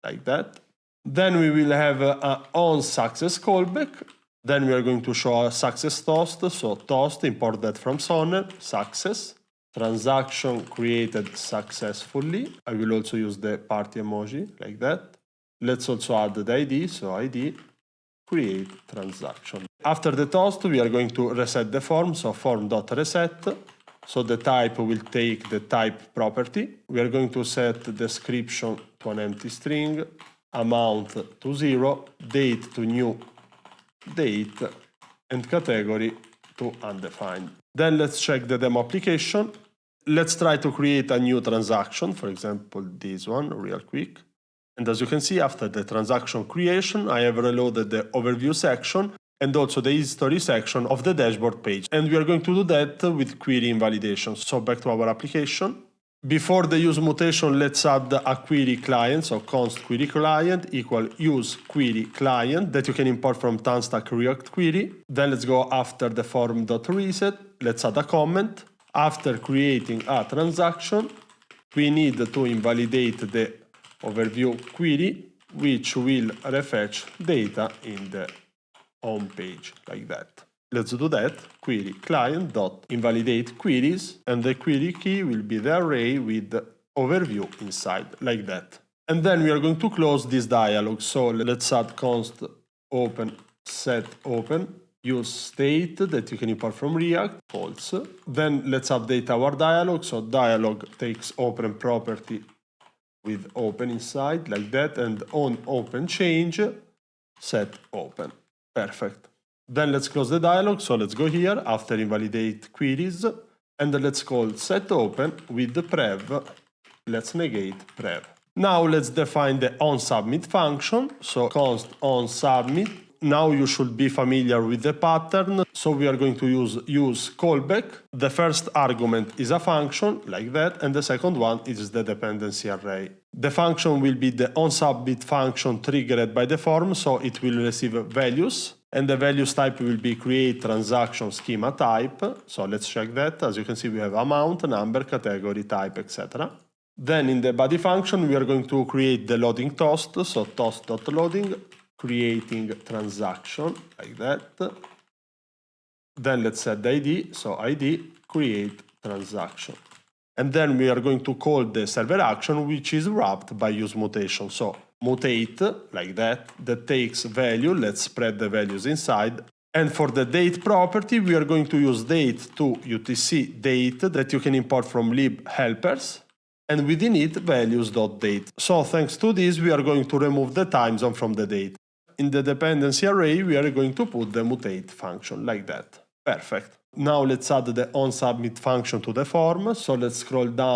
like that. Then we will have a on success callback. Then we are going to show a success toast, so toast, import that from Sonnet, success, transaction created successfully. I will also use the party emoji, like that. Let's also add the ID, so ID, create transaction. After the toast, we are going to reset the form, so form.reset. So the type will take the type property. We are going to set description to an empty string, amount to 0, date to new date, and category to undefined. Then let's check the demo application. Let's try to create a new transaction, for example, this one, real quick. And as you can see, after the transaction creation, I have reloaded the overview section and also the history section of the dashboard page. And we are going to do that with query invalidation. So back to our application. Before the use mutation, let's add a query client, so const query client equal use query client that you can import from Tanstack React Query. Then let's go after the form.reset. Let's add a comment. After creating a transaction, we need to invalidate the overview query, which will refetch data in the home page, like that. Let's do that. Query client dot invalidate queries, and the query key will be the array with the overview inside, like that. And then we are going to close this dialog. So let's add const open set open use state that you can import from React, false. Then let's update our dialog. So dialog takes open property with open inside, like that, and on open change set open. Perfect. Then let's close the dialog, so let's go here after invalidate queries, and let's call set open with the prev let's negate prev. Now let's define the onSubmit function. So const onSubmit. Now you should be familiar with the pattern. So we are going to use callback. The first argument is a function like that, and the second one is the dependency array. The function will be the onSubmit function triggered by the form, so it will receive values. And the values type will be create transaction schema type. So let's check that. As you can see, we have amount, number, category, type, etc. Then in the body function, we are going to create the loading toast. So toast.loading, creating transaction like that. Then let's set the ID. So ID, create transaction. And then we are going to call the server action, which is wrapped by use mutation. So mutate like that takes value. Let's spread the values inside. And for the date property, we are going to use date to UTC date that you can import from lib helpers. And within it, values.date. So thanks to this, we are going to remove the time zone from the date. In the dependency array, we are going to put the mutate function like that. Perfect. Now let's add the onSubmit function to the form. So let's scroll down